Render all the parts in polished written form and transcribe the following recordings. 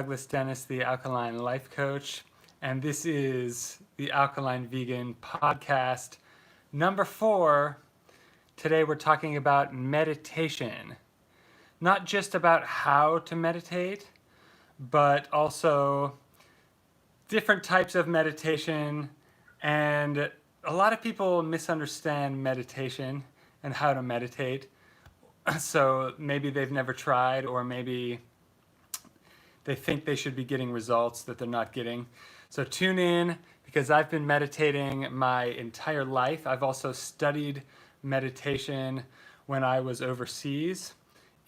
Douglas Dennis, the Alkaline Life Coach, and this is the Alkaline Vegan Podcast number 4. Today we're talking about meditation. Not just about how to meditate, but also different types of meditation. And a lot of people misunderstand meditation and how to meditate. So maybe they've never tried, or maybe they think they should be getting results that they're not getting. So tune in, because I've been meditating my entire life. I've also studied meditation when I was overseas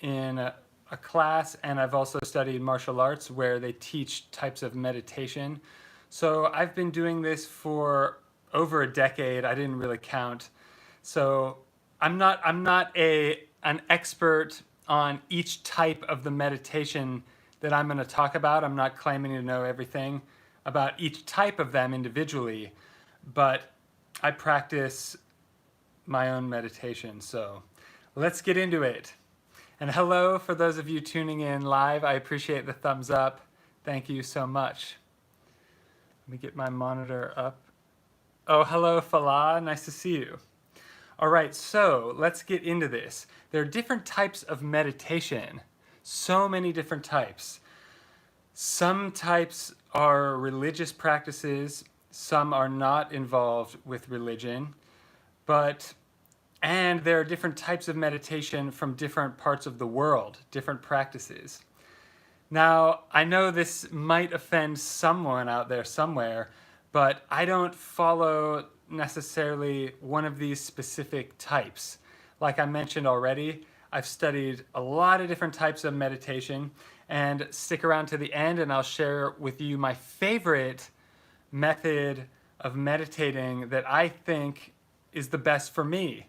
in a class, and I've also studied martial arts where they teach types of meditation. So I've been doing this for over a decade. I didn't really count. So I'm not an expert on each type of the meditation that I'm going to talk about. I'm not claiming to know everything about each type of them individually, but I practice my own meditation. So let's get into it. And hello for those of you tuning in live. I appreciate the thumbs up. Thank you so much. Let me get my monitor up. Oh, hello, Falah. Nice to see you. All right, so let's get into this. There are different types of meditation. So many different types. Some types are religious practices. Some are not involved with religion. And there are different types of meditation from different parts of the world, different practices. Now, I know this might offend someone out there somewhere, but I don't follow necessarily one of these specific types. Like I mentioned already, I've studied a lot of different types of meditation, and stick around to the end and I'll share with you my favorite method of meditating that I think is the best for me.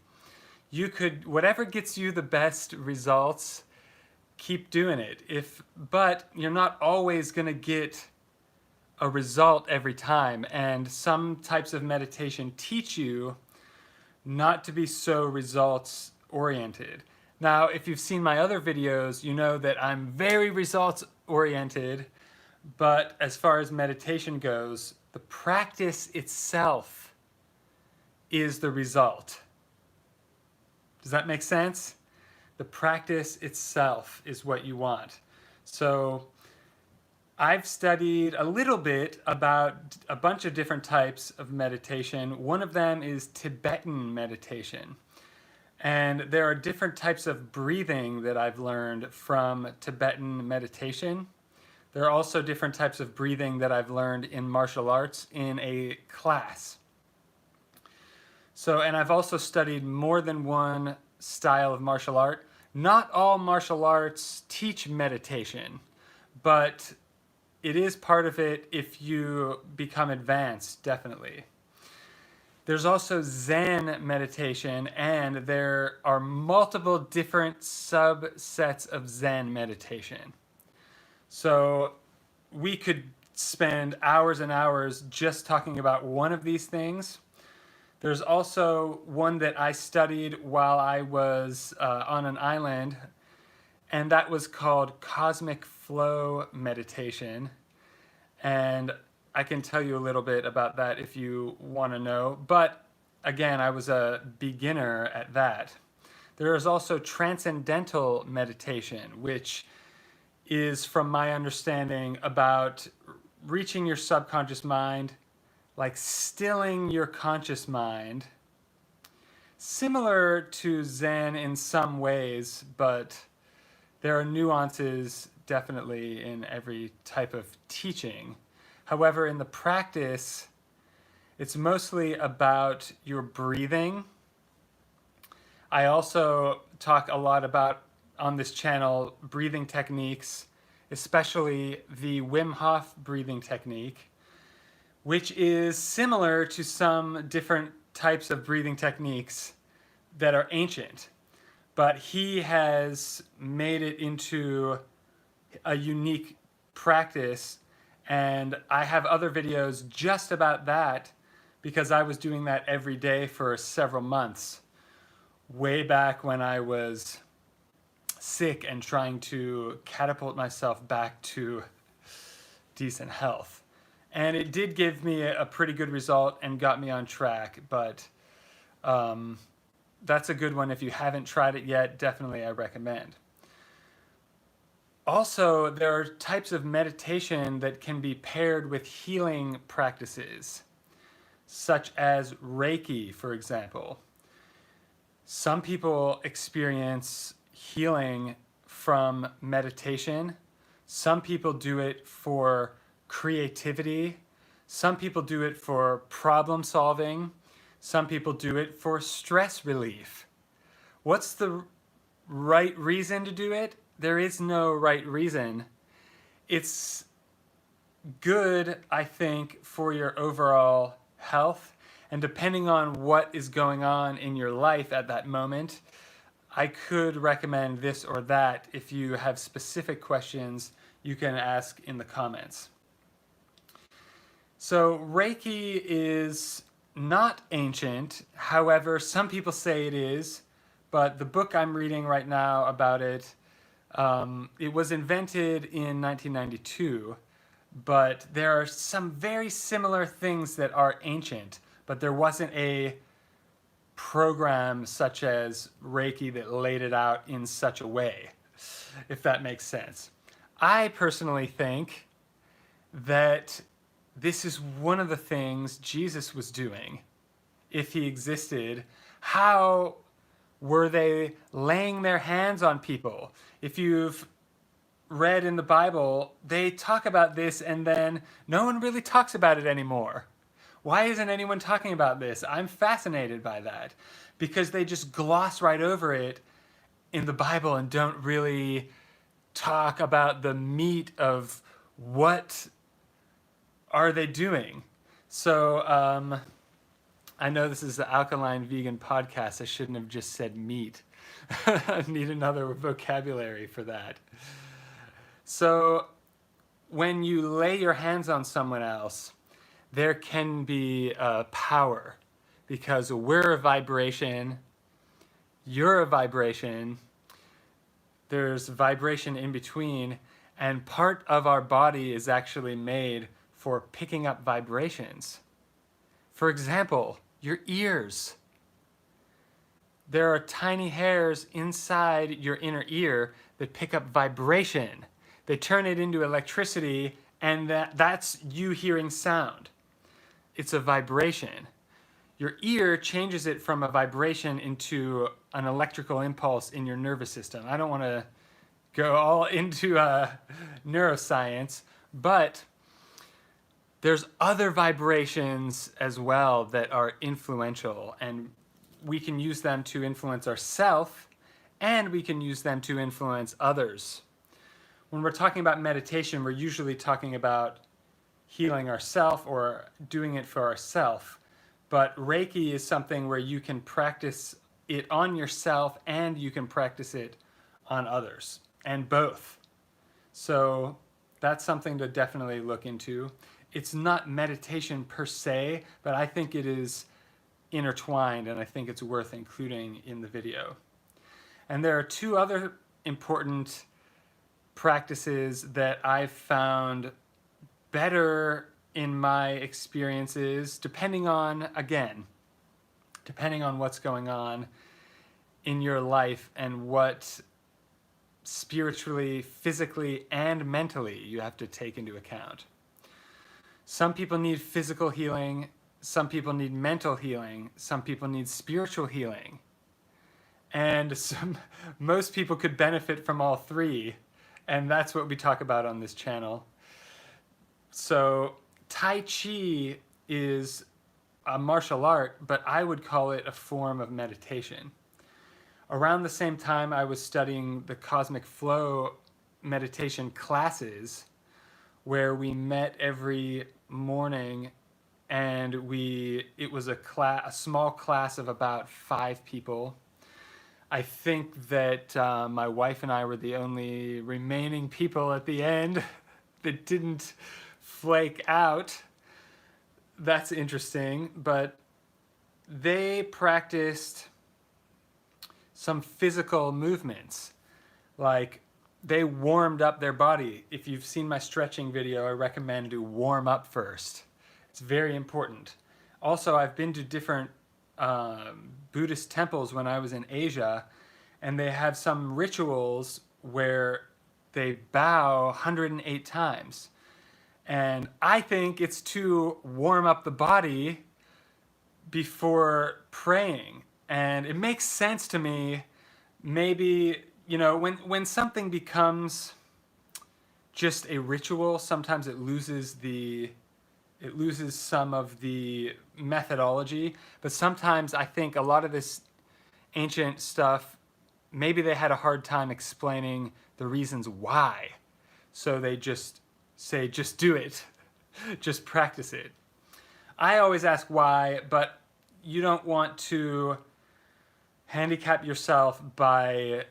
Whatever gets you the best results, keep doing it. But you're not always going to get a result every time, and some types of meditation teach you not to be so results oriented. Now, if you've seen my other videos, you know that I'm very results oriented, but as far as meditation goes, the practice itself is the result. Does that make sense? The practice itself is what you want. So I've studied a little bit about a bunch of different types of meditation. One of them is Tibetan meditation. And there are different types of breathing that I've learned from Tibetan meditation. There are also different types of breathing that I've learned in martial arts in a class. And I've also studied more than one style of martial art. Not all martial arts teach meditation, but it is part of it if you become advanced, definitely. There's also Zen meditation, and there are multiple different subsets of Zen meditation. So we could spend hours and hours just talking about one of these things. There's also one that I studied while I was on an island, and that was called Cosmic Flow Meditation. And I can tell you a little bit about that if you want to know. But again, I was a beginner at that. There is also Transcendental Meditation, which is, from my understanding, about reaching your subconscious mind, like stilling your conscious mind. Similar to Zen in some ways, but there are nuances definitely in every type of teaching. However, in the practice, it's mostly about your breathing. I also talk a lot about, on this channel, breathing techniques, especially the Wim Hof breathing technique, which is similar to some different types of breathing techniques that are ancient. But he has made it into a unique practice, and I have other videos just about that because I was doing that every day for several months, way back when I was sick and trying to catapult myself back to decent health. And it did give me a pretty good result and got me on track, but that's a good one. If you haven't tried it yet, definitely I recommend. Also, there are types of meditation that can be paired with healing practices, such as Reiki, for example. Some people experience healing from meditation. Some people do it for creativity. Some people do it for problem solving. Some people do it for stress relief. What's the right reason to do it? There is no right reason. It's good, I think, for your overall health. And depending on what is going on in your life at that moment, I could recommend this or that. If you have specific questions, you can ask in the comments. So Reiki is not ancient. However, some people say it is, but the book I'm reading right now about it, it was invented in 1992, but there are some very similar things that are ancient, but there wasn't a program such as Reiki that laid it out in such a way, if that makes sense. I personally think that this is one of the things Jesus was doing, if he existed. How were they laying their hands on people? If you've read in the Bible, they talk about this and then no one really talks about it anymore. Why isn't anyone talking about this? I'm fascinated by that, because they just gloss right over it in the Bible and don't really talk about the meat of what are they doing. So I know this is the Alkaline Vegan Podcast. I shouldn't have just said meat. I need another vocabulary for that. So when you lay your hands on someone else, there can be power, because we're a vibration, you're a vibration, there's vibration in between, and part of our body is actually made for picking up vibrations. For example, your ears. There are tiny hairs inside your inner ear that pick up vibration. They turn it into electricity, and that's you hearing sound. It's a vibration. Your ear changes it from a vibration into an electrical impulse in your nervous system. I don't want to go all into neuroscience, but there's other vibrations as well that are influential, and we can use them to influence ourselves, and we can use them to influence others. When we're talking about meditation, we're usually talking about healing ourselves or doing it for ourselves. But Reiki is something where you can practice it on yourself and you can practice it on others, and both. So that's something to definitely look into. It's not meditation per se, but I think it is intertwined, and I think it's worth including in the video. And there are two other important practices that I've found better in my experiences, depending on what's going on in your life and what spiritually, physically, and mentally you have to take into account. Some people need physical healing, some people need mental healing, some people need spiritual healing. And most people could benefit from all three, and that's what we talk about on this channel. So Tai Chi is a martial art, but I would call it a form of meditation. Around the same time I was studying the Cosmic Flow meditation classes, where we met every morning, and it was a small class of about 5 people. I think that my wife and I were the only remaining people at the end that didn't flake out. That's interesting, but they practiced some physical movements, like they warmed up their body. If you've seen my stretching video, I recommend to warm up first. It's very important. Also, I've been to different Buddhist temples when I was in Asia, and they have some rituals where they bow 108 times. And I think it's to warm up the body before praying. And it makes sense to me. Maybe, when something becomes just a ritual, sometimes it loses some of the methodology. But sometimes I think a lot of this ancient stuff, maybe they had a hard time explaining the reasons why. So they just say, just do it, just practice it. I always ask why, but you don't want to handicap yourself by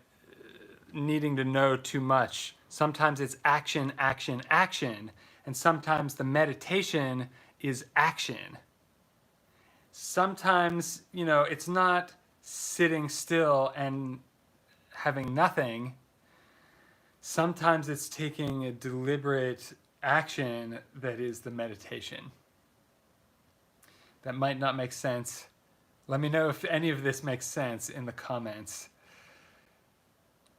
needing to know too much. Sometimes it's action, action, action, and sometimes the meditation is action. Sometimes, it's not sitting still and having nothing. Sometimes it's taking a deliberate action that is the meditation. That might not make sense. Let me know if any of this makes sense in the comments.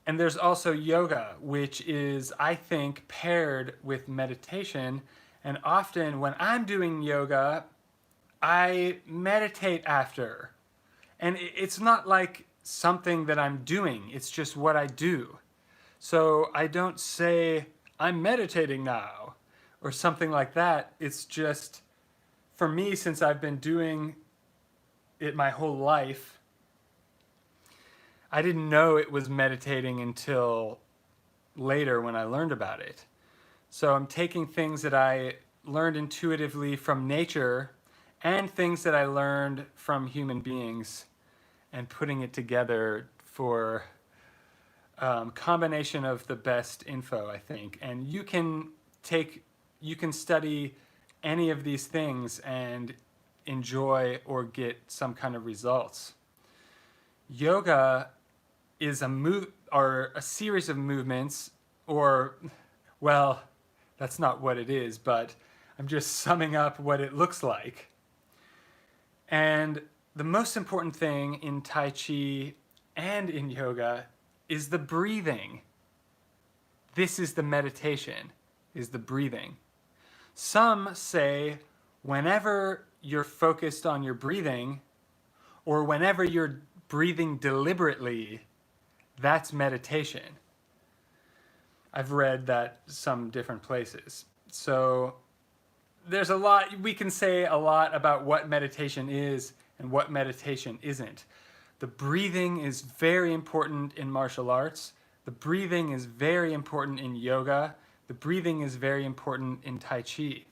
And there's also yoga, which is, I think, paired with meditation. And often when I'm doing yoga, I meditate after. And it's not like something that I'm doing, it's just what I do. So I don't say, I'm meditating now, or something like that. It's just, for me, since I've been doing it my whole life, I didn't know it was meditating until later when I learned about it. So I'm taking things that I learned intuitively from nature and things that I learned from human beings and putting it together for combination of the best info, I think. And you can study any of these things and enjoy or get some kind of results. Yoga is a series of movements, or, well, that's not what it is, but I'm just summing up what it looks like. And the most important thing in Tai Chi and in yoga is the breathing. This is the meditation, is the breathing. Some say whenever you're focused on your breathing, or whenever you're breathing deliberately, that's meditation. I've read that some different places. So there's a lot, we can say a lot about what meditation is and what meditation isn't. The breathing is very important in martial arts. The breathing is very important in yoga. The breathing is very important in Tai Chi.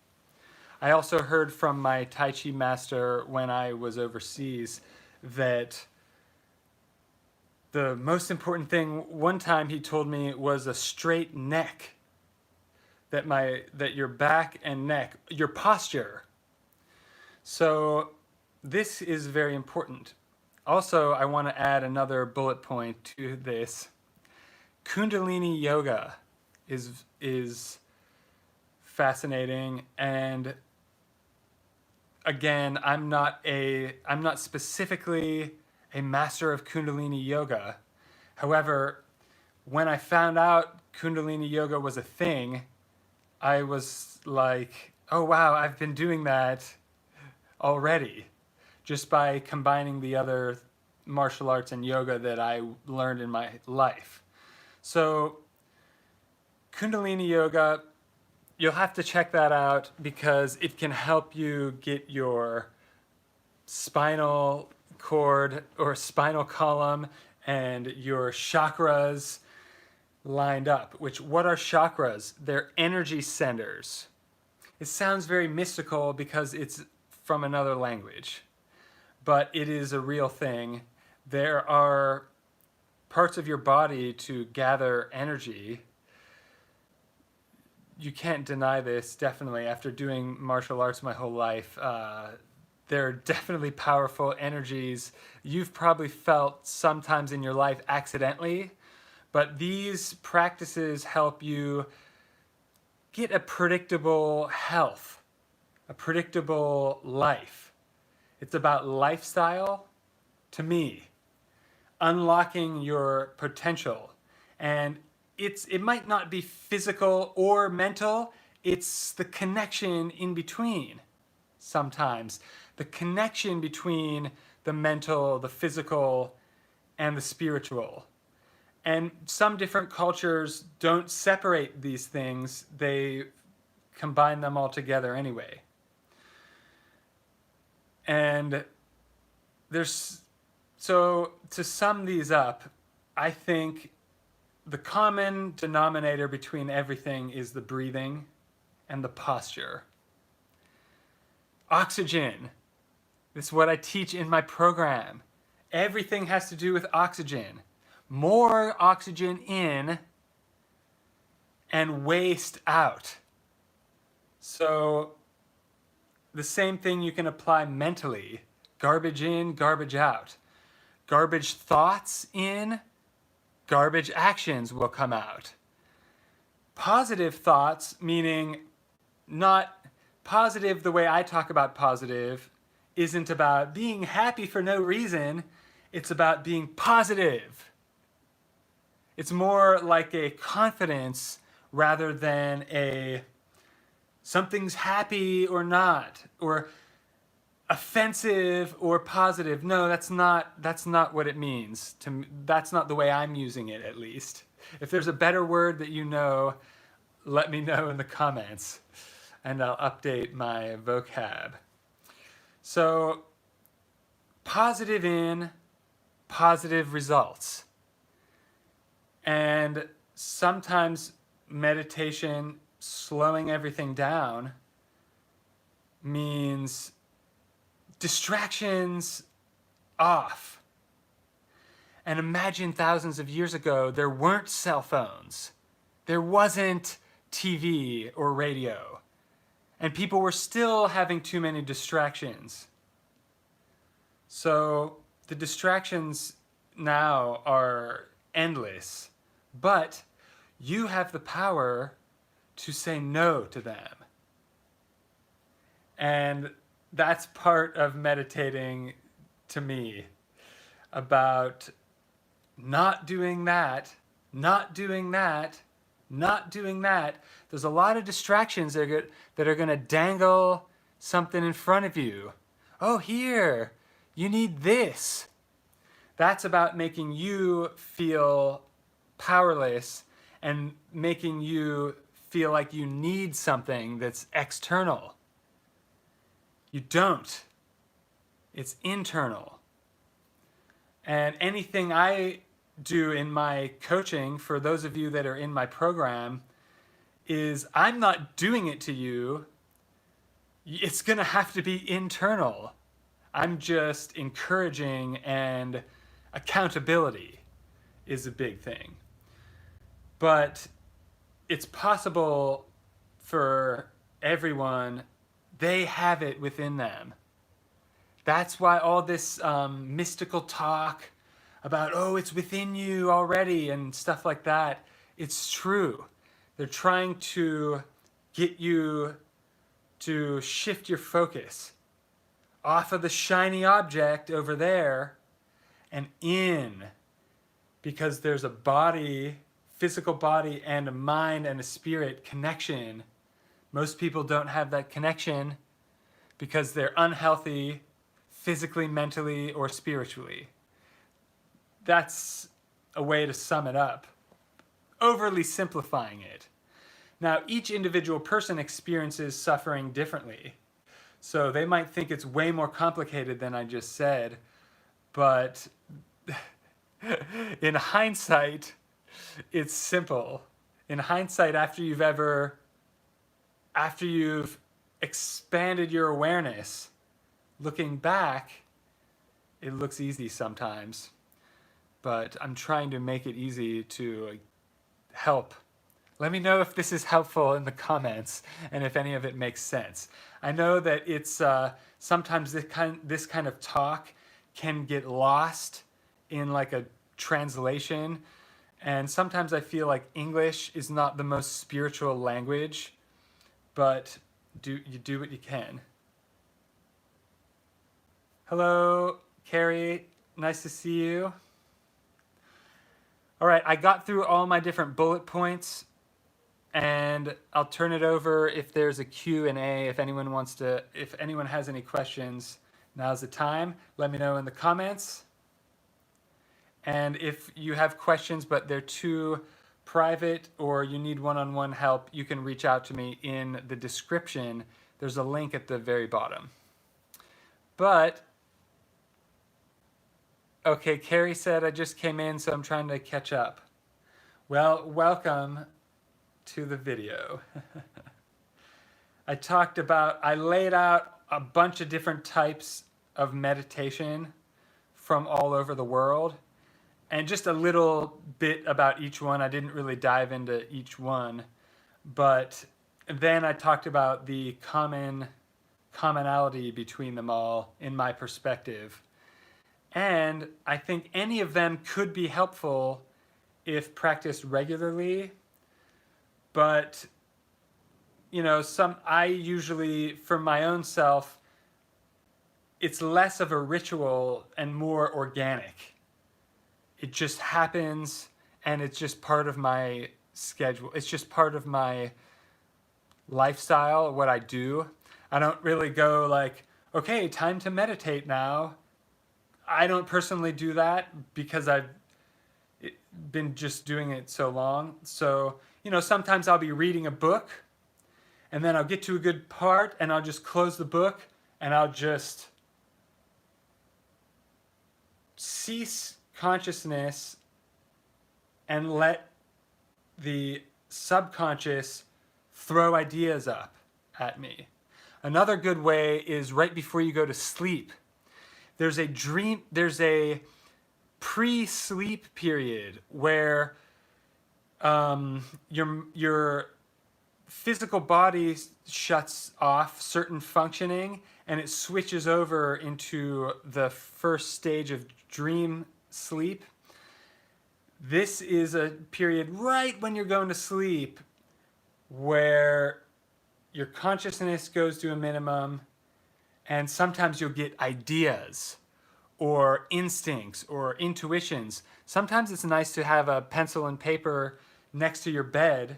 I also heard from my Tai Chi master when I was overseas that the most important thing, one time he told me, was a straight neck. That your back and neck, your posture. So this is very important. Also, I want to add another bullet point to this. Kundalini yoga is fascinating, and again, I'm not specifically a master of Kundalini yoga. However, when I found out Kundalini yoga was a thing, I was like, oh wow, I've been doing that already, just by combining the other martial arts and yoga that I learned in my life. So Kundalini yoga, you'll have to check that out because it can help you get your spinal cord or spinal column and your chakras lined up. What are chakras? They're energy centers. It sounds very mystical because it's from another language, but it is a real thing. There are parts of your body to gather energy. You can't deny this, definitely. After doing martial arts my whole life, there are definitely powerful energies you've probably felt sometimes in your life accidentally, But these practices help you get a predictable health, a predictable life. It's about lifestyle, to me, unlocking your potential. And it might not be physical or mental, it's the connection in between sometimes. The connection between the mental, the physical, and the spiritual. And some different cultures don't separate these things, they combine them all together anyway. And so to sum these up, I think the common denominator between everything is the breathing and the posture. Oxygen. This is what I teach in my program. Everything has to do with oxygen. More oxygen in and waste out. So the same thing you can apply mentally. Garbage in, garbage out. Garbage thoughts in, garbage actions will come out. Positive thoughts, meaning not positive the way I talk about positive, isn't about being happy for no reason. It's about being positive. It's more like a confidence rather than a something's happy or not, or offensive or positive. No, that's not what it means. To me, that's not the way I'm using it, at least. If there's a better word that you know, let me know in the comments, and I'll update my vocab. So, positive in, positive results. And sometimes meditation, slowing everything down, means distractions off. And imagine thousands of years ago, there weren't cell phones. There wasn't TV or radio. And people were still having too many distractions. So the distractions now are endless, but you have the power to say no to them. And that's part of meditating to me, about not doing that, not doing that, not doing that. There's a lot of distractions that are going to dangle something in front of you. Oh, here, you need this. That's about making you feel powerless and making you feel like you need something that's external. You don't. It's internal. And anything I do in my coaching, for those of you that are in my program, is I'm not doing it to you. It's going to have to be internal. I'm just encouraging, and accountability is a big thing. But it's possible for everyone. They have it within them. That's why all this mystical talk about, oh, it's within you already and stuff like that, it's true. They're trying to get you to shift your focus off of the shiny object over there and in, because there's a body, physical body, and a mind and a spirit connection. Most people don't have that connection because they're unhealthy physically, mentally, or spiritually. That's a way to sum it up, overly simplifying it. Now, each individual person experiences suffering differently. So they might think it's way more complicated than I just said, but in hindsight, it's simple. In hindsight, after you've expanded your awareness, looking back, it looks easy sometimes. But I'm trying to make it easy to help. Let me know if this is helpful in the comments and if any of it makes sense. I know that it's sometimes this kind of talk can get lost in like a translation, And sometimes I feel like English is not the most spiritual language, but you do what you can. Hello, Carrie. Nice to see you. All right, I got through all my different bullet points, and I'll turn it over if there's a Q&A. If anyone has any questions, now's the time. Let me know in the comments. And if you have questions but they're too private or you need one-on-one help, you can reach out to me in the description. There's a link at the very bottom. But, okay, Carrie said I just came in, so I'm trying to catch up. Well, welcome to the video. I laid out a bunch of different types of meditation from all over the world. And just a little bit about each one. I didn't really dive into each one, but then I talked about the commonality between them all in my perspective. And I think any of them could be helpful if practiced regularly, but I usually, for my own self, it's less of a ritual and more organic. It just happens, and it's just part of my schedule. It's just part of my lifestyle, what I do. I don't really go like, okay, time to meditate now. I don't personally do that because I've been just doing it so long. So, sometimes I'll be reading a book, and then I'll get to a good part, and I'll just close the book, and I'll just cease consciousness and let the subconscious throw ideas up at me. Another good way is right before you go to sleep. There's a pre-sleep period where your physical body shuts off certain functioning and it switches over into the first stage of dream sleep. This is a period right when you're going to sleep where your consciousness goes to a minimum, and sometimes you'll get ideas or instincts or intuitions. Sometimes it's nice to have a pencil and paper next to your bed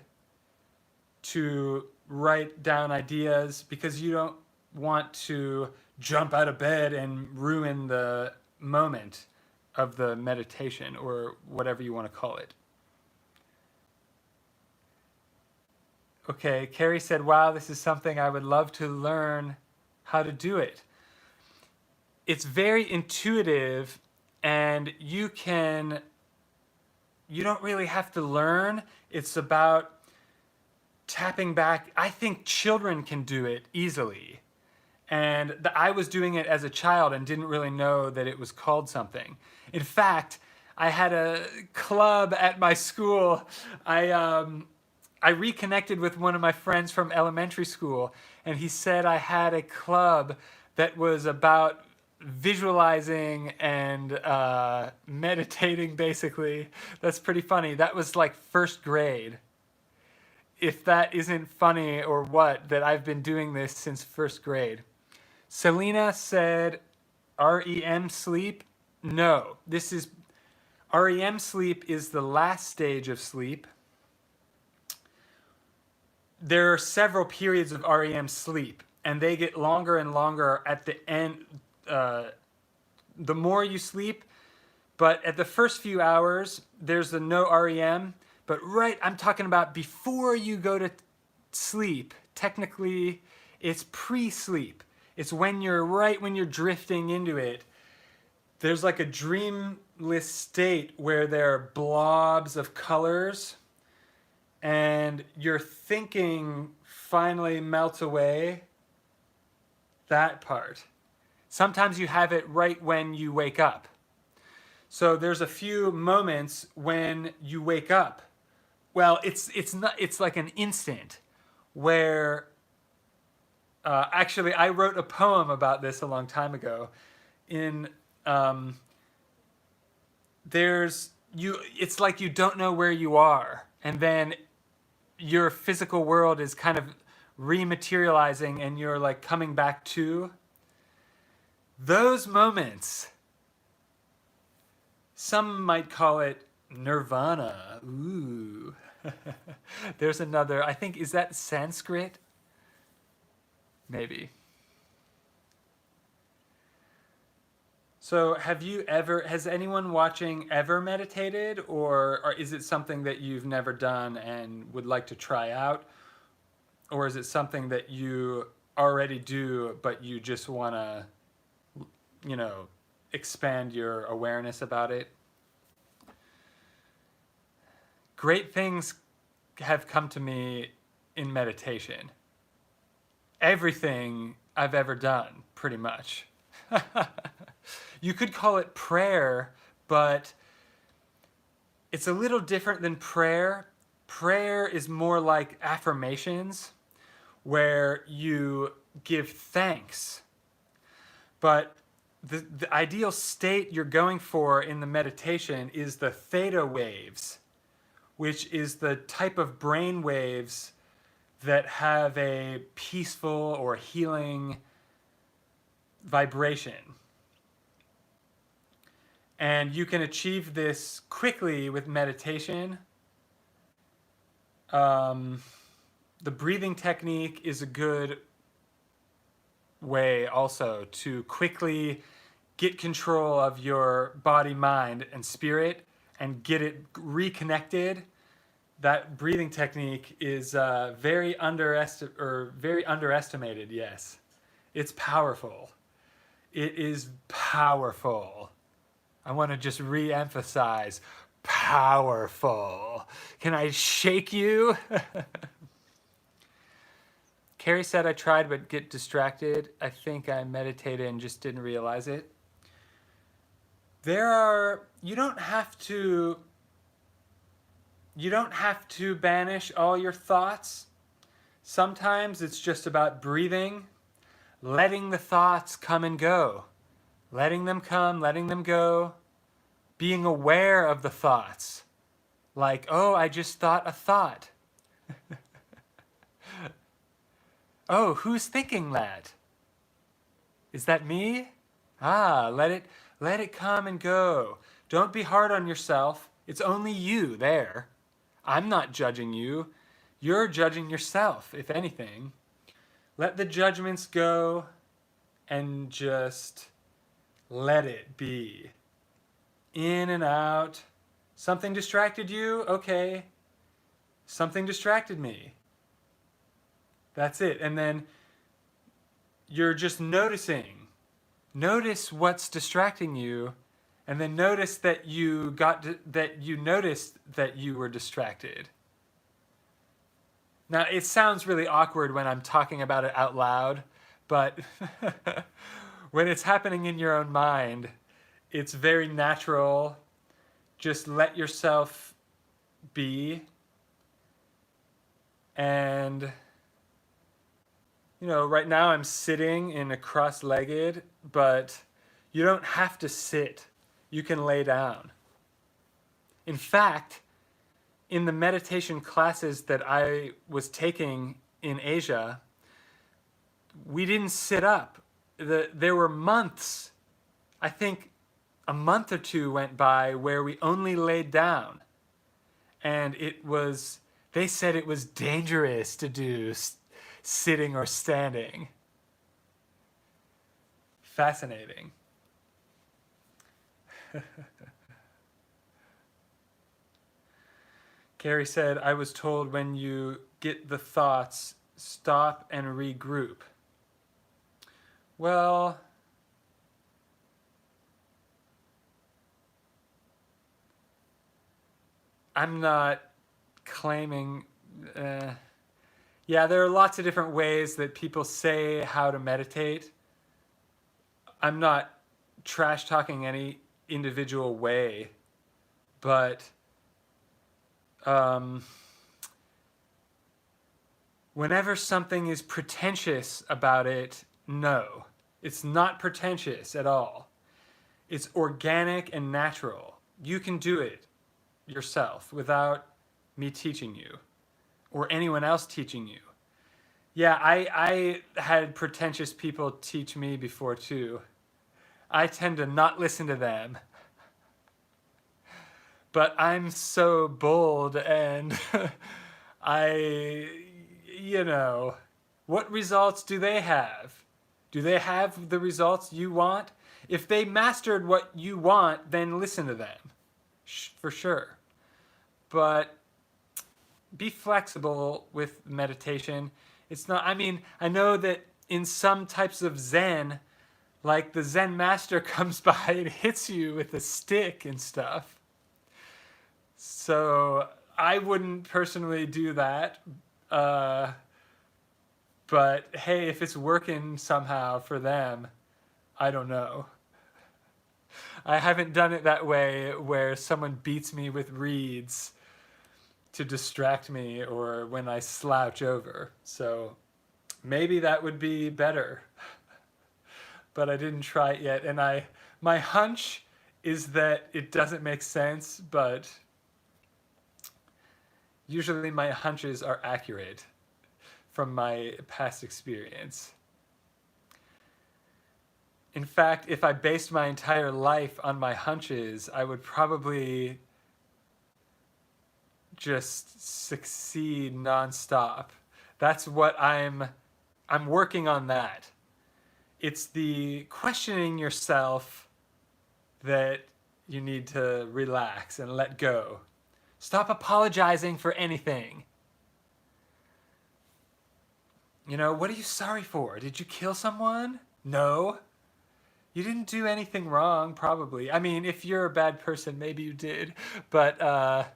to write down ideas because you don't want to jump out of bed and ruin the moment of the meditation or whatever you want to call it. Okay, Carrie said, wow, this is something I would love to learn how to do it. It's very intuitive, and you don't really have to learn. It's about tapping back. I think children can do it easily. And I was doing it as a child and didn't really know that it was called something. In fact, I had a club at my school. I reconnected with one of my friends from elementary school, and he said I had a club that was about visualizing and meditating, basically. That's pretty funny. That was like first grade. If that isn't funny or what, that I've been doing this since first grade. Selena said, REM sleep? No, REM sleep is the last stage of sleep. There are several periods of REM sleep, and they get longer and longer at the end. The more you sleep, but at the first few hours, there's a no REM. But I'm talking about before you go to sleep. Technically, it's pre-sleep. It's when you're drifting into it. There's like a dreamless state where there are blobs of colors and your thinking finally melts away. That part. Sometimes you have it right when you wake up. So there's a few moments when you wake up. Well, it's like an instant where actually I wrote a poem about this a long time ago. There's it's like you don't know where you are, and then your physical world is kind of rematerializing and you're like coming back to those moments. Some might call it nirvana. Ooh. There's another, I think, is that Sanskrit? Maybe. So has anyone watching ever meditated, or is it something that you've never done and would like to try out? Or is it something that you already do, but you just want to, expand your awareness about it? Great things have come to me in meditation. Everything I've ever done, pretty much. You could call it prayer, but it's a little different than prayer. Prayer is more like affirmations, where you give thanks. But the ideal state you're going for in the meditation is the theta waves, which is the type of brain waves that have a peaceful or healing vibration. And you can achieve this quickly with meditation. The breathing technique is a good way also to quickly get control of your body, mind, and spirit and get it reconnected. That breathing technique is very underestimated, yes. It's powerful. It is powerful. I want to just re-emphasize, powerful. Can I shake you? Carrie said I tried but get distracted. I think I meditated and just didn't realize it. You don't have to banish all your thoughts. Sometimes it's just about breathing, letting the thoughts come and go. Letting them come, letting them go. Being aware of the thoughts. Like, oh, I just thought a thought. Oh, who's thinking that? Is that me? Let it come and go. Don't be hard on yourself. It's only you there. I'm not judging you. You're judging yourself, if anything. Let the judgments go and just let it be. In and out. Something distracted you? Okay. Something distracted me. That's it. And then you're just noticing. Notice what's distracting you, and then notice that you noticed that you were distracted. Now, it sounds really awkward when I'm talking about it out loud, but when it's happening in your own mind, it's very natural. Just let yourself be. And, right now I'm sitting in a cross-legged, but you don't have to sit. You can lay down. In fact, in the meditation classes that I was taking in Asia, we didn't sit up. There were months, I think a month or two went by where we only laid down. And they said it was dangerous to do sitting or standing. Fascinating. Carrie said, I was told when you get the thoughts, stop and regroup. Well, I'm not claiming... Yeah, there are lots of different ways that people say how to meditate. I'm not trash talking any individual way, but whenever something is pretentious about it, no, it's not pretentious at all. It's organic and natural. You can do it. yourself without me teaching you or anyone else teaching you. Yeah, I had pretentious people teach me before too. I tend to not listen to them. But I'm so bold and I, what results do they have? Do they have the results you want? If they mastered what you want, then listen to them, for sure. But be flexible with meditation. It's not, I know that in some types of Zen, like the Zen master comes by and hits you with a stick and stuff. So I wouldn't personally do that. But hey, if it's working somehow for them, I don't know. I haven't done it that way where someone beats me with reeds to distract me or when I slouch over. So maybe that would be better. But I didn't try it yet. And my hunch is that it doesn't make sense, but usually my hunches are accurate from my past experience. In fact, if I based my entire life on my hunches, I would probably just succeed nonstop. That's what I'm working on that. It's the questioning yourself that you need to relax and let go. Stop apologizing for anything. What are you sorry for? Did you kill someone? No. You didn't do anything wrong, probably. If you're a bad person, maybe you did. But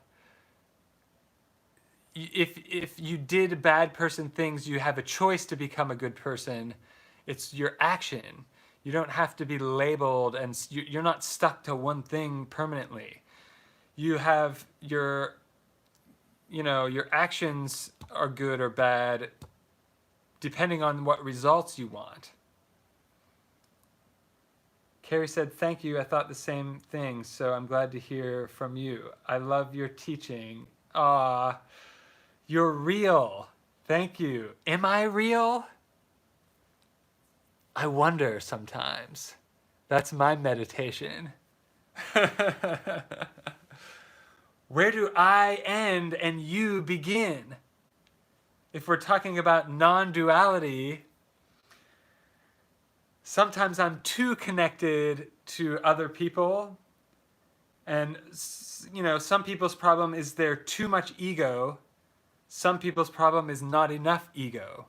if you did bad person things, you have a choice to become a good person. It's your action. You don't have to be labeled, and you're not stuck to one thing permanently. You have your actions are good or bad depending on what results you want. Carrie said, thank you. I thought the same thing, so I'm glad to hear from you. I love your teaching. Aw, you're real. Thank you. Am I real? I wonder sometimes. That's my meditation. Where do I end and you begin? If we're talking about non-duality, sometimes I'm too connected to other people. And, some people's problem is they're too much ego. Some people's problem is not enough ego.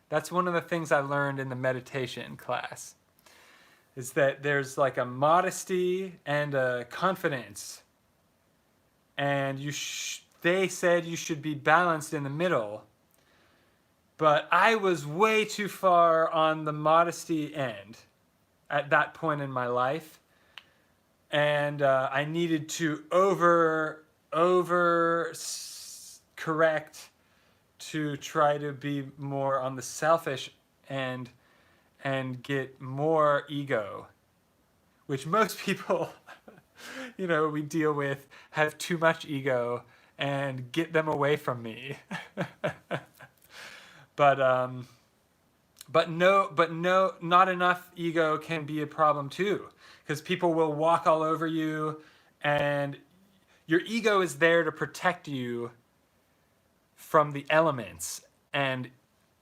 That's one of the things I learned in the meditation class, is that there's like a modesty and a confidence. And they said you should be balanced in the middle. But I was way too far on the modesty end at that point in my life. And I needed to over correct to try to be more on the selfish end and get more ego, which most people, we deal with, have too much ego, and get them away from me. But not enough ego can be a problem too, because people will walk all over you, and your ego is there to protect you from the elements and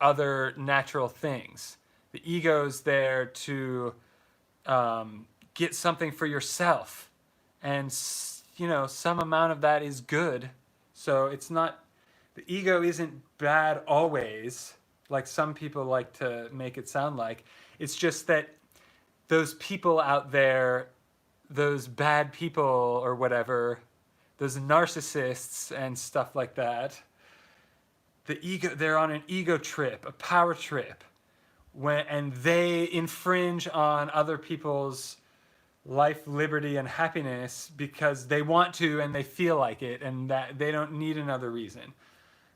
other natural things. The ego's there to get something for yourself, and some amount of that is good. So it's not, the ego isn't bad always, like some people like to make it sound like. It's just that those people out there, those bad people or whatever, those narcissists and stuff like that, they're on an ego trip, a power trip, and they infringe on other people's life, liberty, and happiness because they want to and they feel like it, and that they don't need another reason.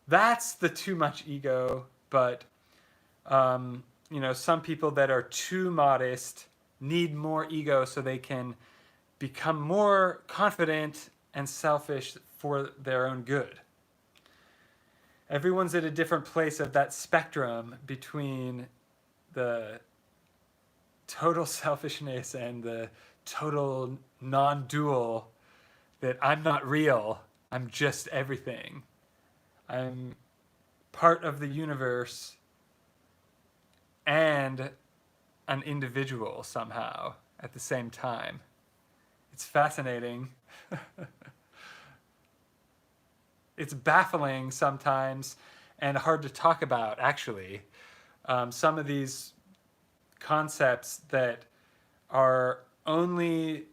That's the too much ego. But some people that are too modest need more ego so they can become more confident and selfish for their own good. Everyone's at a different place of that spectrum between the total selfishness and the total non-dual, that I'm not real, I'm just everything. I'm part of the universe and an individual somehow at the same time. It's fascinating. It's baffling sometimes and hard to talk about, actually. Some of these concepts that are only,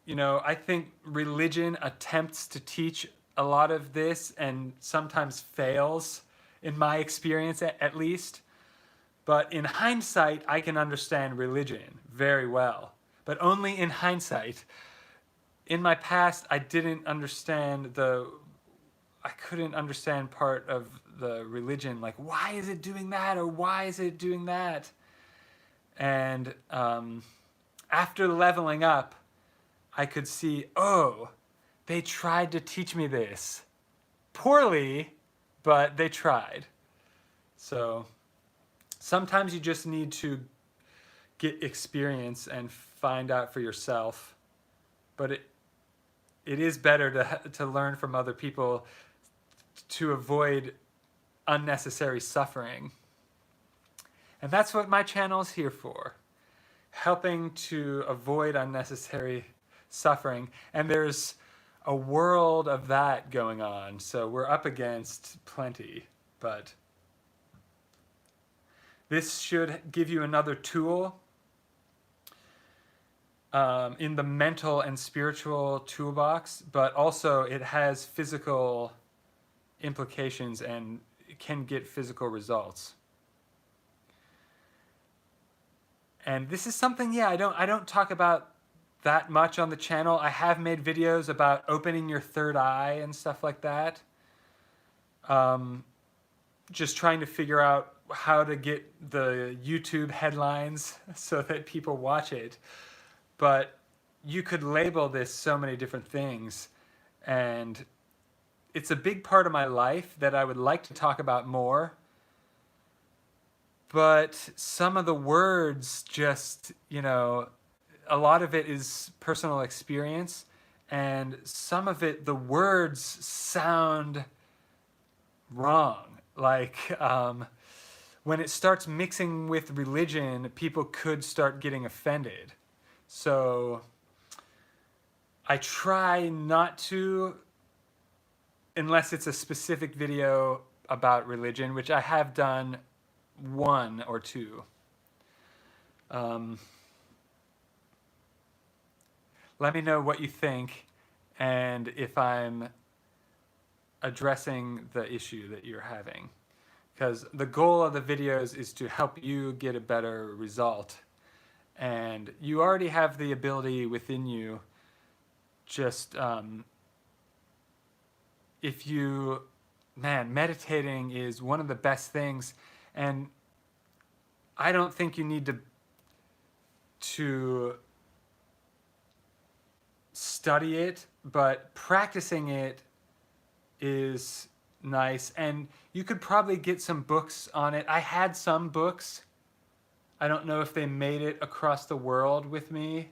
I think religion attempts to teach a lot of this and sometimes fails, in my experience at least. But in hindsight, I can understand religion very well, but only in hindsight. In my past, I couldn't understand part of the religion, like, why is it doing that, or why is it doing that? And after leveling up, I could see, oh, they tried to teach me this. Poorly, but they tried. So sometimes you just need to get experience and find out for yourself. But it is better to learn from other people to avoid unnecessary suffering. And that's what my channel is here for, helping to avoid unnecessary suffering. And there's a world of that going on, so we're up against plenty. But this should give you another tool in the mental and spiritual toolbox, but also it has physical implications and it can get physical results. And this is something, I don't talk about that much on the channel. I have made videos about opening your third eye and stuff like that. Just trying to figure out how to get the YouTube headlines so that people watch it. But you could label this so many different things, and it's a big part of my life that I would like to talk about more. But some of the words just, a lot of it is personal experience, and some of it, the words sound wrong. Like, when it starts mixing with religion, people could start getting offended. So I try not to, unless it's a specific video about religion, which I have done one or two. Let me know what you think and if I'm addressing the issue that you're having. Because the goal of the videos is to help you get a better result. And you already have the ability within you. Just if you, meditating is one of the best things. And I don't think you need to study it, but practicing it is nice. And you could probably get some books on it. I had some books. I don't know if they made it across the world with me.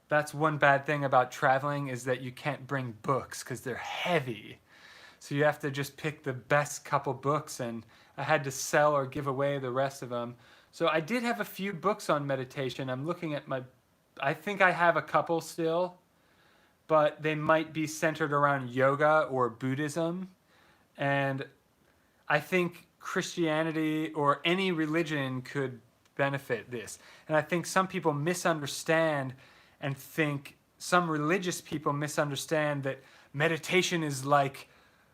That's one bad thing about traveling, is that you can't bring books because they're heavy. So you have to just pick the best couple books, and I had to sell or give away the rest of them. So I did have a few books on meditation. I'm looking at I think I have a couple still, but they might be centered around yoga or Buddhism. And I think Christianity or any religion could benefit this. And I think some people misunderstand and think, some religious people misunderstand that meditation is like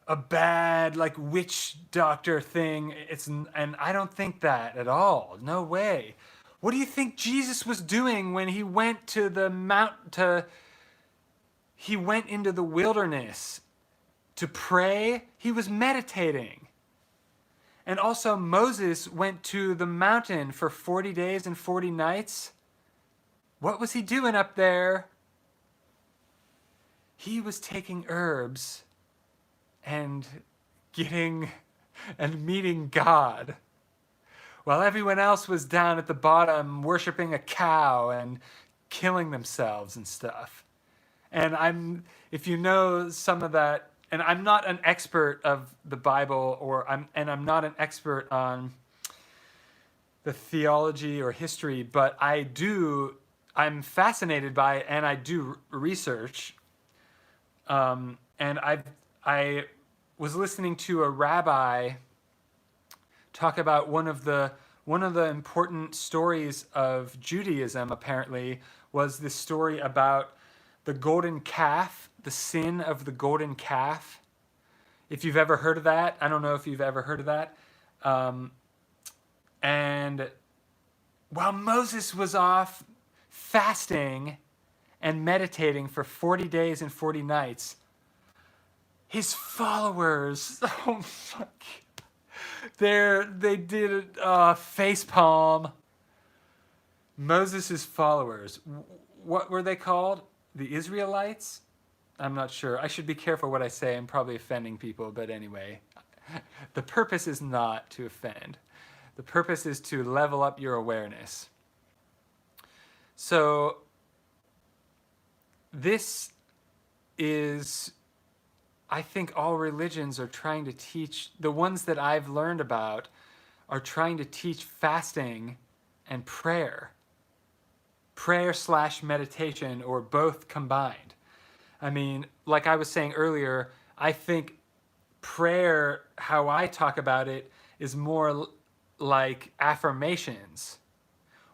a bad, like, witch doctor thing. And I don't think that at all. No way. What do you think Jesus was doing when he went to the he went into the wilderness to pray? He was meditating. And also Moses went to the mountain for 40 days and 40 nights. What was he doing up there? he was taking herbs and getting and meeting God, while everyone else was down at the bottom worshiping a cow and killing themselves and stuff. And if you know some of that, and I'm not an expert of the Bible, I'm not an expert on the theology or history, but I'm fascinated by it, and I do research. And I was listening to a rabbi talk about one of the important stories of Judaism. Apparently, was this story about the golden calf, the sin of the golden calf. If you've ever heard of that, I don't know if you've ever heard of that. And while Moses was off fasting and meditating for 40 days and 40 nights, his followers, oh fuck, they did a face palm. Moses' followers, what were they called? The Israelites? I'm not sure. I should be careful what I say. I'm probably offending people, but anyway, the purpose is not to offend. The purpose is to level up your awareness. So this is, I think all religions are trying to teach, the ones that I've learned about are trying to teach fasting and prayer. Prayer/meditation, or both combined. I mean, like I was saying earlier, I think prayer, how I talk about it, is more like affirmations,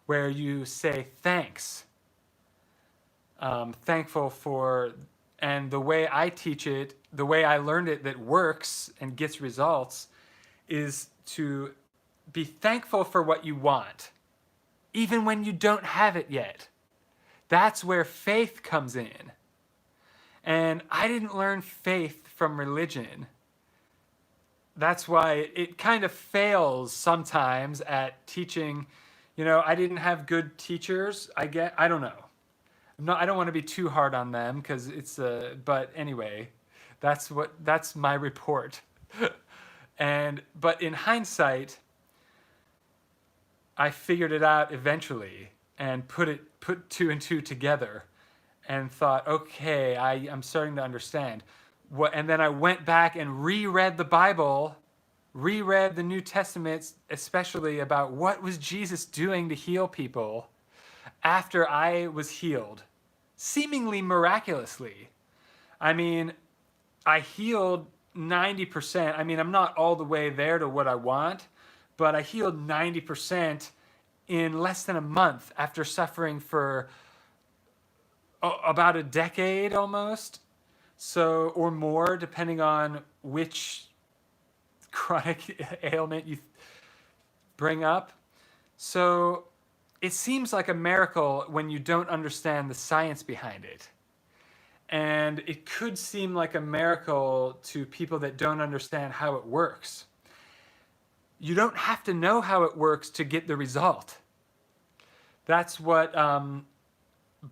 where you say thanks, thankful for, and the way I teach it, the way I learned it that works and gets results, is to be thankful for what you want, even when you don't have it yet. That's where faith comes in. And I didn't learn faith from religion. That's why it kind of fails sometimes at teaching. You know, I didn't have good teachers. I don't know. I don't want to be too hard on them, because but anyway, that's my report. But in hindsight, I figured it out eventually and put two and two together and thought, okay, I'm starting to understand. And then I went back and reread the Bible, reread the New Testament, especially about what was Jesus doing to heal people after I was healed, seemingly miraculously. I mean, I healed 90%. I mean, I'm not all the way there to what I want, but I healed 90% in less than a month after suffering for about a decade almost. So, or more, depending on which chronic ailment you bring up. So it seems like a miracle when you don't understand the science behind it. And it could seem like a miracle to people that don't understand how it works. You don't have to know how it works to get the result. That's what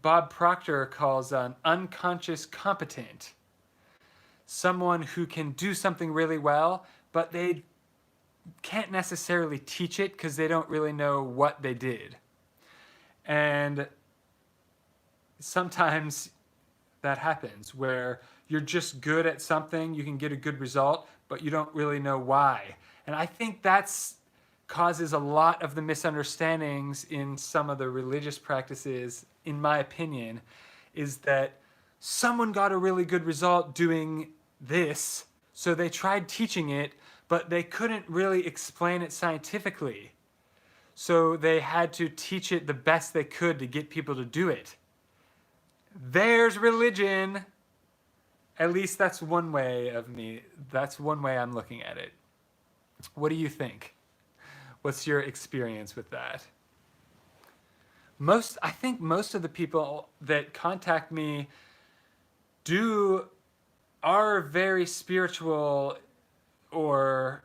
Bob Proctor calls an unconscious competent. Someone who can do something really well, but they can't necessarily teach it because they don't really know what they did. And sometimes that happens where you're just good at something, you can get a good result, but you don't really know why. And I think that's causes a lot of the misunderstandings in some of the religious practices, in my opinion, is that someone got a really good result doing this, so they tried teaching it, but they couldn't really explain it scientifically. So they had to teach it the best they could to get people to do it. There's religion. At least that's one way I'm looking at it. What do you think? What's your experience with that? I think most of the people that contact me are very spiritual, or,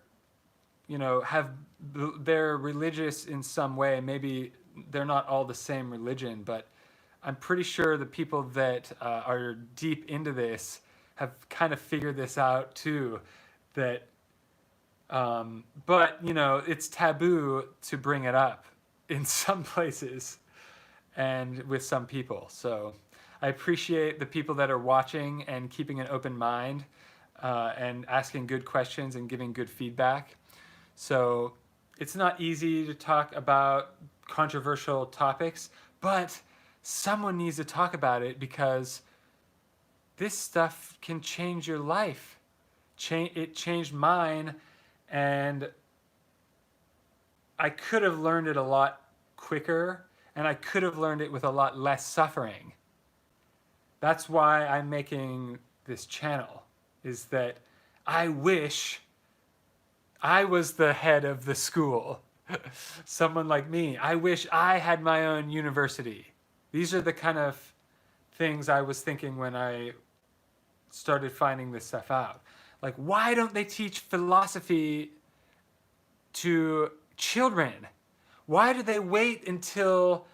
they're religious in some way. Maybe they're not all the same religion, but I'm pretty sure the people that are deep into this have kind of figured this out too. That, but it's taboo to bring it up in some places and with some people. So I appreciate the people that are watching and keeping an open mind and asking good questions and giving good feedback. So it's not easy to talk about controversial topics, but someone needs to talk about it because this stuff can change your life. It changed mine, and I could have learned it a lot quicker, and I could have learned it with a lot less suffering. That's why I'm making this channel, is that I wish I was the head of the school. Someone like me. I wish I had my own university. These are the kind of things I was thinking when I started finding this stuff out. Like, why don't they teach philosophy to children? Why do they wait until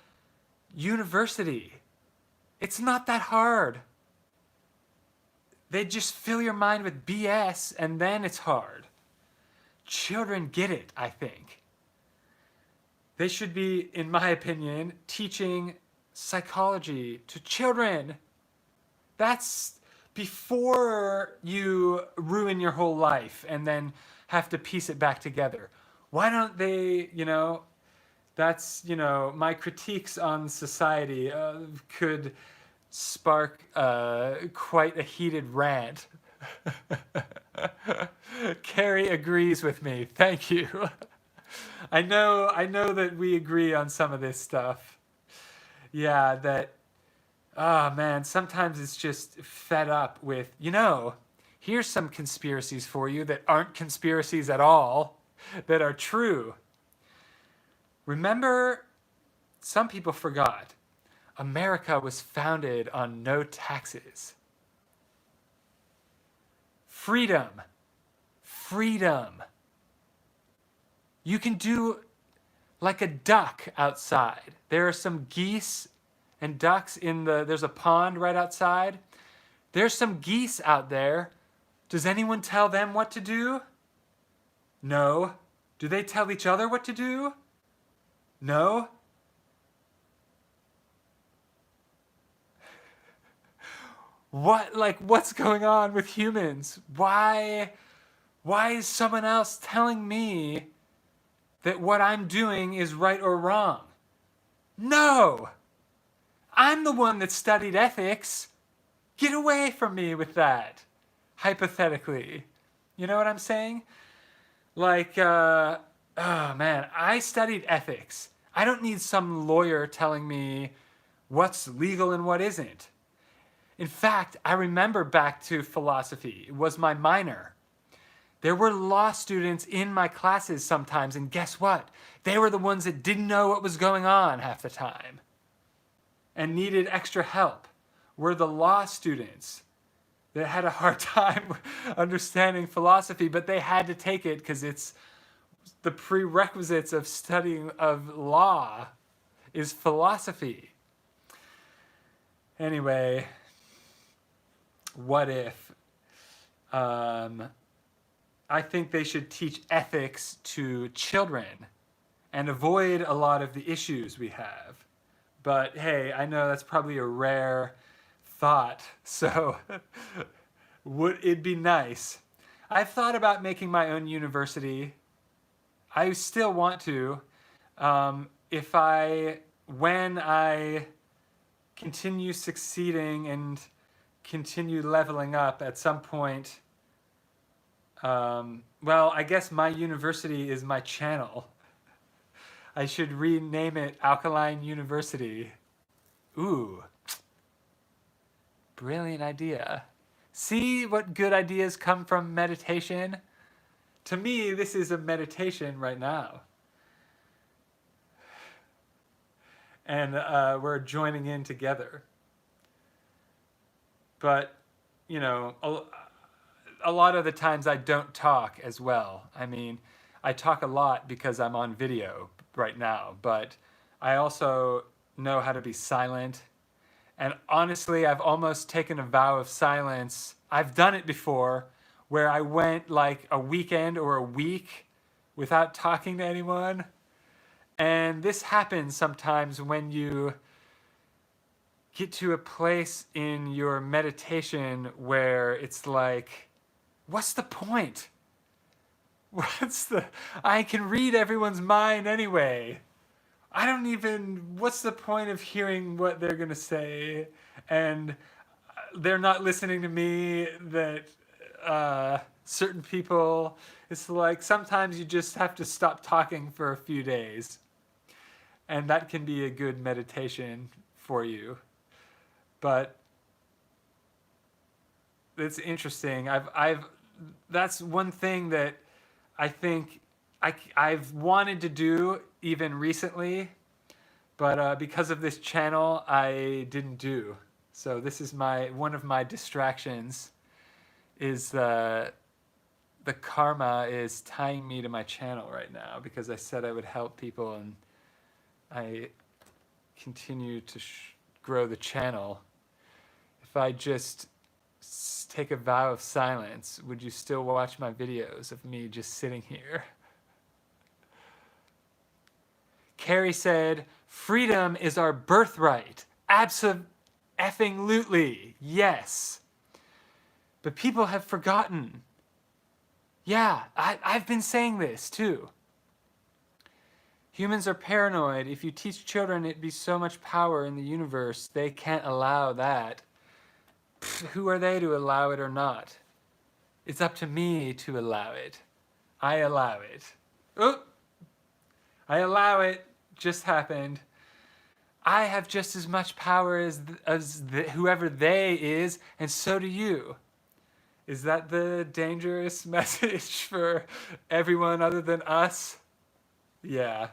university? It's not that hard. They just fill your mind with BS and then it's hard. Children get it, I think. They should be, in my opinion, teaching psychology to children. That's before you ruin your whole life and then have to piece it back together. Why don't they, that's, my critiques on society could spark quite a heated rant. Carrie agrees with me. Thank you. I know that we agree on some of this stuff. Yeah, that, oh man, sometimes it's just fed up with, here's some conspiracies for you that aren't conspiracies at all, that are true. Remember, some people forgot, America was founded on no taxes. Freedom. You can do like a duck outside. There are some geese and ducks there's a pond right outside. There's some geese out there. Does anyone tell them what to do? No. Do they tell each other what to do? No. What's going on with humans? Why is someone else telling me that what I'm doing is right or wrong? No! I'm the one that studied ethics. Get away from me with that, hypothetically. You know what I'm saying? Oh man, I studied ethics. I don't need some lawyer telling me what's legal and what isn't. In fact, I remember back to philosophy. It was my minor. There were law students in my classes sometimes, and guess what? They were the ones that didn't know what was going on half the time and needed extra help. Were the law students that had a hard time understanding philosophy, but they had to take it because it's the prerequisites of studying of law is philosophy. Anyway, what if? I think they should teach ethics to children and avoid a lot of the issues we have. But hey, I know that's probably a rare thought, so would it be nice? I've thought about making my own university. I still want to. When I continue succeeding and continue leveling up at some point, I guess my university is my channel. I should rename it Alkaline University. Ooh. Brilliant idea. See what good ideas come from meditation? To me, this is a meditation right now. And we're joining in together. But, a lot of the times I don't talk as well. I mean, I talk a lot because I'm on video right now, but I also know how to be silent And honestly, I've almost taken a vow of silence. I've done it before where I went like a weekend or a week without talking to anyone. And this happens sometimes when you get to a place in your meditation where it's like, what's the point? I can read everyone's mind anyway. What's the point of hearing what they're going to say? And they're not listening to me, certain people, it's like sometimes you just have to stop talking for a few days. And that can be a good meditation for you. But it's interesting. That's one thing that I think I've wanted to do even recently, but because of this channel, I didn't do. So this is one of my distractions. Is the karma is tying me to my channel right now because I said I would help people, and I continue to grow the channel. If I just take a vow of silence, would you still watch my videos of me just sitting here? Carrie said, freedom is our birthright. Abso-effing-lutely. Yes. But people have forgotten. Yeah, I've been saying this too. Humans are paranoid. If you teach children it'd be so much power in the universe, they can't allow that. Who are they to allow it or not? It's up to me to allow it. I allow it. Oh, I allow it. Just happened. I have just as much power as whoever they is, and so do you. Is that the dangerous message for everyone other than us? Yeah.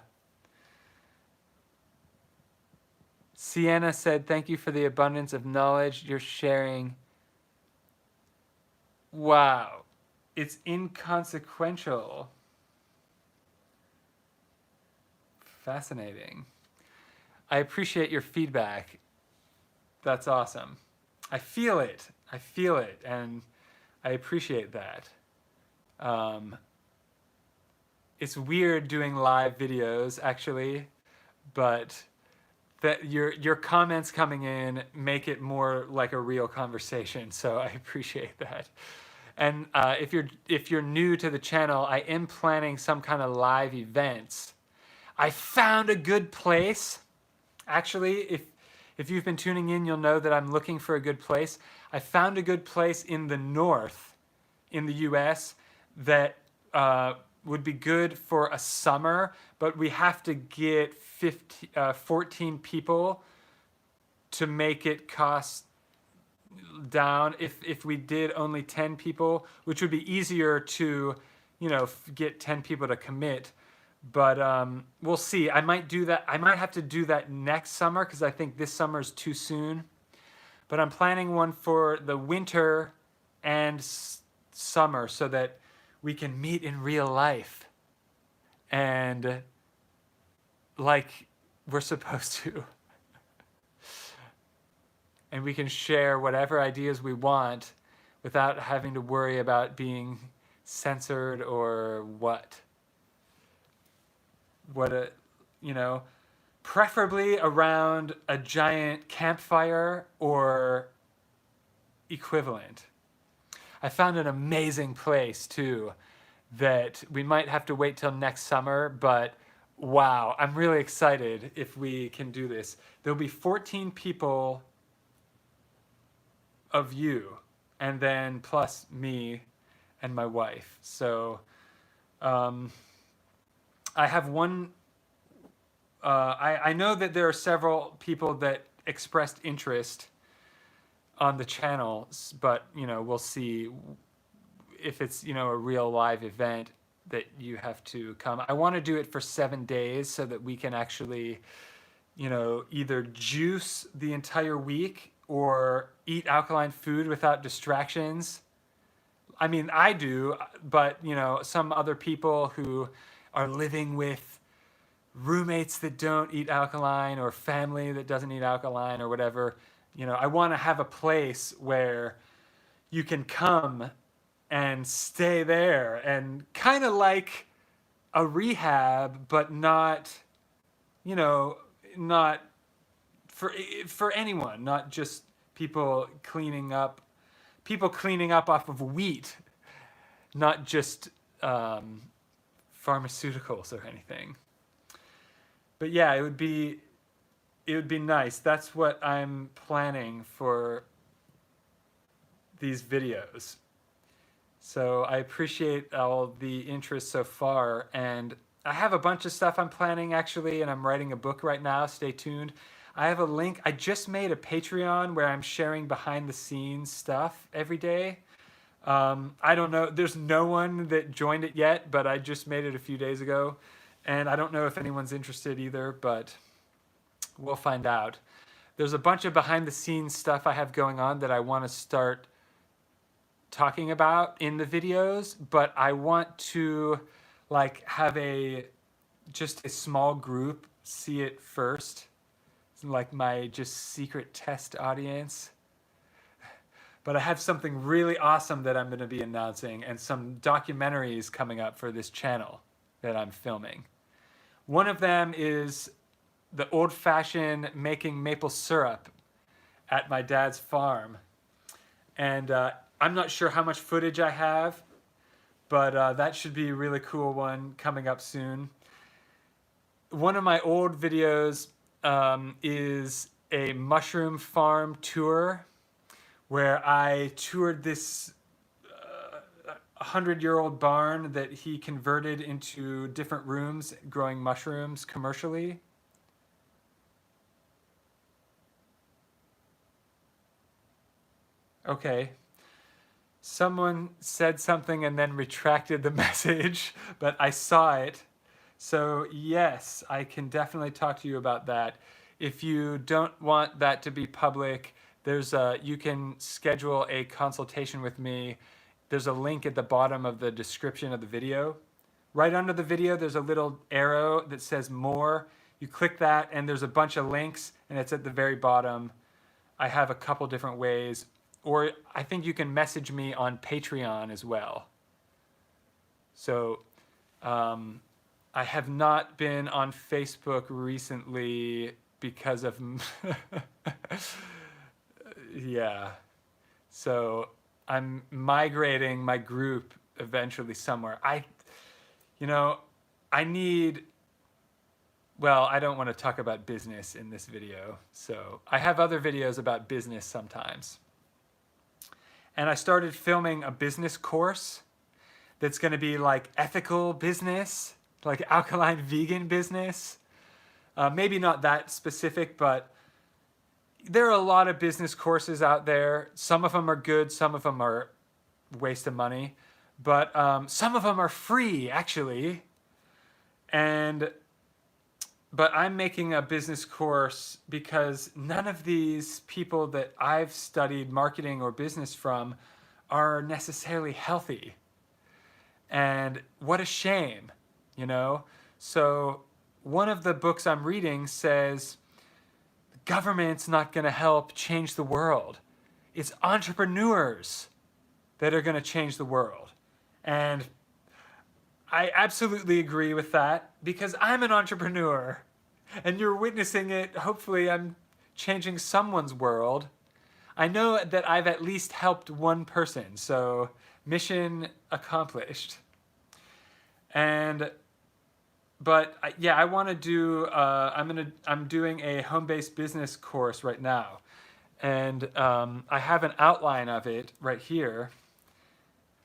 Sienna said, thank you for the abundance of knowledge you're sharing. Wow. It's inconsequential. Fascinating. I appreciate your feedback. That's awesome. I feel it, and I appreciate that. It's weird doing live videos, actually, but that your comments coming in make it more like a real conversation, so I appreciate that. And if you're new to the channel, I am planning some kind of live events. I found a good place. Actually, if you've been tuning in, you'll know that I'm looking for a good place. I found a good place in the north, in the US, that would be good for a summer, but we have to get 14 people to make it cost down. If we did only 10 people, which would be easier to, get 10 people to commit. But we'll see. I might do that. I might have to do that next summer because I think this summer is too soon. But I'm planning one for the winter and summer so that we can meet in real life. And like we're supposed to. And we can share whatever ideas we want without having to worry about being censored or what. Preferably around a giant campfire or equivalent. I found an amazing place too that we might have to wait till next summer, but wow, I'm really excited if we can do this. There'll be 14 people of you, and then plus me and my wife. So I have one. I know that there are several people that expressed interest on the channel, but we'll see if it's a real live event that you have to come. I want to do it for 7 days so that we can actually either juice the entire week or eat alkaline food without distractions. I mean, I do, but some other people who are living with roommates that don't eat alkaline or family that doesn't eat alkaline or whatever, I want to have a place where you can come and stay there, and kind of like a rehab, but not, not for anyone, not just people cleaning up off of wheat, not just pharmaceuticals or anything. But yeah, it would be nice. That's what I'm planning for these videos. So I appreciate all the interest so far, and I have a bunch of stuff I'm planning actually, and I'm writing a book right now. Stay tuned. I have a link. I just made a Patreon where I'm sharing behind the scenes stuff every day. I don't know. There's no one that joined it yet, but I just made it a few days ago, and I don't know if anyone's interested either, but we'll find out. There's a bunch of behind the scenes stuff I have going on that I want to start talking about in the videos, but I want to have just a small group see it first, like my just secret test audience. But I have something really awesome that I'm going to be announcing, and some documentaries coming up for this channel that I'm filming. One of them is the old-fashioned making maple syrup at my dad's farm. And I'm not sure how much footage I have, but that should be a really cool one coming up soon. One of my old videos is a mushroom farm tour, where I toured this 100-year-old barn that he converted into different rooms growing mushrooms commercially. Okay. Someone said something and then retracted the message, but I saw it. So yes, I can definitely talk to you about that. If you don't want that to be public, you can schedule a consultation with me. There's a link at the bottom of the description of the video. Right under the video, there's a little arrow that says more. You click that and there's a bunch of links, and it's at the very bottom. I have a couple different ways, or I think you can message me on Patreon as well. So I have not been on Facebook recently because of yeah. So I'm migrating my group eventually somewhere. I need, well, I don't want to talk about business in this video. So I have other videos about business sometimes. And I started filming a business course that's going to be like ethical business, like alkaline vegan business. Maybe not that specific, but there are a lot of business courses out there. Some of them are good, some of them are a waste of money, but some of them are free actually. But I'm making a business course because none of these people that I've studied marketing or business from are necessarily healthy. And what a shame, So one of the books I'm reading says, the government's not going to help change the world. It's entrepreneurs that are going to change the world. And I absolutely agree with that, because I'm an entrepreneur and you're witnessing it. Hopefully I'm changing someone's world. I know that I've at least helped one person, so mission accomplished. But I want to do, I'm doing a home-based business course right now. And I have an outline of it right here.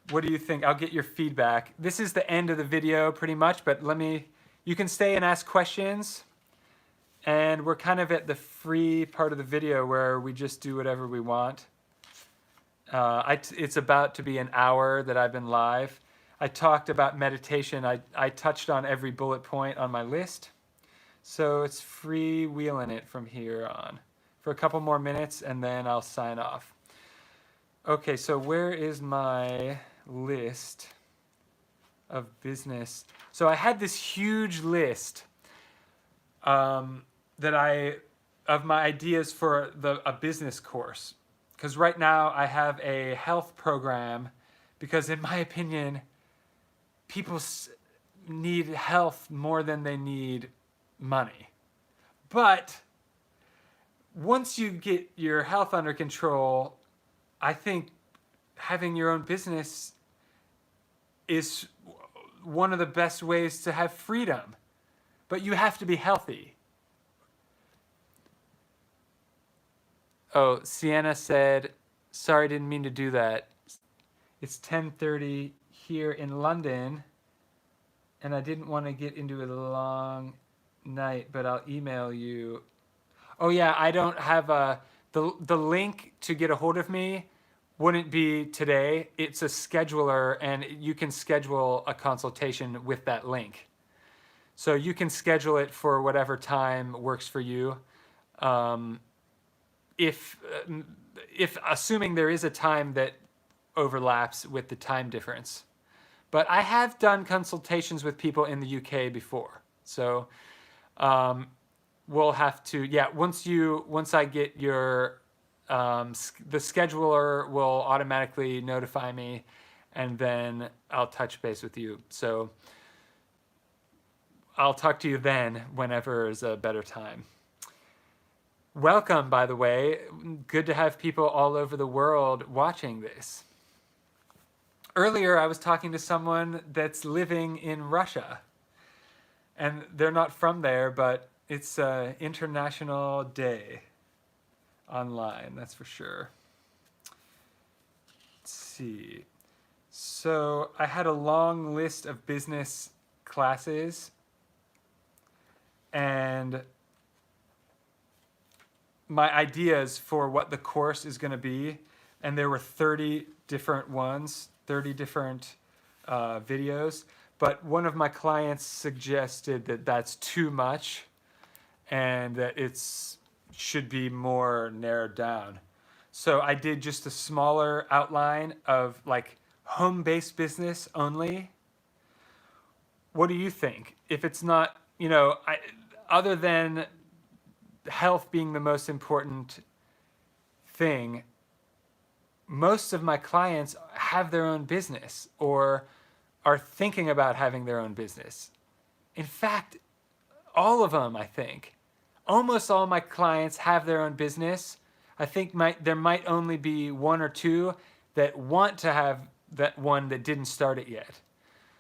What do you think? I'll get your feedback. This is the end of the video pretty much, but you can stay and ask questions. And we're kind of at the free part of the video where we just do whatever we want. It's about to be an hour that I've been live. I talked about meditation. I touched on every bullet point on my list. So it's freewheeling it from here on for a couple more minutes, and then I'll sign off. Okay, so where is my list of business? So I had this huge list that I of my ideas for a business course. Because right now I have a health program, because in my opinion, people need health more than they need money. But once you get your health under control, I think having your own business is one of the best ways to have freedom. But you have to be healthy. Oh, Sienna said, sorry, didn't mean to do that. It's 10:30 here in London, and I didn't want to get into a long night, but I'll email you. Oh yeah, I don't have the link to get a hold of me wouldn't be today. It's a scheduler, and you can schedule a consultation with that link. So you can schedule it for whatever time works for you. If assuming there is a time that overlaps with the time difference. But I have done consultations with people in the UK before. So we'll have to, once I get your, the scheduler will automatically notify me, and then I'll touch base with you. So I'll talk to you then whenever is a better time. Welcome, by the way. Good to have people all over the world watching this. Earlier, I was talking to someone that's living in Russia. And they're not from there, but it's an international day online, that's for sure. Let's see. So I had a long list of business classes, and my ideas for what the course is going to be, and there were 30 different ones, 30 different videos, but one of my clients suggested that that's too much and that it's should be more narrowed down. So I did just a smaller outline of like home-based business only. What do you think? If it's not, other than health being the most important thing, most of my clients have their own business or are thinking about having their own business. In fact, all of them, I think. Almost all my clients have their own business. I think there might only be one or two that want to have that one that didn't start it yet.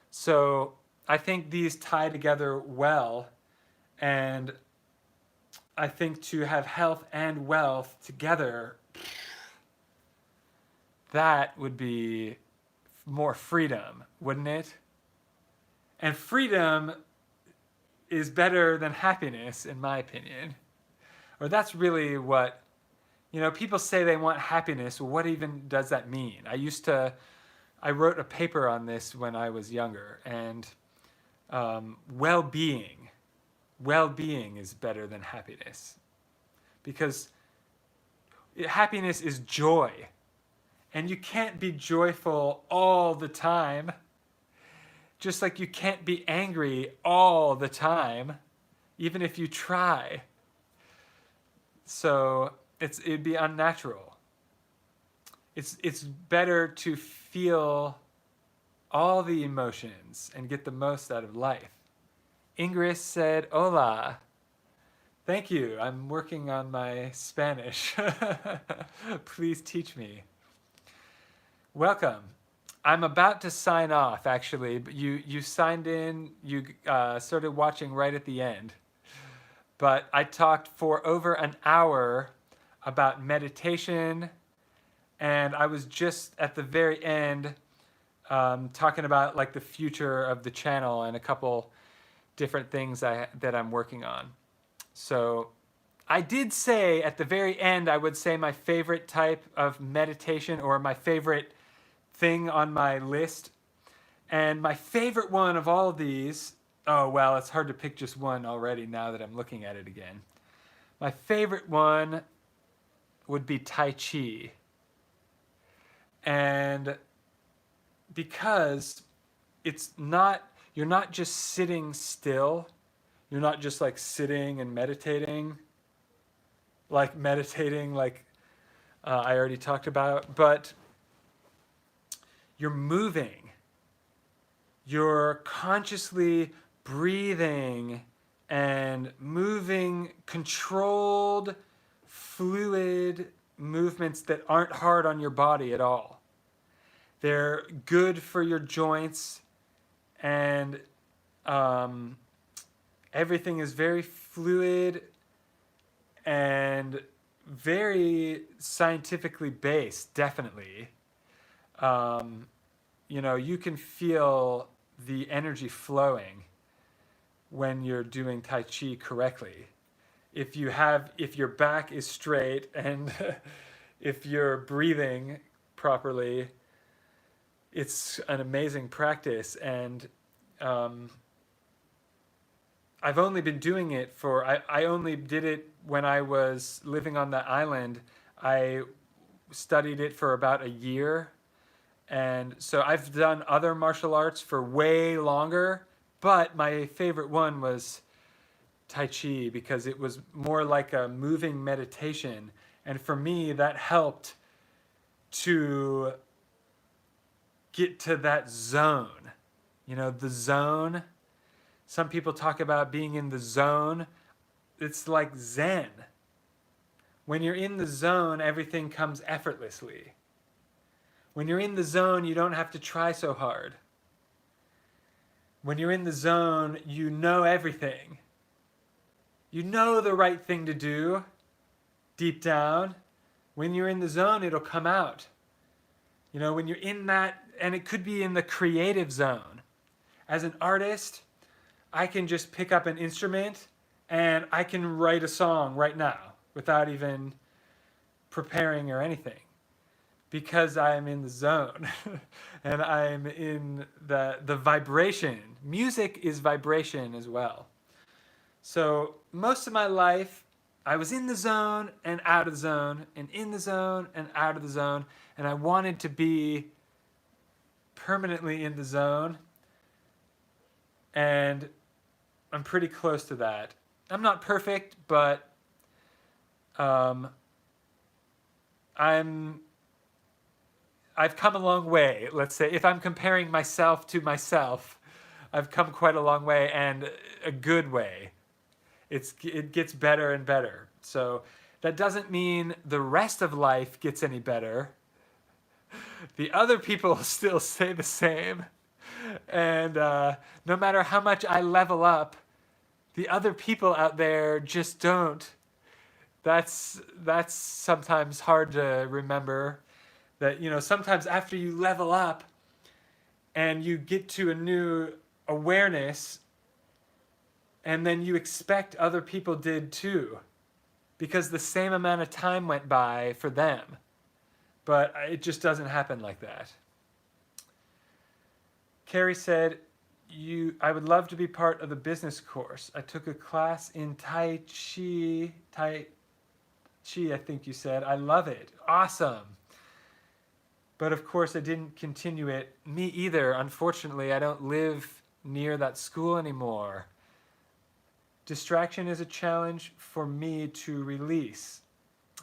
So I think these tie together well, and I think to have health and wealth together, that would be more freedom, wouldn't it? And freedom is better than happiness, in my opinion. Or that's really what, people say they want happiness. Well, what even does that mean? I wrote a paper on this when I was younger, and well-being is better than happiness. Because happiness is joy. And you can't be joyful all the time. Just like you can't be angry all the time, even if you try. So it'd be unnatural. It's better to feel all the emotions and get the most out of life. Ingrid said, "Hola." Thank you. I'm working on my Spanish. Please teach me. Welcome. I'm about to sign off, actually, but you signed in, you started watching right at the end. But I talked for over an hour about meditation, and I was just at the very end talking about like the future of the channel and a couple different things that I'm working on. So I did say at the very end, I would say my favorite type of meditation, or my favorite thing on my list. And my favorite one of all of these, oh well, it's hard to pick just one already now that I'm looking at it again. My favorite one would be Tai Chi. And because you're not just sitting still, you're not just like sitting and meditating. like meditating, like I already talked about, but you're moving. You're consciously breathing and moving controlled, fluid movements that aren't hard on your body at all. They're good for your joints, and everything is very fluid and very scientifically based, definitely. You can feel the energy flowing when you're doing Tai Chi correctly. If your back is straight and if you're breathing properly, it's an amazing practice. And I've only been doing it I only did it when I was living on that island. I studied it for about a year. And so I've done other martial arts for way longer, but my favorite one was Tai Chi because it was more like a moving meditation. And for me, that helped to get to that zone. The zone. Some people talk about being in the zone. It's like Zen. When you're in the zone, everything comes effortlessly. When you're in the zone, you don't have to try so hard. When you're in the zone, you know everything. You know the right thing to do deep down. When you're in the zone, it'll come out. When you're in that, and it could be in the creative zone. As an artist, I can just pick up an instrument and I can write a song right now without even preparing or anything. Because I'm in the zone and I'm in the vibration. Music is vibration as well. So most of my life, I was in the zone and out of the zone and in the zone and out of the zone. And I wanted to be permanently in the zone. And I'm pretty close to that. I'm not perfect, but I've come a long way, let's say. If I'm comparing myself to myself, I've come quite a long way, and a good way. It gets better and better. So that doesn't mean the rest of life gets any better. The other people still stay the same. And no matter how much I level up, the other people out there just don't. That's sometimes hard to remember. That, sometimes after you level up and you get to a new awareness, and then you expect other people did too, because the same amount of time went by for them. But it just doesn't happen like that. Carrie said, I would love to be part of the business course. I took a class in Tai Chi, I think you said. I love it. Awesome. But of course, I didn't continue it. Me either. Unfortunately, I don't live near that school anymore. Distraction is a challenge for me to release.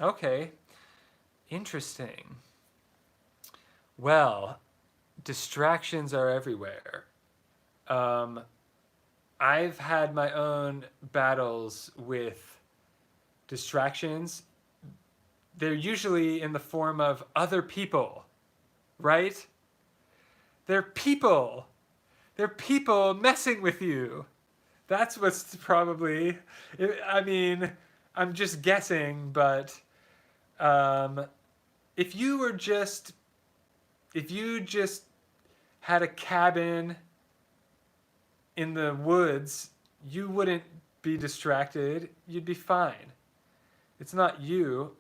Okay. Interesting. Well, distractions are everywhere. I've had my own battles with distractions. They're usually in the form of other people. Right? They're people. They're people messing with you. That's what's probably... I'm just guessing, but if you just had a cabin in the woods, you wouldn't be distracted. You'd be fine. It's not you.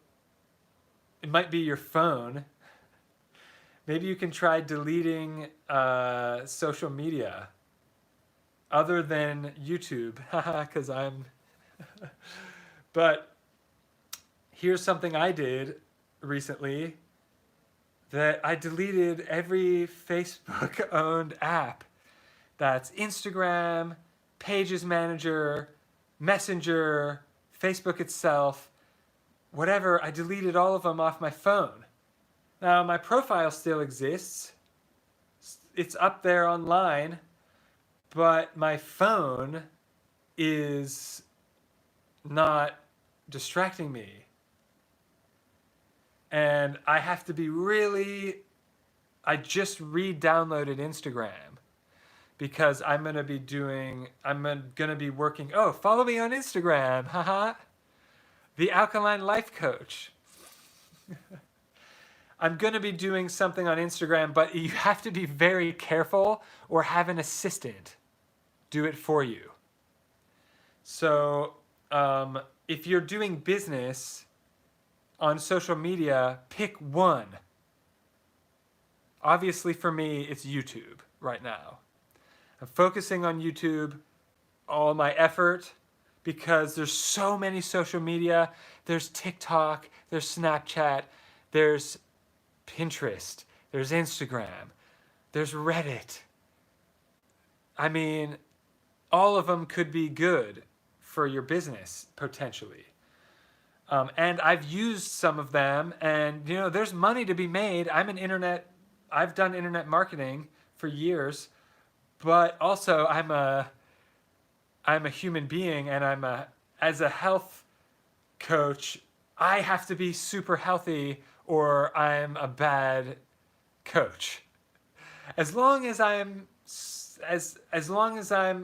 It might be your phone. Maybe you can try deleting social media other than YouTube, because I'm... But here's something I did recently, that I deleted every Facebook-owned app. That's Instagram, Pages Manager, Messenger, Facebook itself. whatever, I deleted all of them off my phone. Now, my profile still exists. It's up there online, but my phone is not distracting me. And I have to be really... I just re-downloaded Instagram because I'm going to be working... Oh, follow me on Instagram, haha. The Alkaline Life Coach. I'm going to be doing something on Instagram, but you have to be very careful or have an assistant do it for you. So if you're doing business on social media, pick one. Obviously for me, it's YouTube right now. I'm focusing on YouTube, all my effort, because there's so many social media. There's TikTok, there's Snapchat, there's Pinterest, there's Instagram, there's Reddit. I mean, all of them could be good for your business, potentially. And I've used some of them, and there's money to be made. I've done internet marketing for years, but also I'm a human being, and as a health coach, I have to be super healthy or I'm a bad coach. As long as I'm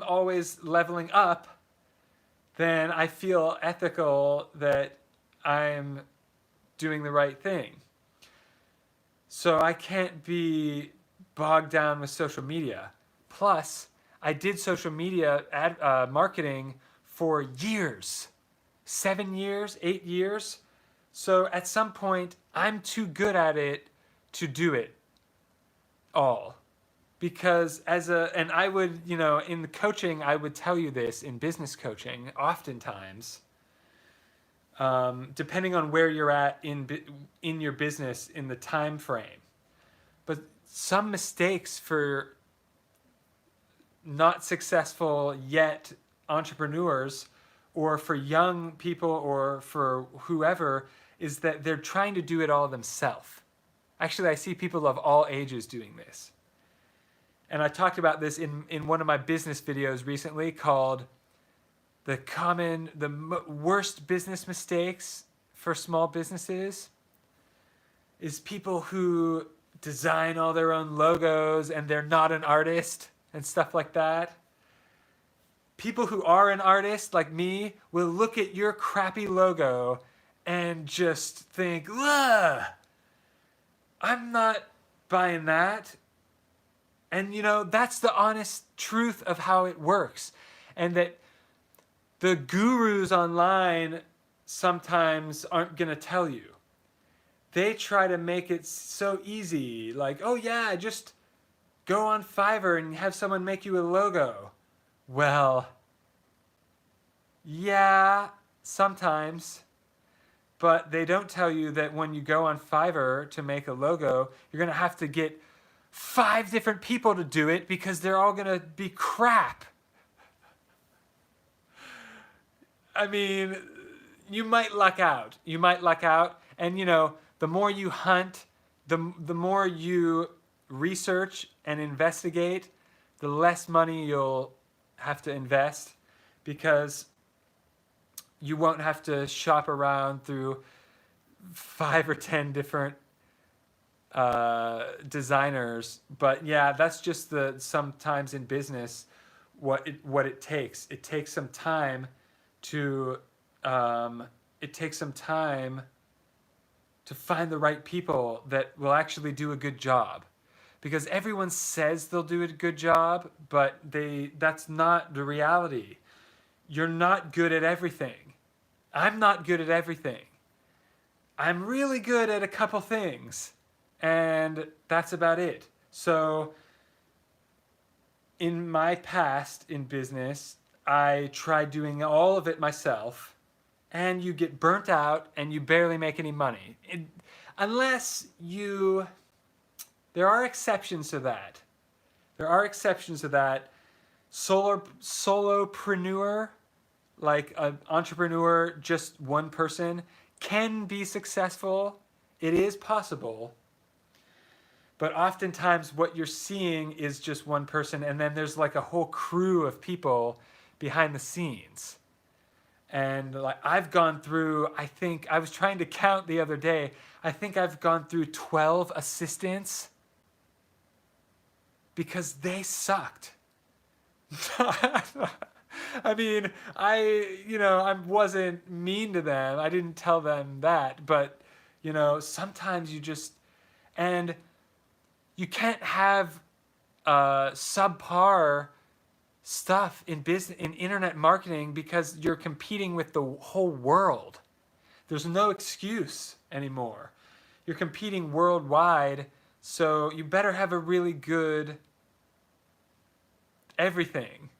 always leveling up, then I feel ethical that I'm doing the right thing. So I can't be bogged down with social media. Plus, I did social media marketing for years, 7 years, 8 years. So at some point, I'm too good at it to do it all. Because and I would, in the coaching, I would tell you this in business coaching, oftentimes, depending on where you're at in your business, in the time frame. But some mistakes for not successful yet entrepreneurs, or for young people, or for whoever, is that they're trying to do it all themselves. Actually, I see people of all ages doing this. And I talked about this in one of my business videos recently called the worst business mistakes for small businesses is people who design all their own logos and they're not an artist and stuff like that. People who are an artist, like me, will look at your crappy logo and just think, ugh, I'm not buying that. And that's the honest truth of how it works. And that the gurus online sometimes aren't going to tell you. They try to make it so easy. Like, oh yeah, just go on Fiverr and have someone make you a logo. Well, yeah, sometimes. But they don't tell you that when you go on Fiverr to make a logo, you're going to have to get 5 different people to do it because they're all going to be crap. I mean, you might luck out. And, the more you hunt, the more you research and investigate, the less money you'll have to invest, because you won't have to shop around through 5 or 10 different designers. But yeah, that's just sometimes in business what it takes. It takes some time to find the right people that will actually do a good job. Because everyone says they'll do a good job, but that's not the reality. You're not good at everything. I'm not good at everything. I'm really good at a couple things, and that's about it. So in my past in business, I tried doing all of it myself, and you get burnt out and you barely make any money. There are exceptions to that. Solopreneur, like an entrepreneur, just one person, can be successful. It is possible. But oftentimes what you're seeing is just one person, and then there's like a whole crew of people behind the scenes. And like I've gone through, I think I was trying to count the other day, I think I've gone through 12 assistants because they sucked. I mean, I wasn't mean to them. I didn't tell them that, but sometimes and you can't have subpar stuff in business, in internet marketing, because you're competing with the whole world. There's no excuse anymore. You're competing worldwide, so you better have a really good everything.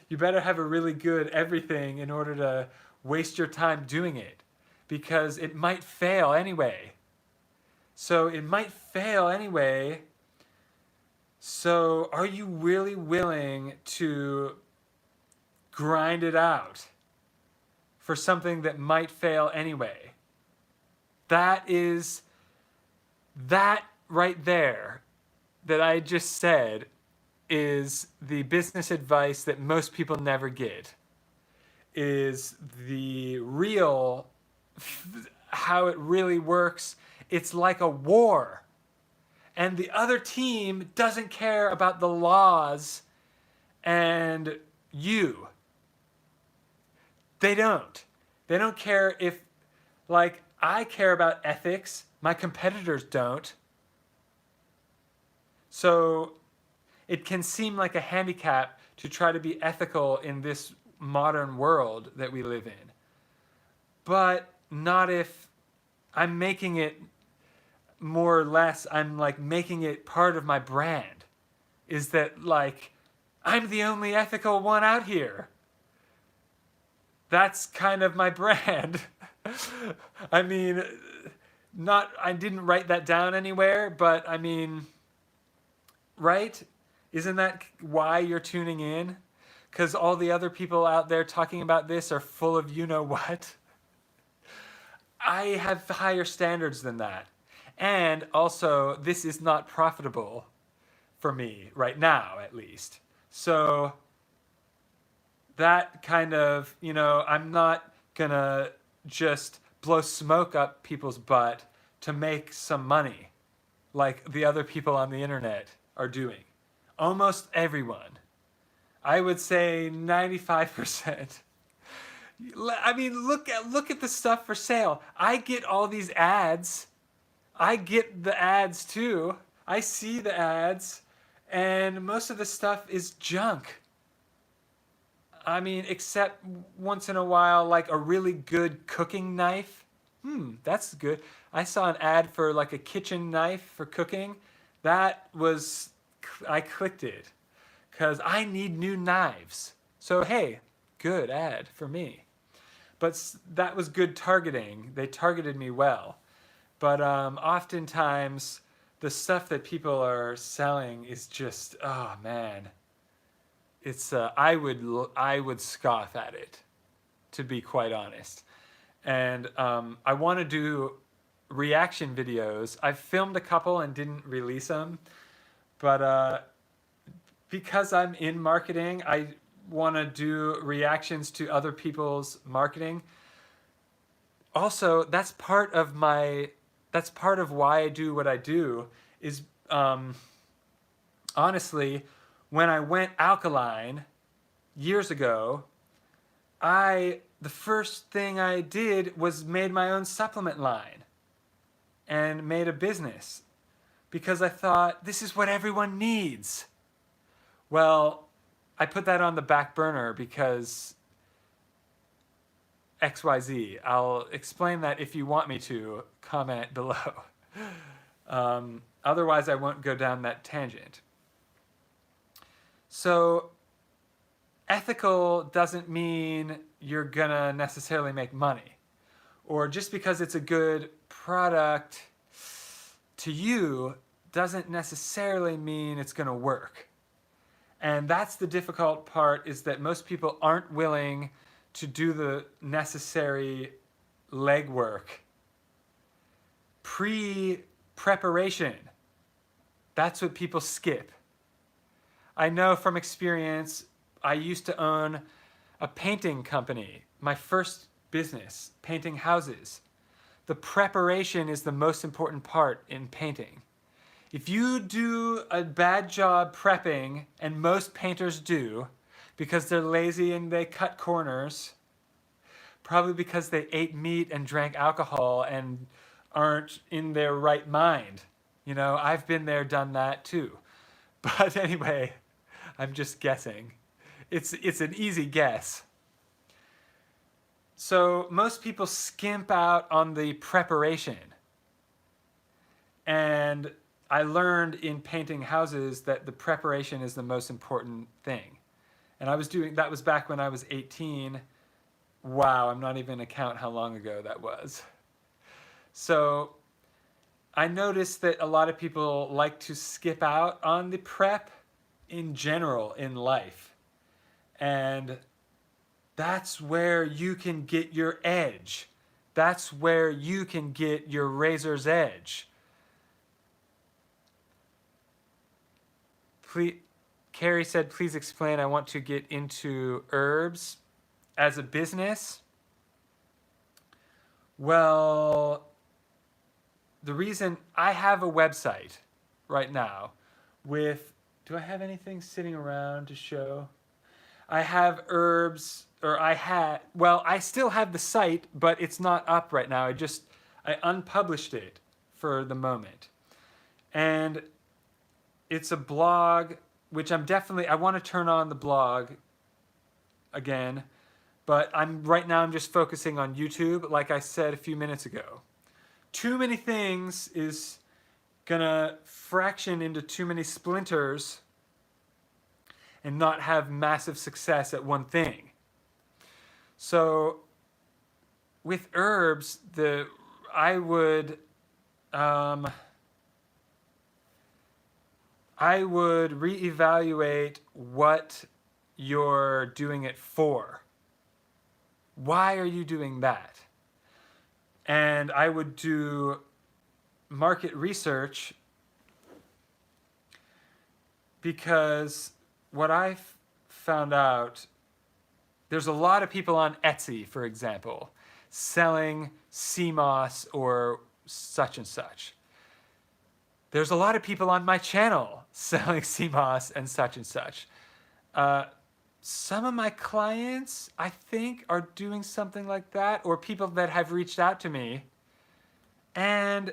You better have a really good everything in order to waste your time doing it, because it might fail anyway. So it might fail anyway. So are you really willing to grind it out for something that might fail anyway? That right there that I just said is the business advice that most people never get. Is the real, how it really works. It's like a war. And the other team doesn't care about the laws and you. They don't. They don't care if, like, I care about ethics. My competitors don't. So it can seem like a handicap to try to be ethical in this modern world that we live in. But not if I'm making it more or less, I'm like making it part of my brand. Is that like, I'm the only ethical one out here. That's kind of my brand. I mean, I didn't write that down anywhere, but I mean, right? Isn't that why you're tuning in? Because all the other people out there talking about this are full of you-know-what. I have higher standards than that. And also, this is not profitable for me right now, at least. So that kind of, I'm not gonna just blow smoke up people's butt to make some money like the other people on the internet are doing. Almost everyone. I would say 95%. I mean, look at the stuff for sale. I get all these ads. I get the ads too. I see the ads, and most of the stuff is junk. I mean, except once in a while, like a really good cooking knife. That's good. I saw an ad for like a kitchen knife for cooking. I clicked it because I need new knives. So hey, good ad for me. But that was good targeting. They targeted me well. But oftentimes, the stuff that people are selling is just, oh man, it's I would scoff at it, to be quite honest. And I want to do reaction videos. I've filmed a couple and didn't release them, but because I'm in marketing, I want to do reactions to other people's marketing. Also, that's part of why I do what I do. Is honestly, when I went alkaline years ago, the first thing I did was made my own supplement line and made a business because I thought this is what everyone needs. Well, I put that on the back burner because XYZ. I'll explain that if you want me to. Comment below. Otherwise, I won't go down that tangent. So, ethical doesn't mean you're gonna necessarily make money. Or just because it's a good product to you doesn't necessarily mean it's gonna work. And that's the difficult part, is that most people aren't willing to do the necessary legwork. Pre-preparation. That's what people skip. I know from experience, I used to own a painting company, my first business, painting houses. The preparation is the most important part in painting. If you do a bad job prepping, and most painters do, because they're lazy and they cut corners, probably because they ate meat and drank alcohol and aren't in their right mind. You know, I've been there, done that too. But anyway, I'm just guessing. It's an easy guess. So most people skimp out on the preparation. And I learned in painting houses that the preparation is the most important thing. And that was back when I was 18. Wow, I'm not even gonna count how long ago that was. So I noticed that a lot of people like to skip out on the prep in general in life. And that's where you can get your edge. That's where you can get your razor's edge. Carrie said, please explain, I want to get into herbs as a business. Well, the reason I have a website right now with, do I have anything sitting around to show? I have herbs, I still have the site, but it's not up right now. I unpublished it for the moment. And it's a blog, which I want to turn on the blog again, but right now I'm just focusing on YouTube, like I said a few minutes ago. Too many things is gonna fraction into too many splinters and not have massive success at one thing. So with herbs, I would reevaluate what you're doing it for. Why are you doing that? And I would do market research, because what I've found out, there's a lot of people on Etsy, for example, selling sea moss or such and such. There's a lot of people on my channel selling sea moss and such. Some of my clients, I think, are doing something like that, or people that have reached out to me. And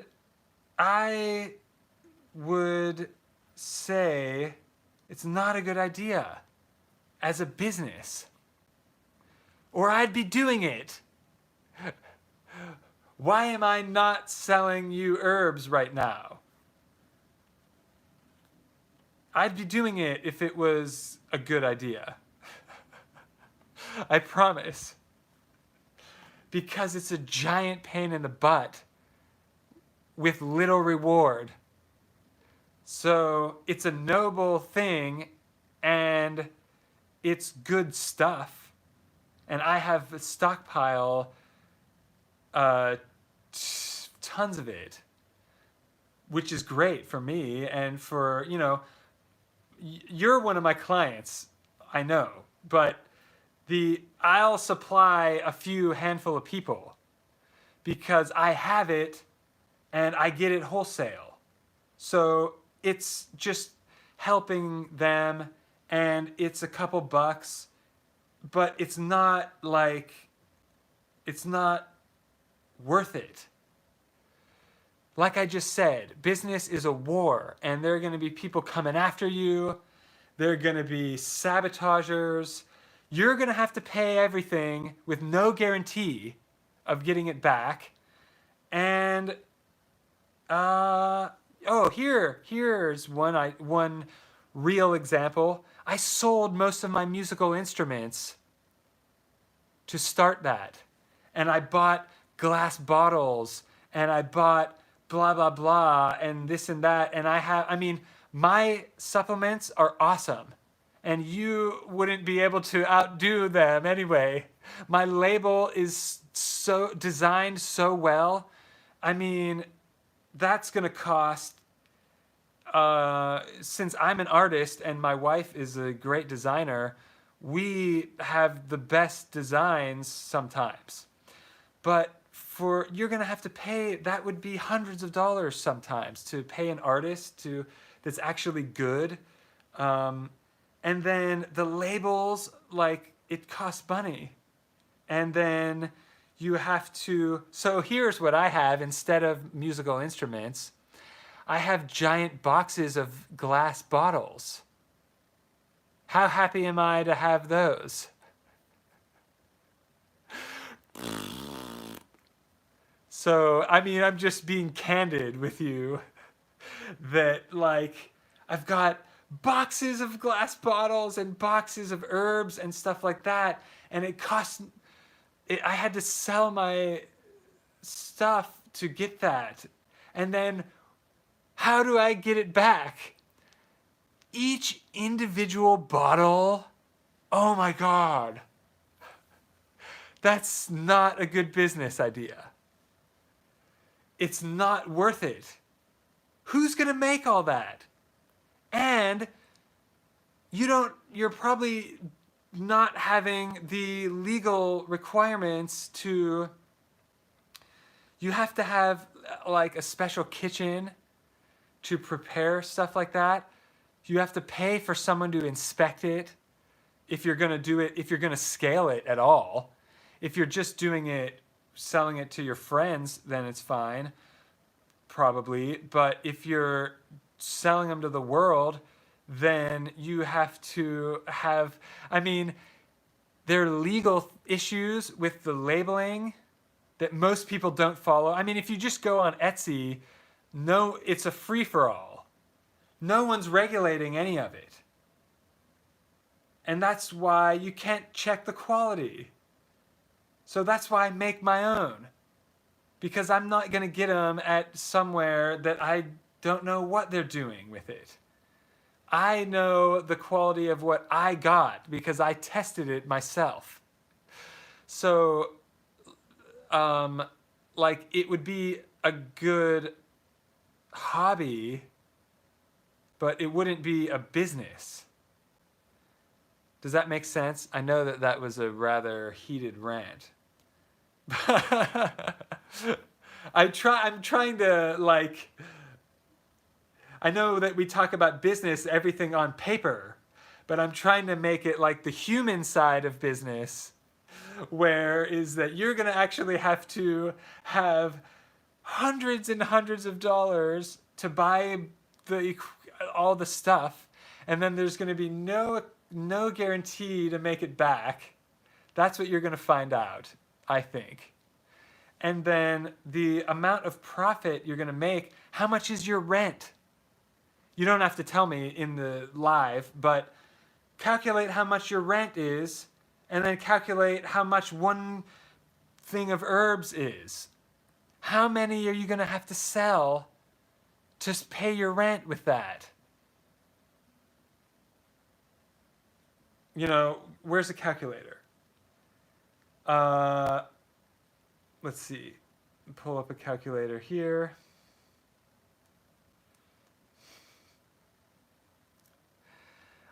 I would say it's not a good idea as a business, or I'd be doing it. Why am I not selling you herbs right now? I'd be doing it if it was a good idea. I promise. Because it's a giant pain in the butt with little reward. So it's a noble thing, and it's good stuff. And I have a stockpile, tons of it, which is great for me and for, you're one of my clients, I know, but I'll supply a few handful of people because I have it and I get it wholesale. So it's just helping them, and it's a couple bucks, but it's not worth it. Like I just said, business is a war, and there are going to be people coming after you. There are going to be sabotagers. You're going to have to pay everything with no guarantee of getting it back. And here's one real example. I sold most of my musical instruments to start that. And I bought glass bottles, and I bought blah, blah, blah, and this and that. And my supplements are awesome. And you wouldn't be able to outdo them anyway. My label is so designed so well. I mean, that's going to cost, since I'm an artist and my wife is a great designer, we have the best designs sometimes. But you're going to have to pay, that would be hundreds of dollars sometimes to pay an artist that's actually good. And then the labels, like, it costs money. And then you have to, so here's what I have instead of musical instruments. I have giant boxes of glass bottles. How happy am I to have those? So, I mean, I'm just being candid with you that, like, I've got boxes of glass bottles and boxes of herbs and stuff like that, and I had to sell my stuff to get that. And then how do I get it back? Each individual bottle, oh my God, that's not a good business idea. It's not worth it. Who's gonna make all that? And you're probably not having the legal requirements you have to have like a special kitchen to prepare stuff like that. You have to pay for someone to inspect it if you're gonna do it, if you're gonna scale it at all. If you're just doing it, selling it to your friends, then it's fine, probably. But if you're selling them to the world, then you have to have, I mean, there are legal issues with the labeling that most people don't follow. I mean, if you just go on Etsy, it's a free-for-all. No one's regulating any of it. And that's why you can't check the quality. So that's why I make my own. Because I'm not going to get them at somewhere that I don't know what they're doing with it. I know the quality of what I got because I tested it myself. So, like, it would be a good hobby, but it wouldn't be a business. Does that make sense? I know that was a rather heated rant. I'm trying to, like, I know that we talk about business, everything on paper, but I'm trying to make it like the human side of business, where is that you're going to actually have to have hundreds and hundreds of dollars to buy all the stuff, and then there's going to be no guarantee to make it back. That's what you're going to find out, I think. And then the amount of profit you're going to make, how much is your rent? You don't have to tell me in the live, but calculate how much your rent is, and then calculate how much one thing of herbs is. How many are you going to have to sell to pay your rent with that? You know, where's the calculator? Let's see. Pull up a calculator here.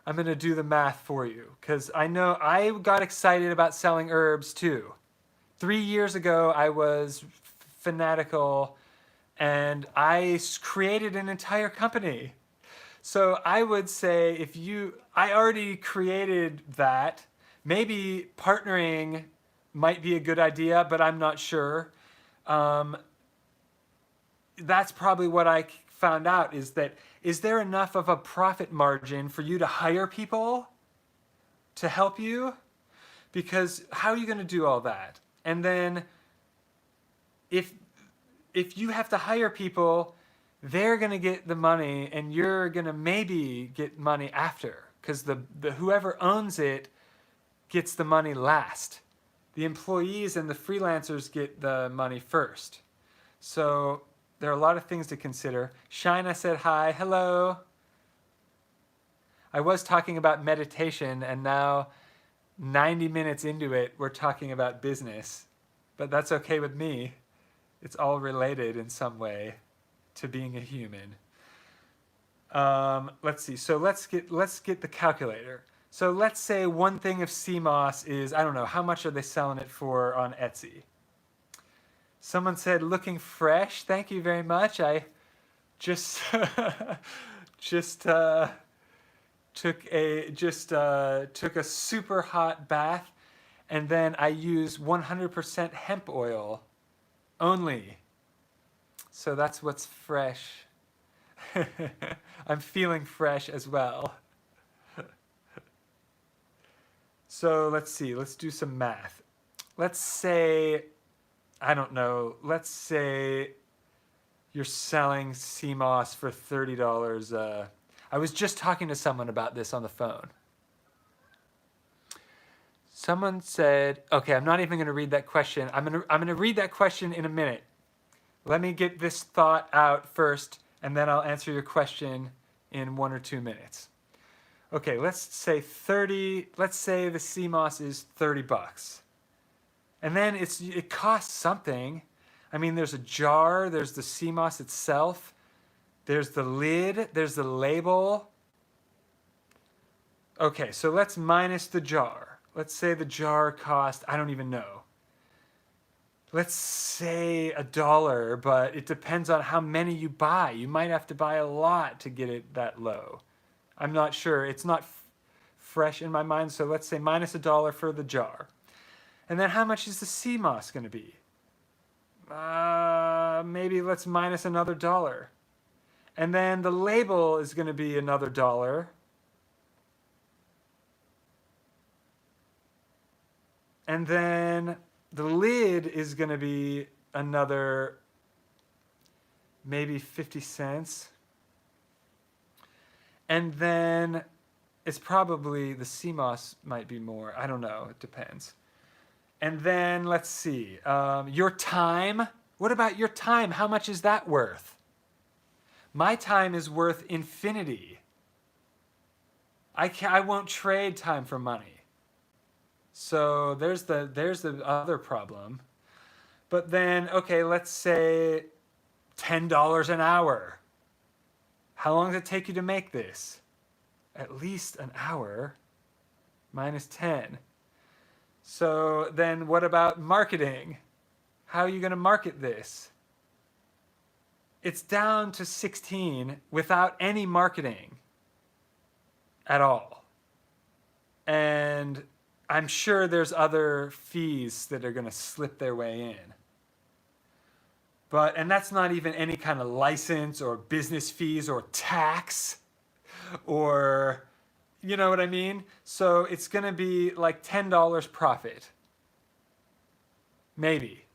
I'm going to do the math for you because I know I got excited about selling herbs too. 3 years ago, I was fanatical and I created an entire company. So I would say I already created that. Maybe partnering might be a good idea, but I'm not sure. That's probably what I found out is there enough of a profit margin for you to hire people to help you? Because how are you going to do all that? And then if you have to hire people, they're going to get the money and you're going to maybe get money after, because the whoever owns it gets the money last. The employees and the freelancers get the money first. So there are a lot of things to consider. Shina said hi. Hello. I was talking about meditation, and now 90 minutes into it, we're talking about business, but that's okay with me. It's all related in some way to being a human. Let's see. So let's get the calculator. So let's say one thing of sea moss is, I don't know, how much are they selling it for on Etsy? Someone said looking fresh. Thank you very much. I just just took a super hot bath, and then I use 100% hemp oil only. So that's what's fresh. I'm feeling fresh as well. So let's see, let's do some math. Let's say, I don't know, let's say you're selling sea moss for $30. I was just talking to someone about this on the phone. Someone said, okay, I'm not even going to read that question. I'm going to read that question in a minute. Let me get this thought out first, and then I'll answer your question in 1 or 2 minutes. Okay, let's say the sea moss is $30. And then it costs something. I mean, there's a jar, there's the sea moss itself, there's the lid, there's the label. Okay, so let's minus the jar. Let's say the jar cost, I don't even know. Let's say $1, but it depends on how many you buy. You might have to buy a lot to get it that low. I'm not sure. It's not fresh in my mind, so let's say minus $1 for the jar. And then how much is the sea moss going to be? Maybe let's minus another $1. And then the label is going to be another $1. And then the lid is going to be another maybe 50 cents. And then it's probably the sea moss might be more. I don't know. It depends. And then let's see. Your time. What about your time? How much is that worth? My time is worth infinity. I won't trade time for money. So there's the other problem. But then, okay, let's say $10 an hour. How long does it take you to make this? At least an hour minus 10. So then what about marketing? How are you going to market this? It's down to 16 without any marketing at all. And I'm sure there's other fees that are going to slip their way in. And that's not even any kind of license or business fees or tax or, you know what I mean? So it's going to be like $10 profit. Maybe.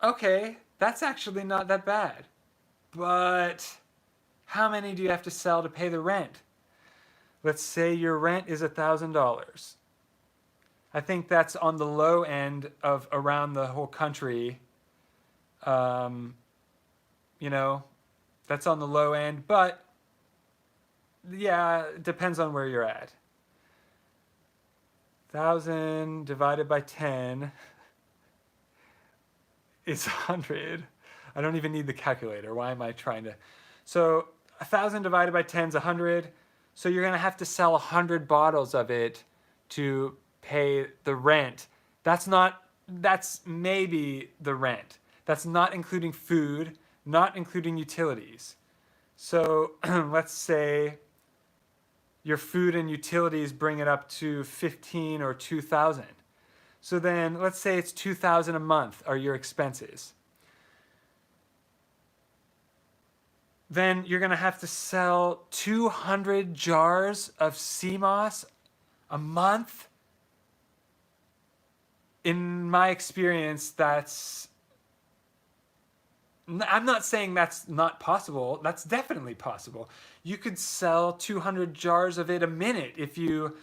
Okay, that's actually not that bad. But how many do you have to sell to pay the rent? Let's say your rent is $1,000. I think that's on the low end of around the whole country. That's on the low end, but yeah, it depends on where you're at. 1,000 divided by 10 is 100. I don't even need the calculator. Why am I trying to? So 1,000 divided by 10 is 100. So you're going to have to sell 100 bottles of it to pay the rent. That's maybe the rent. That's not including food, not including utilities. So let's say your food and utilities bring it up to 15 or 2,000. So then let's say it's 2,000 a month are your expenses. Then you're going to have to sell 200 jars of sea moss a month. In my experience, I'm not saying that's not possible. That's definitely possible. You could sell 200 jars of it a minute if you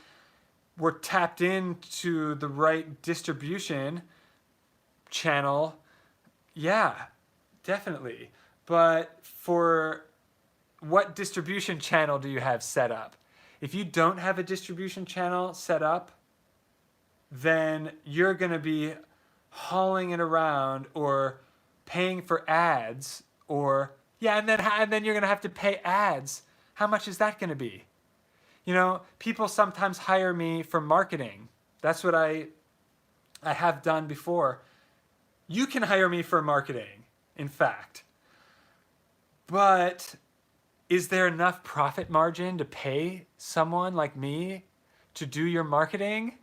were tapped into the right distribution channel. Yeah, definitely. But for what distribution channel do you have set up? If you don't have a distribution channel set up, then you're going to be hauling it around or paying for ads, or and then you're going to have to pay ads. How much is that going to be? You know, people sometimes hire me for marketing. That's what I have done before. You can hire me for marketing, in fact. But is there enough profit margin to pay someone like me to do your marketing?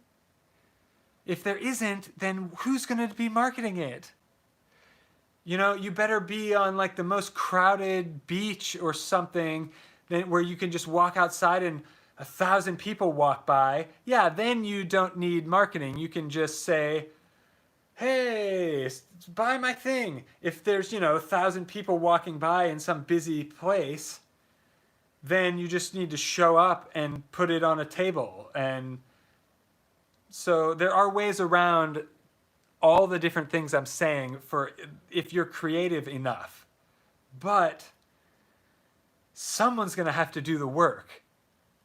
If there isn't, then who's going to be marketing it? You know, you better be on like the most crowded beach or something where you can just walk outside and 1,000 people walk by. Yeah, then you don't need marketing. You can just say, hey, buy my thing. If there's, 1,000 people walking by in some busy place, then you just need to show up and put it on a table. And so there are ways around all the different things I'm saying for if you're creative enough. But someone's going to have to do the work.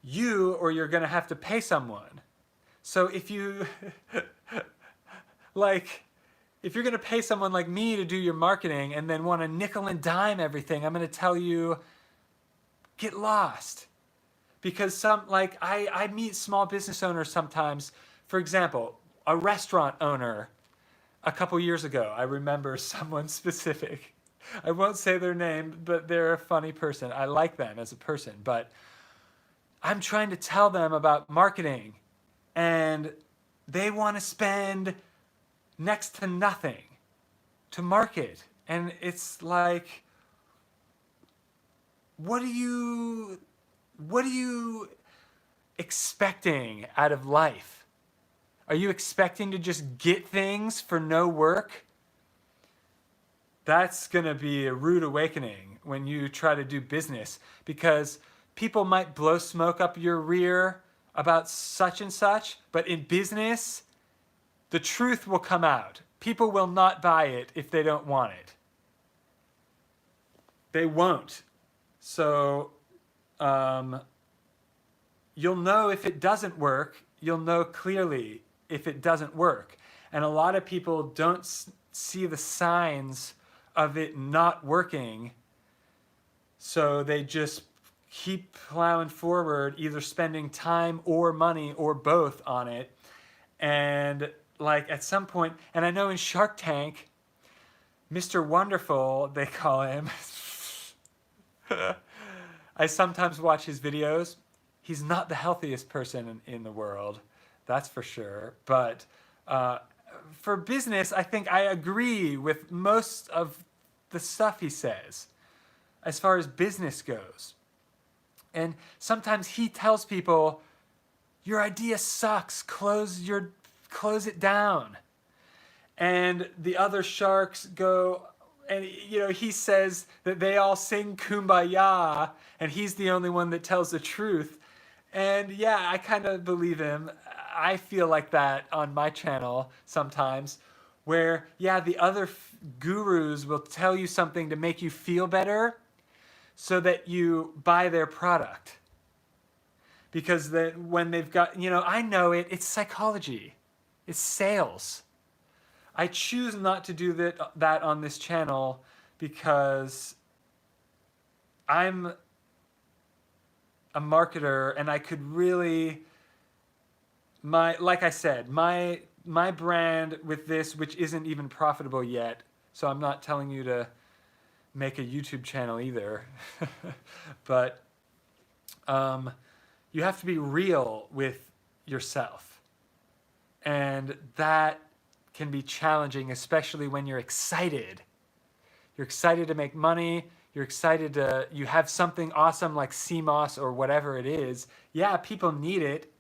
You, or you're going to have to pay someone. So if you if you're going to pay someone like me to do your marketing and then want to nickel and dime everything, I'm going to tell you, get lost. Because I meet small business owners sometimes. For example, a restaurant owner a couple years ago, I remember someone specific. I won't say their name, but they're a funny person. I like them as a person, but I'm trying to tell them about marketing, and they want to spend next to nothing to market. And it's like, what are you expecting out of life? Are you expecting to just get things for no work? That's going to be a rude awakening when you try to do business, because people might blow smoke up your rear about such and such, but in business, the truth will come out. People will not buy it if they don't want it. They won't. So you'll know if it doesn't work. You'll know clearly if it doesn't work. And a lot of people don't see the signs of it not working, so they just keep plowing forward, either spending time or money or both on it. And at some point, and I know in Shark Tank, Mr. Wonderful, they call him. I sometimes watch his videos. He's not the healthiest person in the world, that's for sure. But for business, I think I agree with most of the stuff he says as far as business goes. And sometimes he tells people, your idea sucks, close it down. And the other sharks go, and he says that they all sing Kumbaya, and he's the only one that tells the truth. And yeah, I kind of believe him. I feel like that on my channel sometimes, where the other gurus will tell you something to make you feel better so that you buy their product. Because when they've got, I know it's psychology. It's sales. I choose not to do that on this channel because I'm a marketer, and I could really, like I said, my brand with this, which isn't even profitable yet, so I'm not telling you to make a YouTube channel either, but you have to be real with yourself, and that can be challenging, especially when you're excited. You're excited to make money. You're excited you have something awesome like CMOS or whatever it is. Yeah, people need it.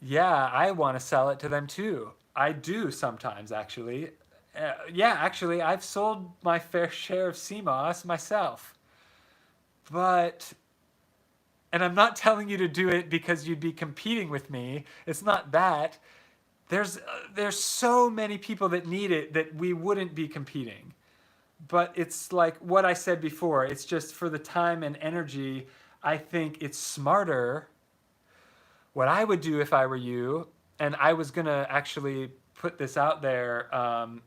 Yeah, I want to sell it to them too. I do sometimes, actually. Actually, I've sold my fair share of CMOS myself. And I'm not telling you to do it because you'd be competing with me. It's not that. There's so many people that need it that we wouldn't be competing. But it's like what I said before. It's just for the time and energy, I think it's smarter. What I would do if I were you and I was gonna actually put this out there. I'm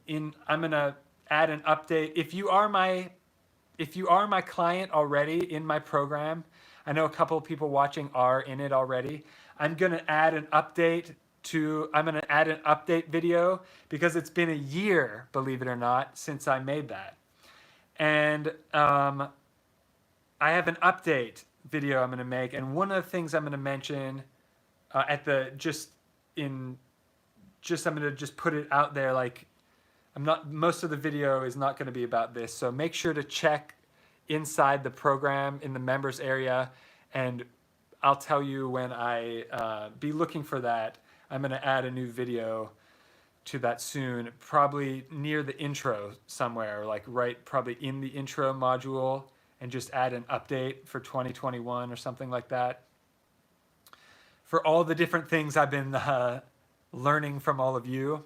gonna add an update. If you are my client already in my program, I know a couple of people watching are in it already. I'm gonna add an update video because it's been a year, believe it or not, since I made that. And I have an update video I'm going to make, and one of the things I'm going to mention I'm going to just put it out there. Like, most of the video is not going to be about this, so make sure to check inside the program in the members area, and I'll tell you when be looking for that. I'm going to add a new video to that soon, probably near the intro somewhere, like probably in the intro module, and just add an update for 2021 or something like that. For all the different things I've been learning from all of you.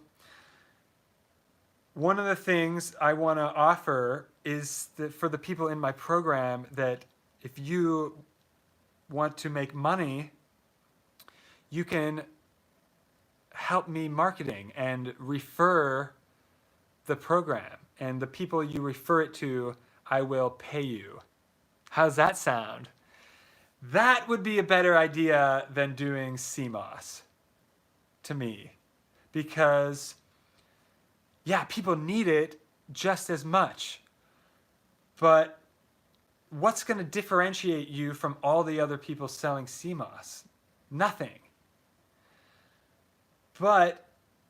One of the things I want to offer is that for the people in my program, that if you want to make money, you can help me marketing and refer the program. And the people you refer it to, I will pay you. How's that sound? That would be a better idea than doing CMOS to me. Because, yeah, people need it just as much. But what's going to differentiate you from all the other people selling CMOS? Nothing. But,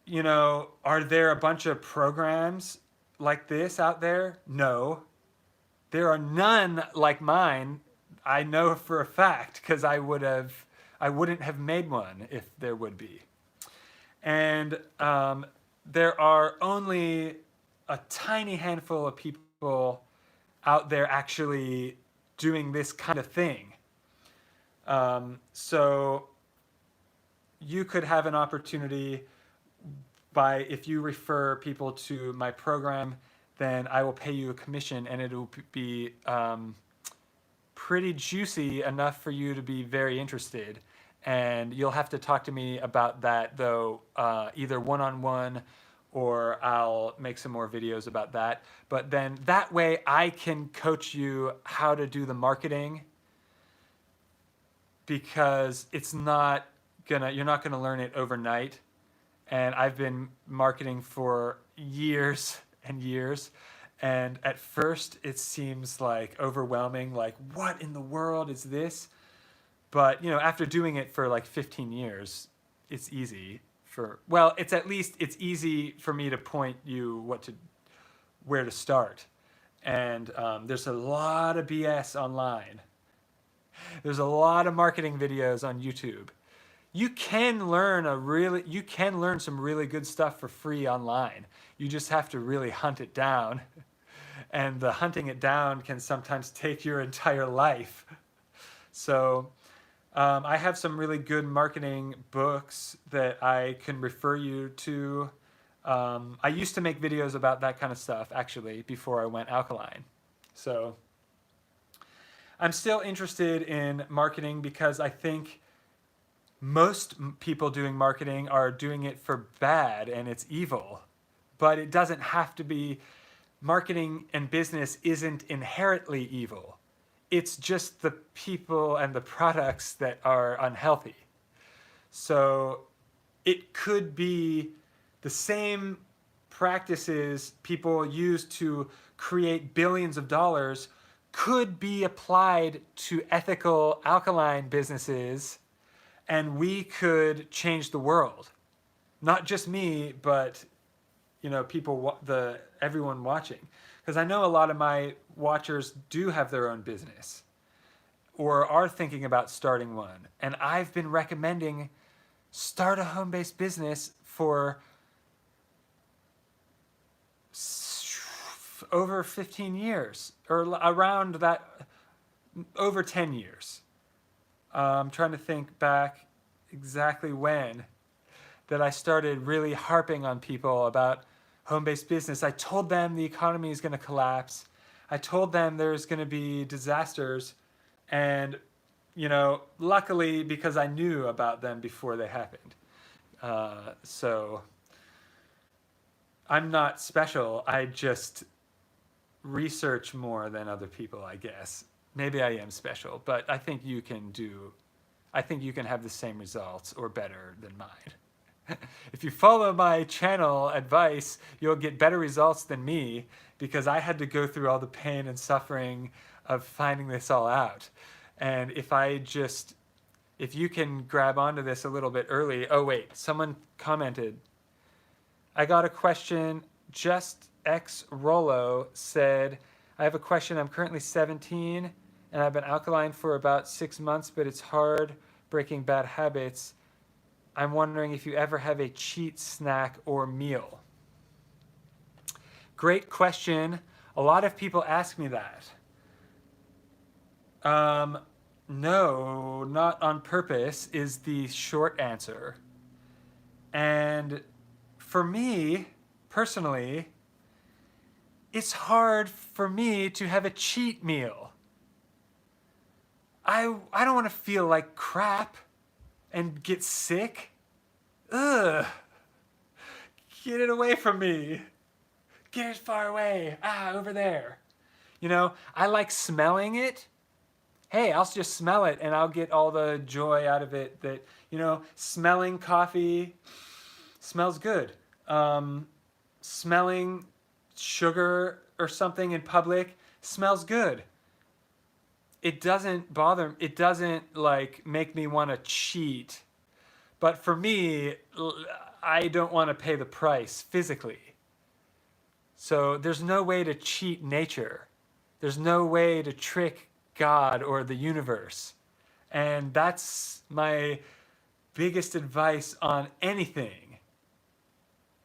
are there a bunch of programs like this out there? No. There are none like mine. I know for a fact, because I wouldn't have made one if there would be. And there are only a tiny handful of people out there actually doing this kind of thing. So you could have an opportunity if you refer people to my program, then I will pay you a commission, and it will be pretty juicy enough for you to be very interested. And you'll have to talk to me about that, though, either one-on-one, or I'll make some more videos about that. But then that way I can coach you how to do the marketing, because you're not gonna learn it overnight. And I've been marketing for years and years. And at first it seems like overwhelming, like, what in the world is this? But, after doing it for like 15 years, it's easy it's easy for me to point you where to start. And there's a lot of BS online. There's a lot of marketing videos on YouTube. You can learn some really good stuff for free online. You just have to really hunt it down. And the hunting it down can sometimes take your entire life. So I have some really good marketing books that I can refer you to. I used to make videos about that kind of stuff, actually, before I went alkaline. So I'm still interested in marketing, because I think most people doing marketing are doing it for bad, and it's evil. But it doesn't have to be. Marketing and business isn't inherently evil. It's just the people and the products that are unhealthy. So it could be the same practices people use to create billions of dollars could be applied to ethical alkaline businesses, and we could change the world. Not just me, but everyone watching. Because I know a lot of my watchers do have their own business or are thinking about starting one. And I've been recommending start a home-based business for over 15 years, or around that, over 10 years. I'm trying to think back exactly when that I started really harping on people about home-based business. I told them the economy is going to collapse. I told them there's going to be disasters. And, luckily, because I knew about them before they happened, So I'm not special. I just research more than other people, I guess. Maybe I am special, but I think you can have the same results or better than mine. If you follow my channel advice, you'll get better results than me because I had to go through all the pain and suffering of finding this all out. And if you can grab onto this a little bit early. Oh wait, someone commented. I got a question. Just X Rollo said, I have a question. I'm currently 17 and I've been alkaline for about 6 months, but it's hard breaking bad habits. I'm wondering if you ever have a cheat snack or meal. Great question. A lot of people ask me that. No, not on purpose is the short answer. And for me, personally, it's hard for me to have a cheat meal. I don't want to feel like crap and get sick. Ugh. Get it away from me. Get it far away. Over there. I like smelling it. Hey, I'll just smell it and I'll get all the joy out of it that, smelling coffee smells good. Smelling sugar or something in public smells good. It doesn't bother, it doesn't make me want to cheat. But for me, I don't want to pay the price physically. So there's no way to cheat nature. There's no way to trick God or the universe. And that's my biggest advice on anything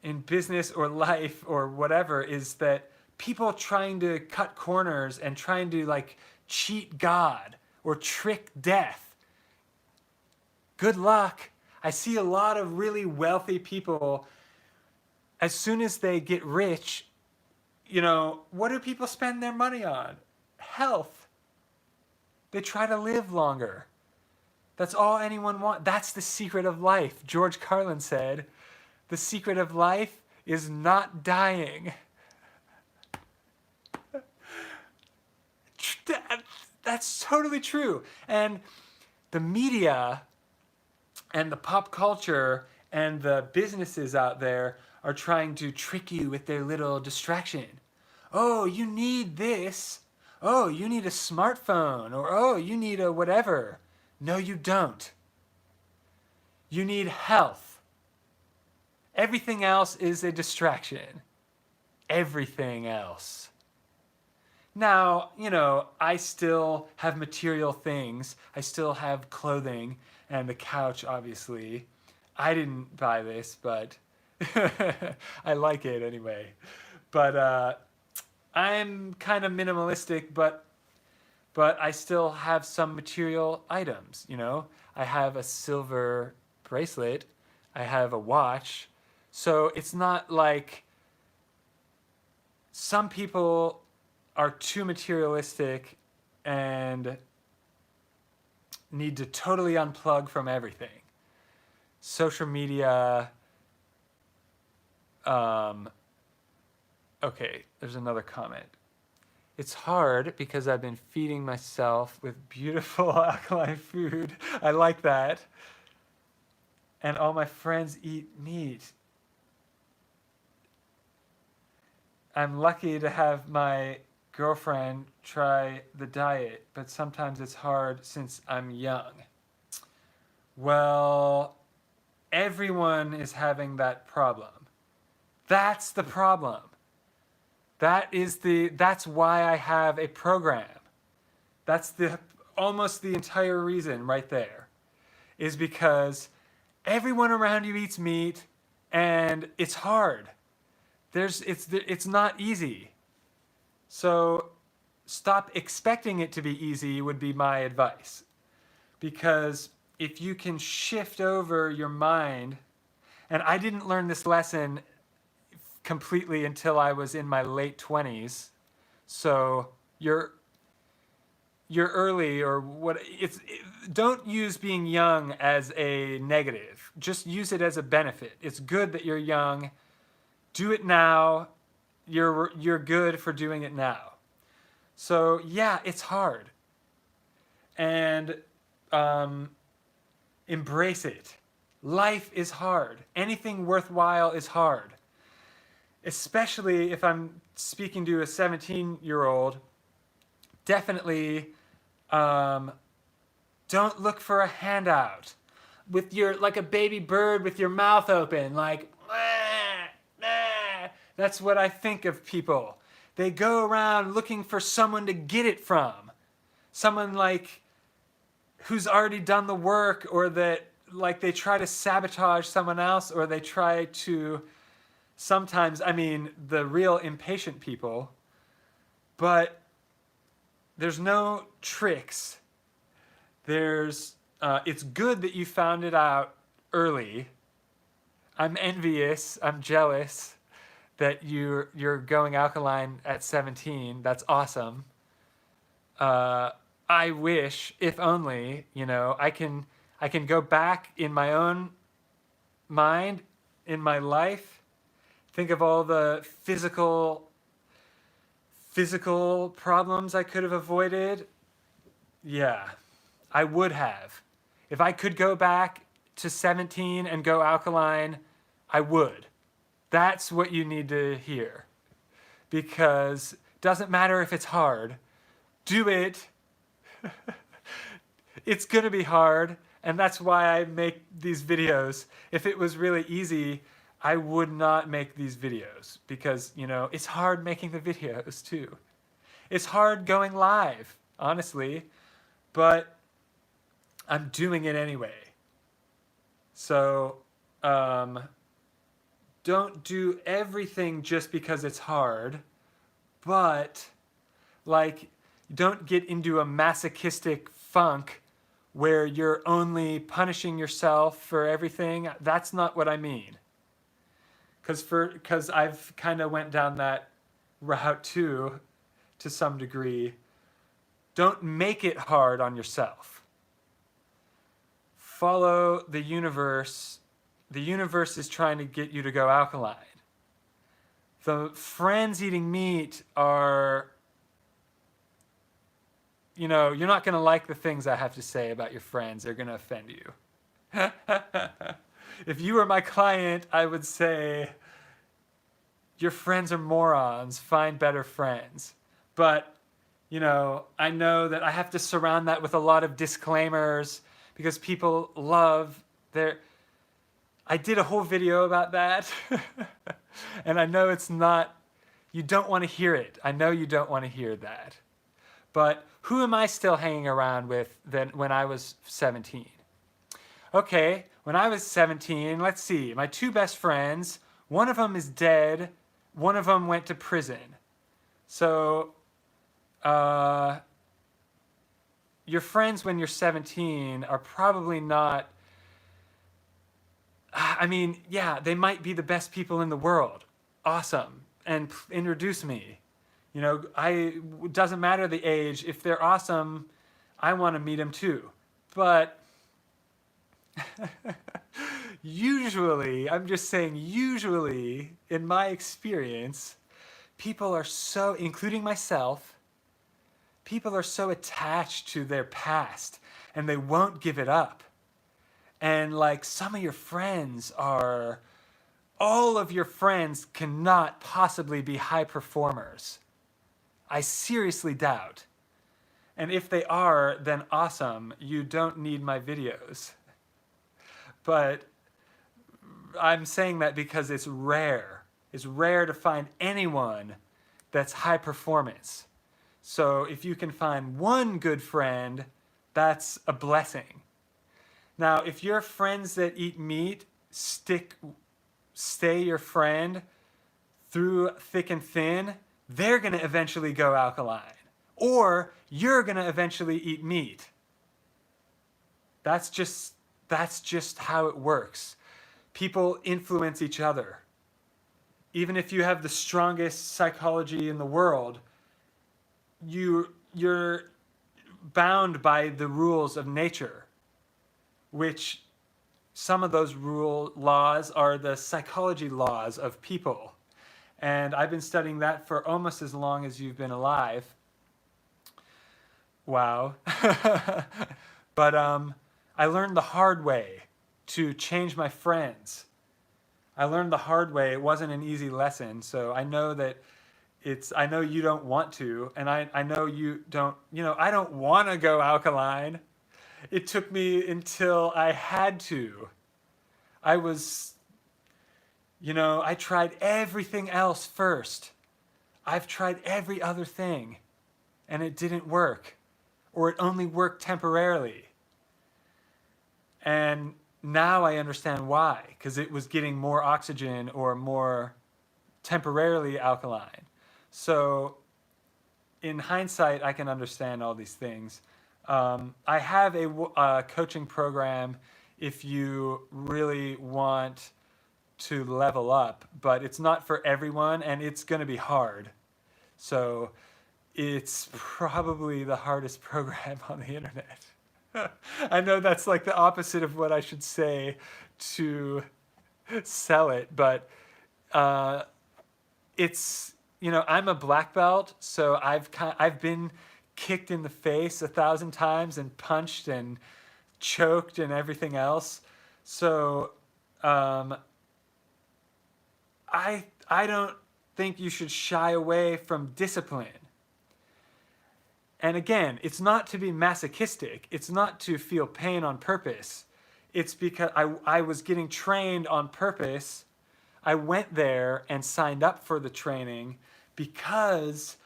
in business or life or whatever, is that people trying to cut corners and trying to cheat God or trick death. Good luck. I see a lot of really wealthy people, as soon as they get rich, what do people spend their money on? Health. They try to live longer. That's all anyone wants. That's the secret of life. George Carlin said, the secret of life is not dying. That's totally true. And the media and the pop culture and the businesses out there are trying to trick you with their little distraction. Oh, you need this. Oh, you need a smartphone. Or, oh, you need a whatever. No, you don't. You need health. Everything else is a distraction. Everything else. Now, I still have material things. I still have clothing and the couch, obviously. I didn't buy this, but I like it anyway. But I'm kind of minimalistic, but I still have some material items, I have a silver bracelet. I have a watch. So it's not like some people are too materialistic and need to totally unplug from everything. Social media. Okay, there's another comment. It's hard because I've been feeding myself with beautiful alkaline food. I like that. And all my friends eat meat. I'm lucky to have my girlfriend try the diet, but sometimes it's hard since I'm young. Well, everyone is having that problem. That's the problem. That's why I have a program. That's almost the entire reason right there, is because everyone around you eats meat and it's hard. It's not easy. So stop expecting it to be easy would be my advice. Because if you can shift over your mind, and I didn't learn this lesson completely until I was in my late 20s. So you're early or what. Don't use being young as a negative. Just use it as a benefit. It's good that you're young. Do it now. You're good for doing it now. So yeah, it's hard. And embrace it. Life is hard. Anything worthwhile is hard. Especially if I'm speaking to a 17-year-old, definitely don't look for a handout with your, like a baby bird with your mouth open, like, that's what I think of people. They go around looking for someone to get it from. Someone like who's already done the work, or that like they try to sabotage someone else, or they try to sometimes, I mean, the real impatient people, but there's no tricks. It's good that you found it out early. I'm envious, I'm jealous that you're going alkaline at 17. That's awesome. I wish, if only, I can go back in my own mind, in my life, think of all the physical problems I could have avoided. Yeah, I would have. If I could go back to 17 and go alkaline, I would. That's what you need to hear. Because it doesn't matter if it's hard. Do it. It's going to be hard, and that's why I make these videos. If it was really easy, I would not make these videos, because, it's hard making the videos too. It's hard going live, honestly, but I'm doing it anyway. So, don't do everything just because it's hard, but don't get into a masochistic funk where you're only punishing yourself for everything. That's not what I mean. Because I've kind of went down that route too, to some degree. Don't make it hard on yourself. Follow the universe. The universe is trying to get you to go alkaline. The friends eating meat are, you're not going to like the things I have to say about your friends. They're going to offend you. If you were my client, I would say, your friends are morons. Find better friends. But, I know that I have to surround that with a lot of disclaimers, because people love I did a whole video about that. And I know you don't want to hear it. I know you don't want to hear that. But who am I still hanging around with than when I was 17? Okay, when I was 17, let's see. My two best friends, one of them is dead. One of them went to prison. So, your friends when you're 17 are probably not, they might be the best people in the world. Awesome. And introduce me. It doesn't matter the age. If they're awesome, I want to meet them too. But usually, I'm just saying usually, in my experience, people are so, including myself, people are so attached to their past and they won't give it up. And some of your friends all of your friends cannot possibly be high performers. I seriously doubt. And if they are, then awesome. You don't need my videos. But I'm saying that because it's rare. It's rare to find anyone that's high performance. So if you can find one good friend, that's a blessing. Now, if your friends that eat meat stay your friend through thick and thin, they're going to eventually go alkaline. Or you're going to eventually eat meat. That's just how it works. People influence each other. Even if you have the strongest psychology in the world, your bound by the rules of nature, which some of those laws are the psychology laws of people. And I've been studying that for almost as long as you've been alive. Wow. But I learned the hard way to change my friends. I learned the hard way. It wasn't an easy lesson. So I know that I know you don't want to, and I know you don't, I don't want to go alkaline. It took me until I had to. I was, I tried everything else first. I've tried every other thing, and it didn't work, or it only worked temporarily. And now I understand why, because it was getting more oxygen or more temporarily alkaline. So in hindsight, I can understand all these things. I have a coaching program if you really want to level up, but it's not for everyone, and it's going to be hard. So it's probably the hardest program on the internet. I know that's like the opposite of what I should say to sell it, but it's, I'm a black belt, so I've been kicked in the face 1,000 times and punched and choked and everything else. So I don't think you should shy away from discipline. And again, it's not to be masochistic. It's not to feel pain on purpose. It's because I was getting trained on purpose. I went there and signed up for the training because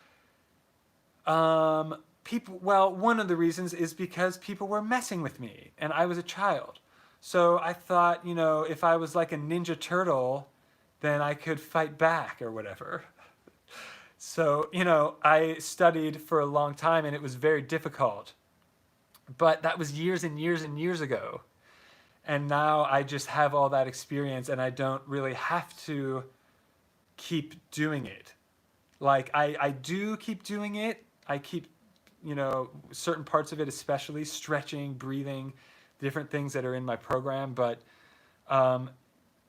one of the reasons is because people were messing with me and I was a child. So I thought, if I was like a Ninja Turtle, then I could fight back or whatever. So, I studied for a long time and it was very difficult. But that was years and years and years ago. And now I just have all that experience and I don't really have to keep doing it. Like, I do keep doing it. I keep, certain parts of it, especially stretching, breathing, different things that are in my program. But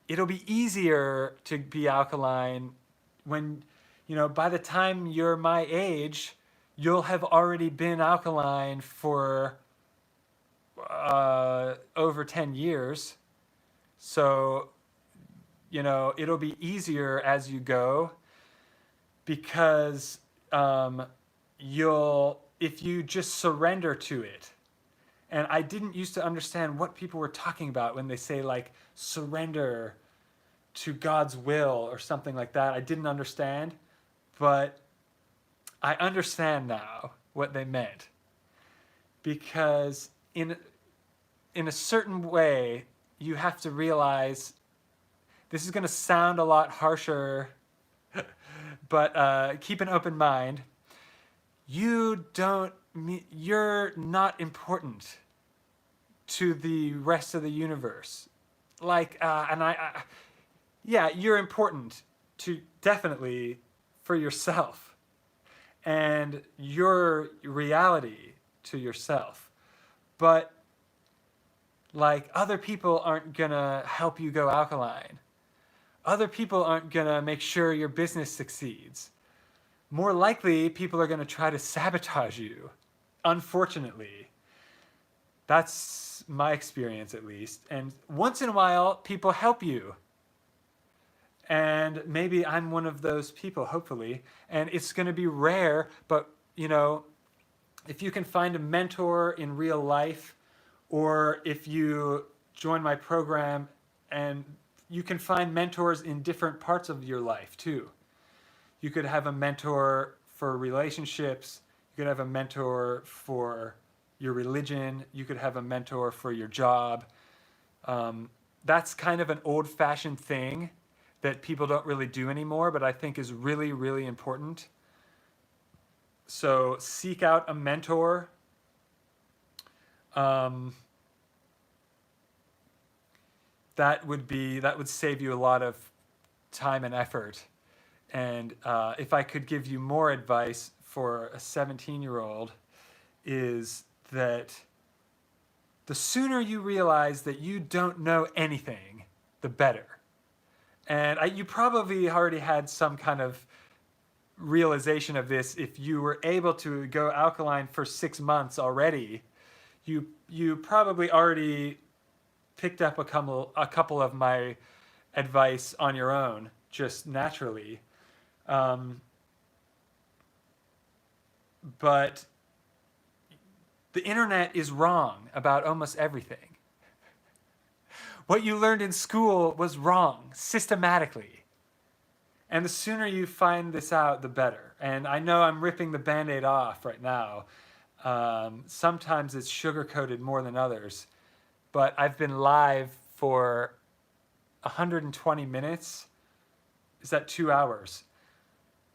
it'll be easier to be alkaline when, by the time you're my age, you'll have already been alkaline for over 10 years. So, it'll be easier as you go because if you just surrender to it. And I didn't used to understand what people were talking about when they say like surrender to God's will or something like that. I didn't understand, but I understand now what they meant. Because in a certain way, you have to realize, this is going to sound a lot harsher, but keep an open mind. You're not important to the rest of the universe. Like, you're important to definitely for yourself and your reality to yourself. But like, other people aren't gonna help you go alkaline. Other people aren't gonna make sure your business succeeds. More likely, people are gonna try to sabotage you, unfortunately. That's my experience, at least. And once in a while, people help you. And maybe I'm one of those people, hopefully. And it's going to be rare, but, if you can find a mentor in real life, or if you join my program, and you can find mentors in different parts of your life, too. You could have a mentor for relationships. You could have a mentor for your religion. You could have a mentor for your job. That's kind of an old-fashioned thing that people don't really do anymore, but I think is really, really important. So seek out a mentor. That would save you a lot of time and effort. And if I could give you more advice for a 17-year-old, is that the sooner you realize that you don't know anything, the better. And you probably already had some kind of realization of this if you were able to go alkaline for 6 months already. You probably already picked up a couple of my advice on your own, just naturally. But the internet is wrong about almost everything. What you learned in school was wrong, systematically. And the sooner you find this out, the better. And I know I'm ripping the Band-Aid off right now. Sometimes it's sugar-coated more than others. But I've been live for 120 minutes. Is that 2 hours?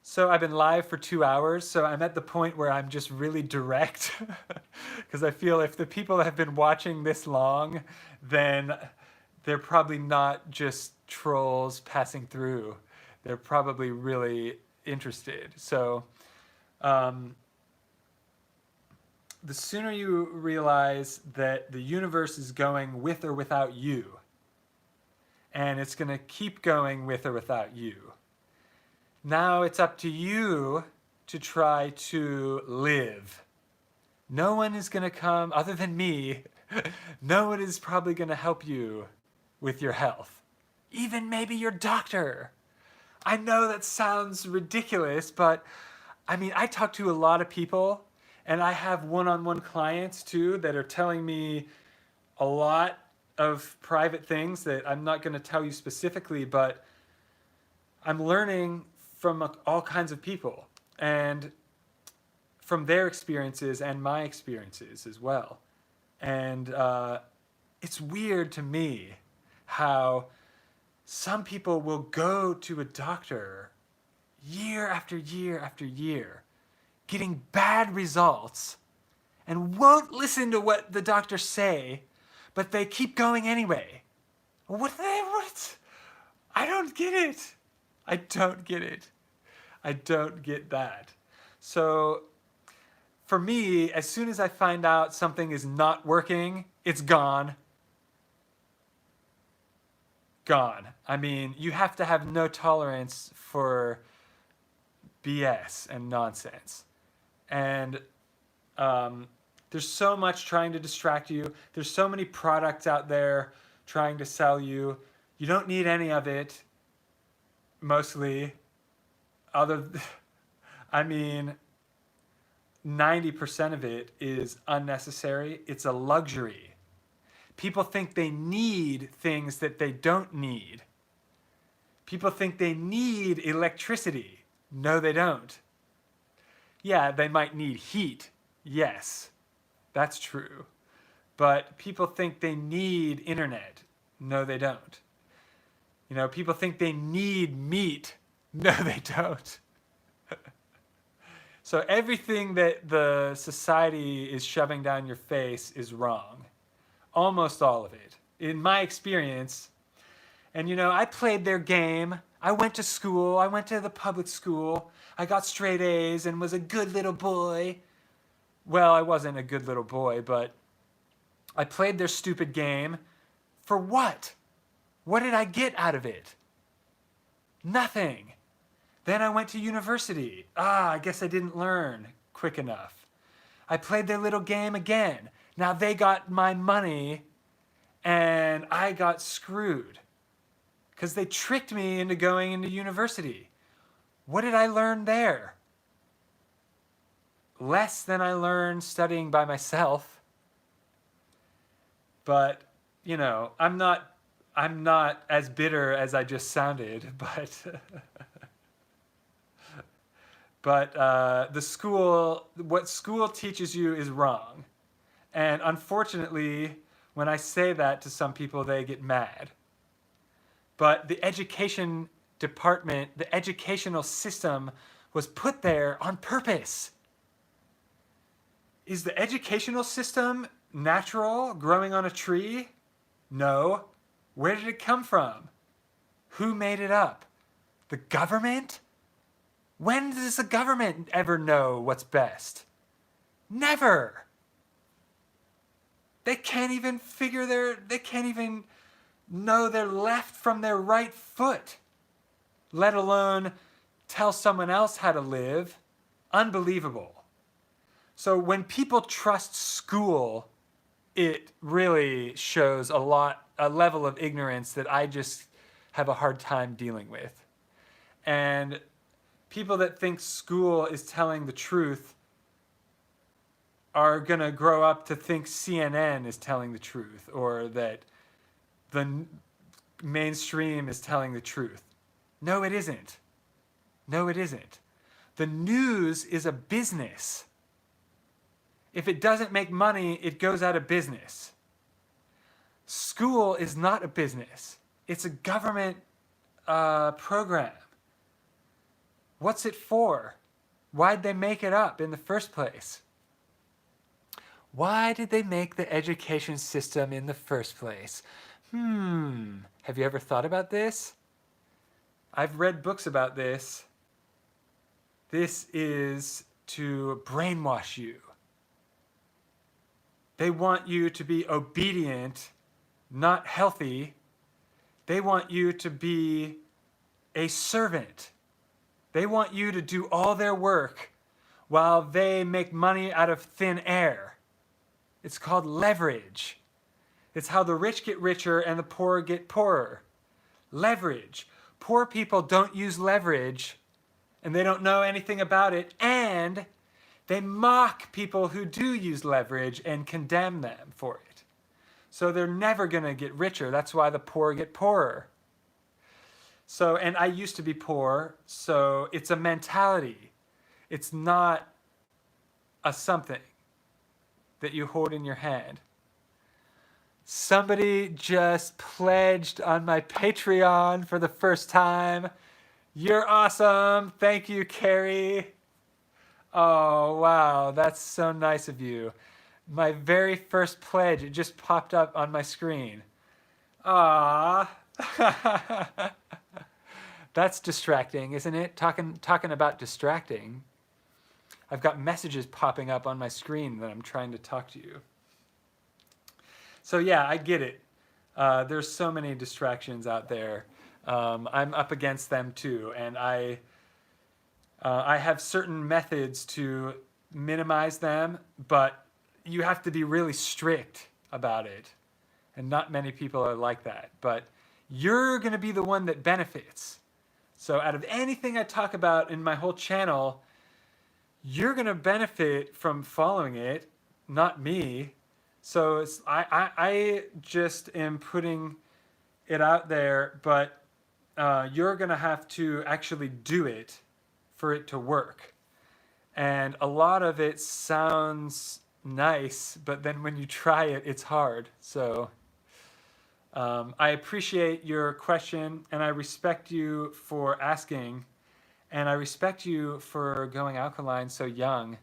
So I've been live for 2 hours, so I'm at the point where I'm just really direct. Because I feel if the people have been watching this long, then they're probably not just trolls passing through. They're probably really interested. So the sooner you realize that the universe is going with or without you, and it's going to keep going with or without you, now it's up to you to try to live. No one is going to come, other than me, no one is probably going to help you with your health. Even maybe your doctor. I know that sounds ridiculous, but I mean, I talk to a lot of people, and I have one-on-one clients too that are telling me a lot of private things that I'm not going to tell you specifically, but I'm learning from all kinds of people and from their experiences and my experiences as well. And it's weird to me how some people will go to a doctor year after year after year, getting bad results, and won't listen to what the doctors say, but they keep going anyway. What? I don't get it. I don't get it. I don't get that. So for me, as soon as I find out something is not working, it's gone. Gone. I mean, you have to have no tolerance for BS and nonsense. And there's so much trying to distract you. There's so many products out there trying to sell you. You don't need any of it, mostly. I mean, 90% of it is unnecessary. It's a luxury. People think they need things that they don't need. People think they need electricity. No, they don't. Yeah, they might need heat. Yes, that's true. But people think they need internet. No, they don't. You know, people think they need meat. No, they don't. So everything that the society is shoving down your face is wrong. Almost all of it. In my experience, and you know, I played their game. I went to school. I went to the public school. I got straight A's and was a good little boy. Well, I wasn't a good little boy, but I played their stupid game. For what? What did I get out of it? Nothing. Then I went to university. I guess I didn't learn quick enough. I played their little game again. Now they got my money and I got screwed because they tricked me into going into university. What did I learn there? Less than I learned studying by myself. But, you know, I'm not as bitter as I just sounded, but what school teaches you is wrong. And unfortunately, when I say that to some people, they get mad. But the education department, the educational system was put there on purpose. Is the educational system natural, growing on a tree? No. Where did it come from? Who made it up? The government? When does the government ever know what's best? Never. They can't even they can't even know their left from their right foot, let alone tell someone else how to live. Unbelievable. So when people trust school, it really shows a level of ignorance that I just have a hard time dealing with. And people that think school is telling the truth are going to grow up to think CNN is telling the truth, or that the mainstream is telling the truth. No, it isn't. No, it isn't. The news is a business. If it doesn't make money, it goes out of business. School is not a business. It's a government program. What's it for? Why'd they make it up in the first place? Why did they make the education system in the first place? Have you ever thought about this? I've read books about this. This is to brainwash you. They want you to be obedient, not healthy. They want you to be a servant. They want you to do all their work while they make money out of thin air. It's called leverage. It's how the rich get richer and the poor get poorer. Leverage. Poor people don't use leverage, and they don't know anything about it, and they mock people who do use leverage and condemn them for it. So they're never going to get richer. That's why the poor get poorer. So, and I used to be poor, so it's a mentality. It's not a something that you hold in your hand. Somebody just pledged on my Patreon for the first time. You're awesome. Thank you, Carrie. Oh, wow. That's so nice of you. My very first pledge, it just popped up on my screen. Ah. That's distracting, isn't it? Talking about distracting. I've got messages popping up on my screen that I'm trying to talk to you. So yeah, I get it. There's so many distractions out there. I'm up against them too, and I have certain methods to minimize them, but you have to be really strict about it, and not many people are like that. But you're going to be the one that benefits. So out of anything I talk about in my whole channel, you're going to benefit from following it, not me. So I just am putting it out there, but you're going to have to actually do it for it to work. And a lot of it sounds nice, but then when you try it, it's hard. So I appreciate your question, and I respect you for asking, and I respect you for going alkaline so young.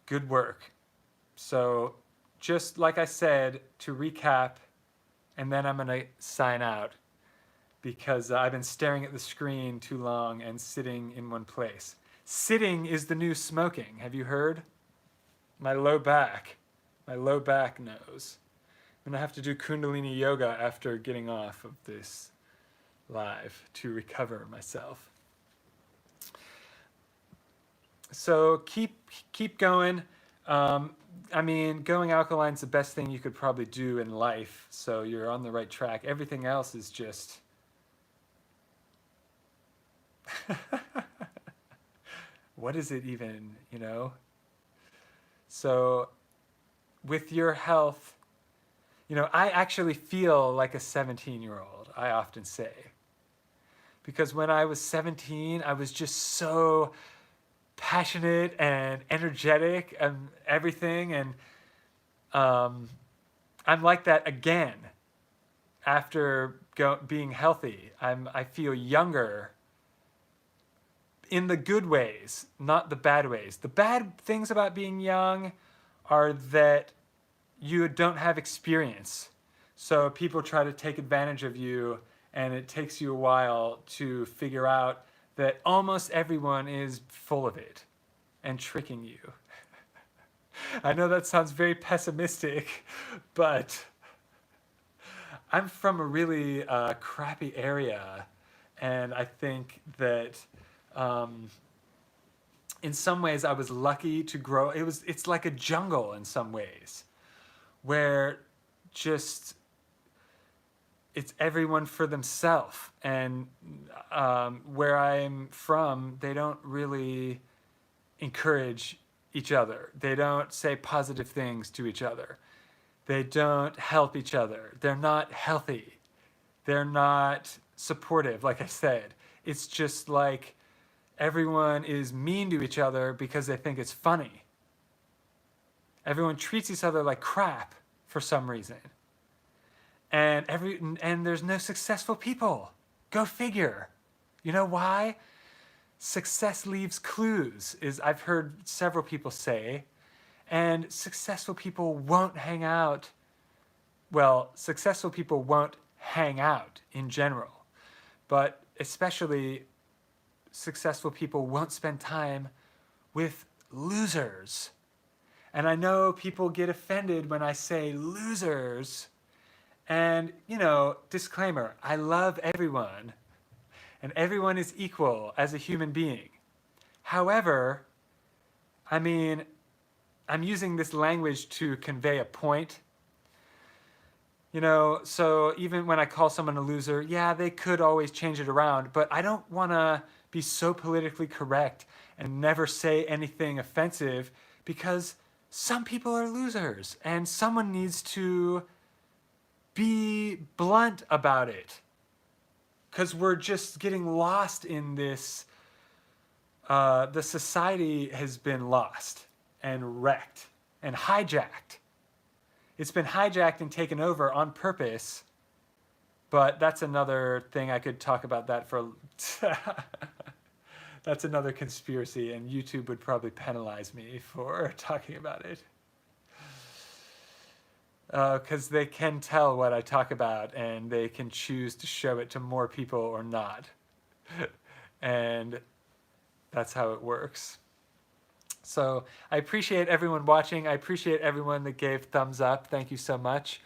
Good work. So just like I said, to recap, and then I'm going to sign out because I've been staring at the screen too long and sitting in one place. Sitting is the new smoking. Have you heard? My low back knows. I'm going to have to do Kundalini yoga after getting off of this live to recover myself. So keep going. I mean, going alkaline is the best thing you could probably do in life, so you're on the right track. Everything else is just... what is it even, you know? So with your health, you know, I actually feel like a 17-year-old, I often say. Because when I was 17, I was just so passionate and energetic and everything, and I'm like that again after being healthy. I feel younger in the good ways, not the bad ways. The bad things about being young are that you don't have experience, so people try to take advantage of you, and it takes you a while to figure out that almost everyone is full of it and tricking you. I know that sounds very pessimistic, but I'm from a really crappy area, and I think that in some ways I was lucky to grow. It's like a jungle in some ways, where just it's everyone for themselves. And where I'm from, they don't really encourage each other. They don't say positive things to each other. They don't help each other. They're not healthy. They're not supportive, like I said. It's just like everyone is mean to each other because they think it's funny. Everyone treats each other like crap for some reason. And there's no successful people. Go figure. You know why? Success leaves clues, is I've heard several people say. And successful people won't hang out. Well, successful people won't hang out in general. But especially successful people won't spend time with losers. And I know people get offended when I say losers. And, disclaimer, I love everyone. And everyone is equal as a human being. However, I'm using this language to convey a point. So even when I call someone a loser, yeah, they could always change it around, but I don't want to be so politically correct and never say anything offensive, because some people are losers and someone needs to be blunt about it, because we're just getting lost in this. The society has been lost and wrecked and hijacked. It's been hijacked and taken over on purpose, but that's another thing. I could talk about that for that's another conspiracy, and YouTube would probably penalize me for talking about it, because they can tell what I talk about and they can choose to show it to more people or not. And that's how it works. So I appreciate everyone watching. I appreciate everyone that gave thumbs up. Thank you so much.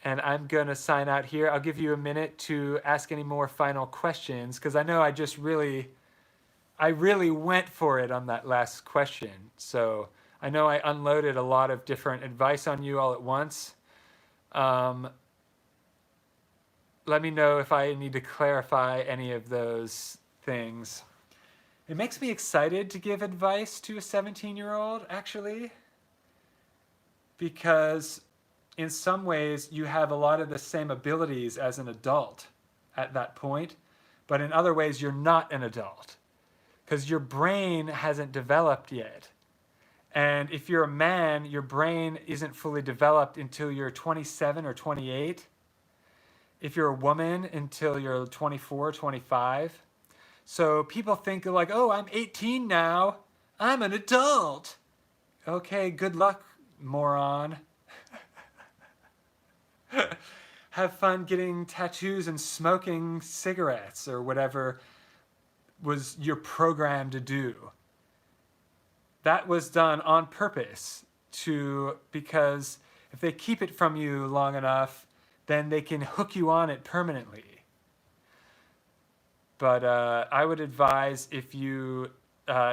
And I'm going to sign out here. I'll give you a minute to ask any more final questions, because I know I really went for it on that last question. So I know I unloaded a lot of different advice on you all at once. Let me know if I need to clarify any of those things. It makes me excited to give advice to a 17-year-old, actually, because in some ways you have a lot of the same abilities as an adult at that point, but in other ways you're not an adult, because your brain hasn't developed yet. And if you're a man, your brain isn't fully developed until you're 27 or 28. If you're a woman, until you're 24, 25. So people think like, oh, I'm 18 now. I'm an adult. Okay, good luck, moron. Have fun getting tattoos and smoking cigarettes or whatever was your program to do. That was done on purpose because if they keep it from you long enough, then they can hook you on it permanently. But I would advise, if you,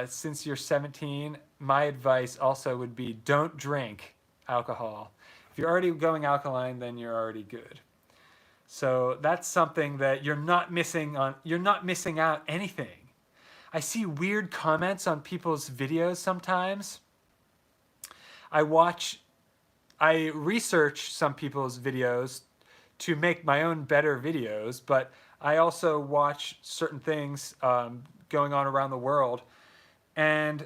since you're 17, my advice also would be don't drink alcohol. If you're already going alkaline, then you're already good. So that's something that you're not missing out anything. I see weird comments on people's videos sometimes. I research some people's videos to make my own better videos, but I also watch certain things going on around the world, and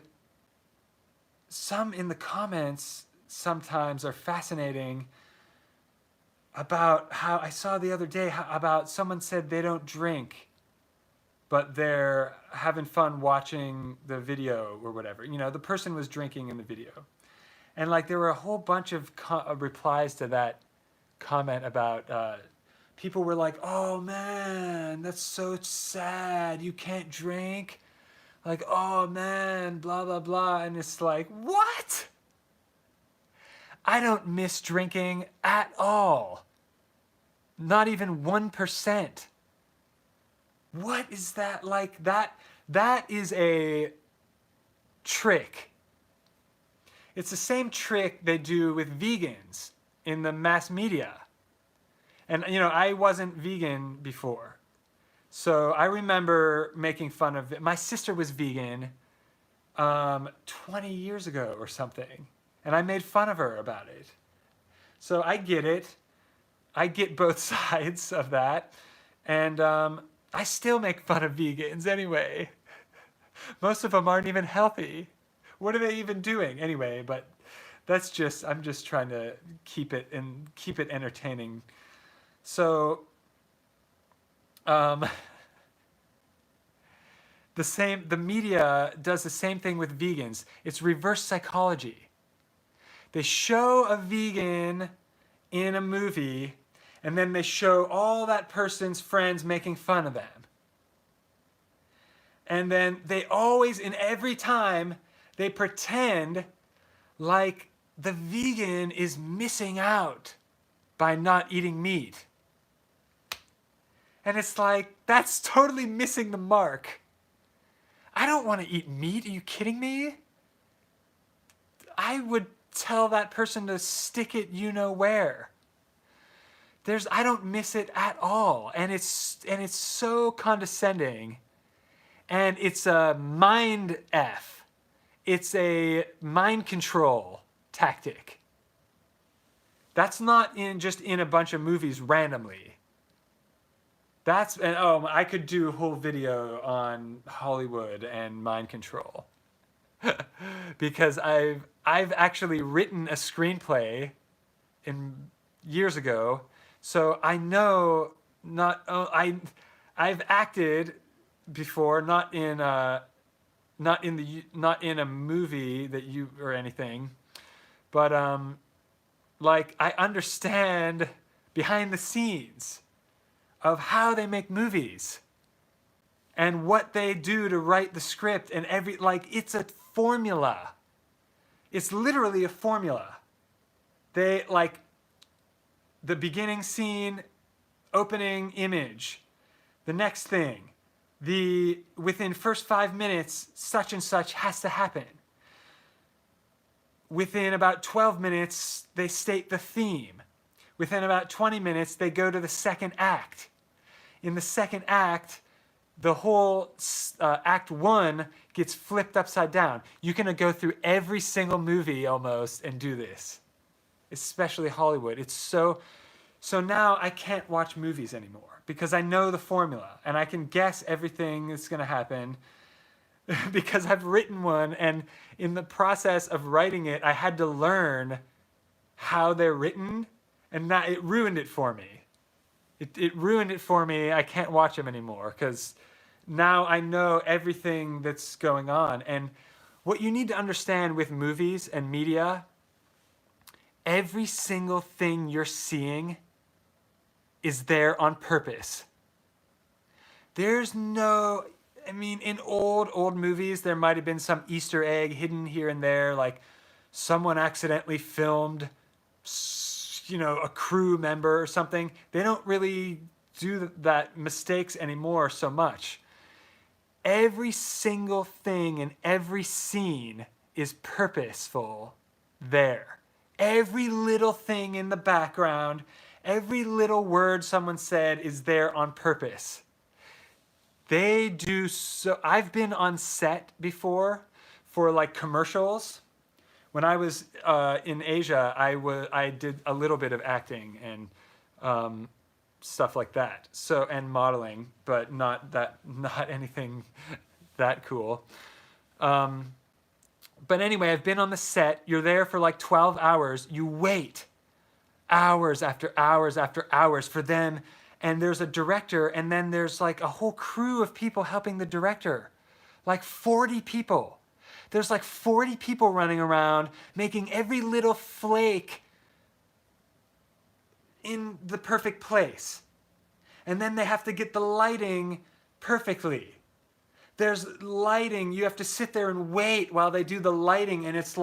some in the comments sometimes are fascinating about how I saw the other day about someone said they don't drink, but they're having fun watching the video or whatever. The person was drinking in the video. And like there were a whole bunch of replies to that comment about people were like, oh man, that's so sad. You can't drink. Like, oh man, blah, blah, blah. And it's like, what? I don't miss drinking at all. Not even 1%. What is that like? That is a trick. It's the same trick they do with vegans in the mass media. And I wasn't vegan before. So I remember making fun of it. My sister was vegan 20 years ago or something. And I made fun of her about it. So I get it. I get both sides of that. And I still make fun of vegans anyway. Most of them aren't even healthy. What are they even doing anyway? But I'm just trying to keep it entertaining. So the media does the same thing with vegans. It's reverse psychology. They show a vegan in a movie, and then they show all that person's friends making fun of them. And then they always, in every time, they pretend like the vegan is missing out by not eating meat. And it's like, that's totally missing the mark. I don't want to eat meat. Are you kidding me? I would tell that person to stick it where. I don't miss it at all. And it's so condescending. And it's a mind F. It's a mind control tactic. That's not just in a bunch of movies randomly. I could do a whole video on Hollywood and mind control. Because I've actually written a screenplay years ago, so I know I've acted before, not in a movie that you or anything, but I understand behind the scenes of how they make movies and what they do to write the script, and it's a formula. It's literally a formula. They the beginning scene, opening image, the next thing, within first 5 minutes, such and such has to happen. Within about 12 minutes, they state the theme. Within about 20 minutes, they go to the second act. In the second act, the whole act one gets flipped upside down. You can go through every single movie almost and do this, especially Hollywood. It's so now I can't watch movies anymore because I know the formula and I can guess everything that's going to happen because I've written one, and in the process of writing it, I had to learn how they're written, and that it ruined it for me. It ruined it for me. I can't watch them anymore because now I know everything that's going on. And what you need to understand with movies and media, every single thing you're seeing is there on purpose. There's no, in old movies, there might have been some Easter egg hidden here and there, like someone accidentally filmed a crew member or something. They don't really do that mistakes anymore so much. Every single thing in every scene is purposeful there. Every little thing in the background, every little word someone said is there on purpose. They do so. I've been on set before for commercials. When I was in Asia, I did a little bit of acting and stuff like that. And modeling, but not anything that cool. But anyway, I've been on the set. You're there for 12 hours. You wait hours after hours after hours for them. And there's a director, and then there's a whole crew of people helping the director. 40 people. There's 40 people running around making every little flake in the perfect place. And then they have to get the lighting perfectly. There's lighting. You have to sit there and wait while they do the lighting, and it's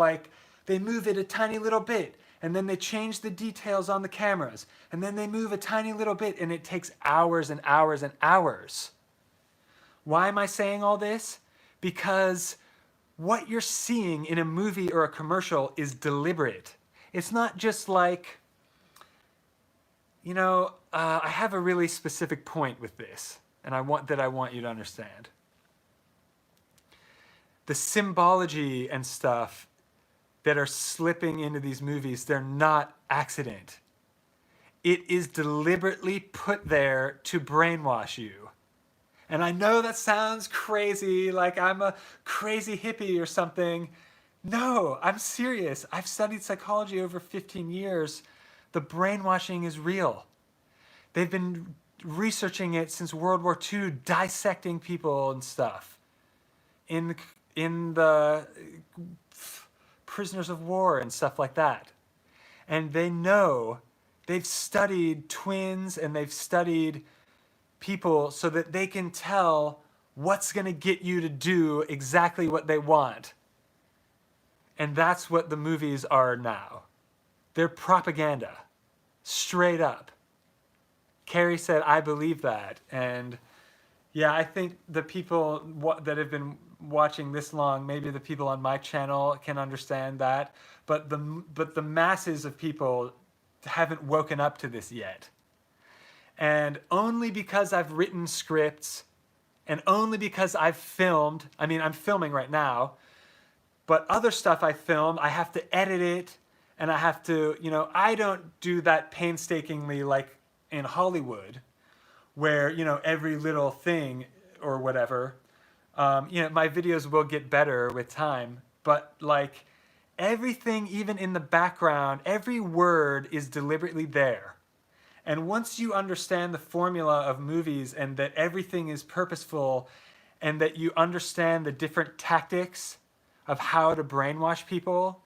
they move it a tiny little bit, and then they change the details on the cameras, and then they move a tiny little bit, and it takes hours and hours and hours. Why am I saying all this? Because what you're seeing in a movie or a commercial is deliberate. It's not just like, I have a really specific point with this, and I want you to understand. The symbology and stuff that are slipping into these movies, they're not accident. It is deliberately put there to brainwash you. And I know that sounds crazy, like I'm a crazy hippie or something. No, I'm serious. I've studied psychology over 15 years. The brainwashing is real. They've been researching it since World War II, dissecting people and stuff in the prisoners of war and stuff like that. And they know, they've studied twins and they've studied people so that they can tell what's going to get you to do exactly what they want. And that's what the movies are now. They're propaganda, straight up. Carrie said, I believe that. And yeah, I think the people that have been watching this long, maybe the people on my channel can understand that, but the masses of people haven't woken up to this yet. And only because I've written scripts, and only because I've filmed, I'm filming right now, but other stuff I filmed, I have to edit it, and I have to, I don't do that painstakingly like in Hollywood, where, every little thing or whatever, my videos will get better with time, but like everything, even in the background, every word is deliberately there. And once you understand the formula of movies and that everything is purposeful and that you understand the different tactics of how to brainwash people,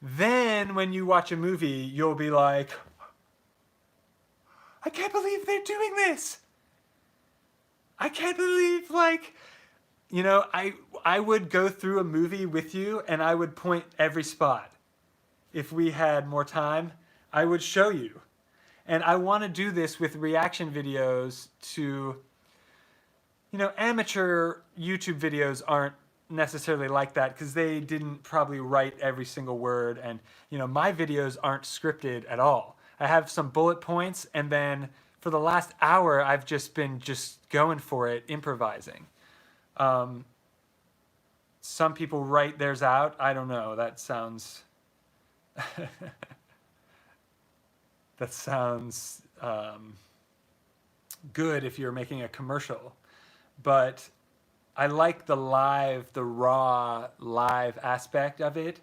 then when you watch a movie, you'll be like, I can't believe they're doing this. I can't believe, I would go through a movie with you and I would point every spot. If we had more time, I would show you. And I want to do this with reaction videos to, amateur YouTube videos aren't necessarily like that because they didn't probably write every single word. And, my videos aren't scripted at all. I have some bullet points, and then for the last hour, I've just been going for it, improvising. Some people write theirs out. I don't know. That sounds good if you're making a commercial, but I like the raw live aspect of it.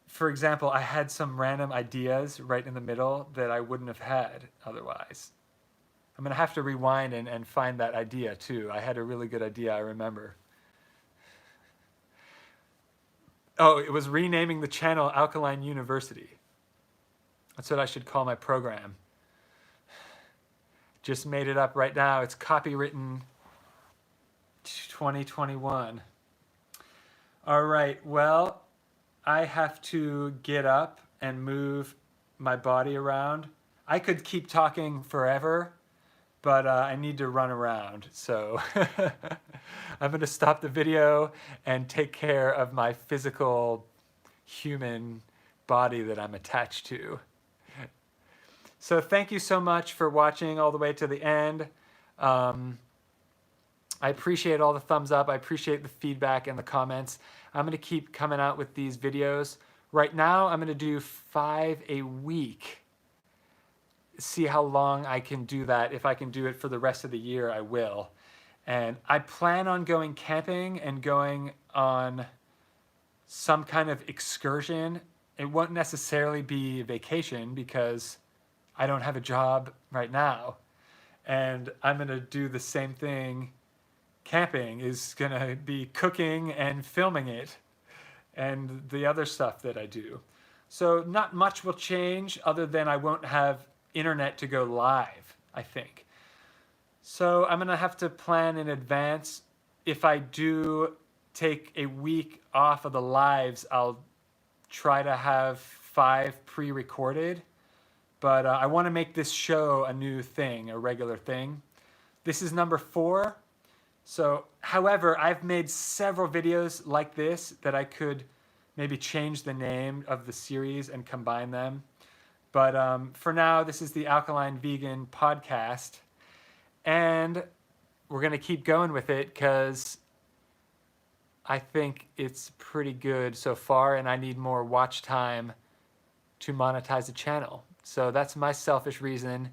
For example, I had some random ideas right in the middle that I wouldn't have had otherwise. I'm going to have to rewind and find that idea too. I had a really good idea, I remember. Oh, it was renaming the channel Alkaline University. That's what I should call my program. Just made it up right now. It's copywritten 2021. All right, well, I have to get up and move my body around. I could keep talking forever, but I need to run around. So I'm going to stop the video and take care of my physical human body that I'm attached to. So thank you so much for watching all the way to the end. I appreciate all the thumbs up. I appreciate the feedback and the comments. I'm going to keep coming out with these videos. Right now, I'm going to do 5 a week. See how long I can do that. If I can do it for the rest of the year, I will. And I plan on going camping and going on some kind of excursion. It won't necessarily be vacation because I don't have a job right now. And I'm going to do the same thing. Camping is going to be cooking and filming it and the other stuff that I do. So not much will change other than I won't have internet to go live, I think. So I'm going to have to plan in advance. If I do take a week off of the lives, I'll try to have 5 pre-recorded, but I want to make this show a new thing, a regular thing. This is number 4. So, however, I've made several videos like this that I could maybe change the name of the series and combine them. But for now, this is the Alkaline Vegan Podcast. And we're going to keep going with it because I think it's pretty good so far, and I need more watch time to monetize the channel. So that's my selfish reason,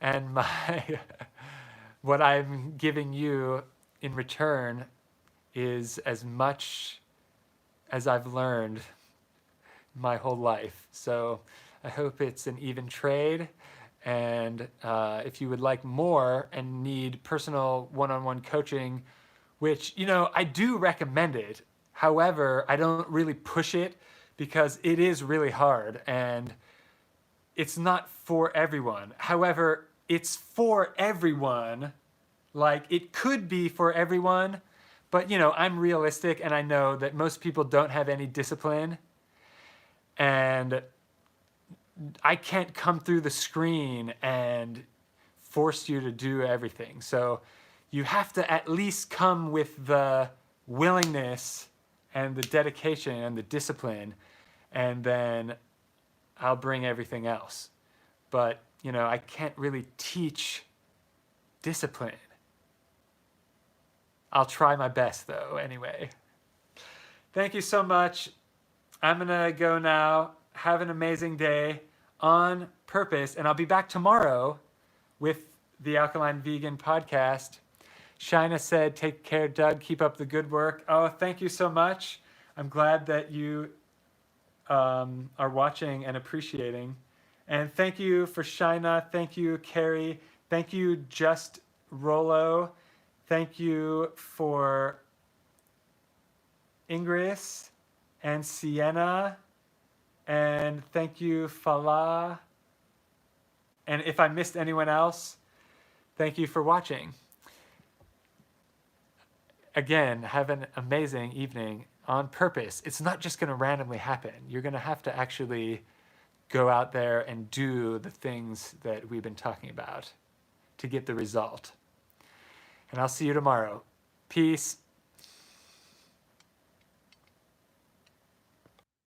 and my what I'm giving you in return is as much as I've learned my whole life. So I hope it's an even trade. And if you would like more and need personal one-on-one coaching, which, I do recommend it. However, I don't really push it because it is really hard and it's not for everyone. However, it's for everyone. Like, it could be for everyone, but, I'm realistic and I know that most people don't have any discipline, and I can't come through the screen and force you to do everything. So you have to at least come with the willingness and the dedication and the discipline, and then I'll bring everything else. But, I can't really teach discipline. I'll try my best, though, anyway. Thank you so much. I'm going to go now. Have an amazing day on purpose, and I'll be back tomorrow with the Alkaline Vegan Podcast. Shina said, take care, Doug. Keep up the good work. Oh, thank you so much. I'm glad that you are watching and appreciating. And thank you for Shina. Thank you, Carrie. Thank you, Just Rollo. Thank you for Ingris and Sienna. And thank you, Falah. And if I missed anyone else, thank you for watching. Again, have an amazing evening on purpose. It's not just going to randomly happen. You're going to have to actually go out there and do the things that we've been talking about to get the result. And I'll see you tomorrow. Peace.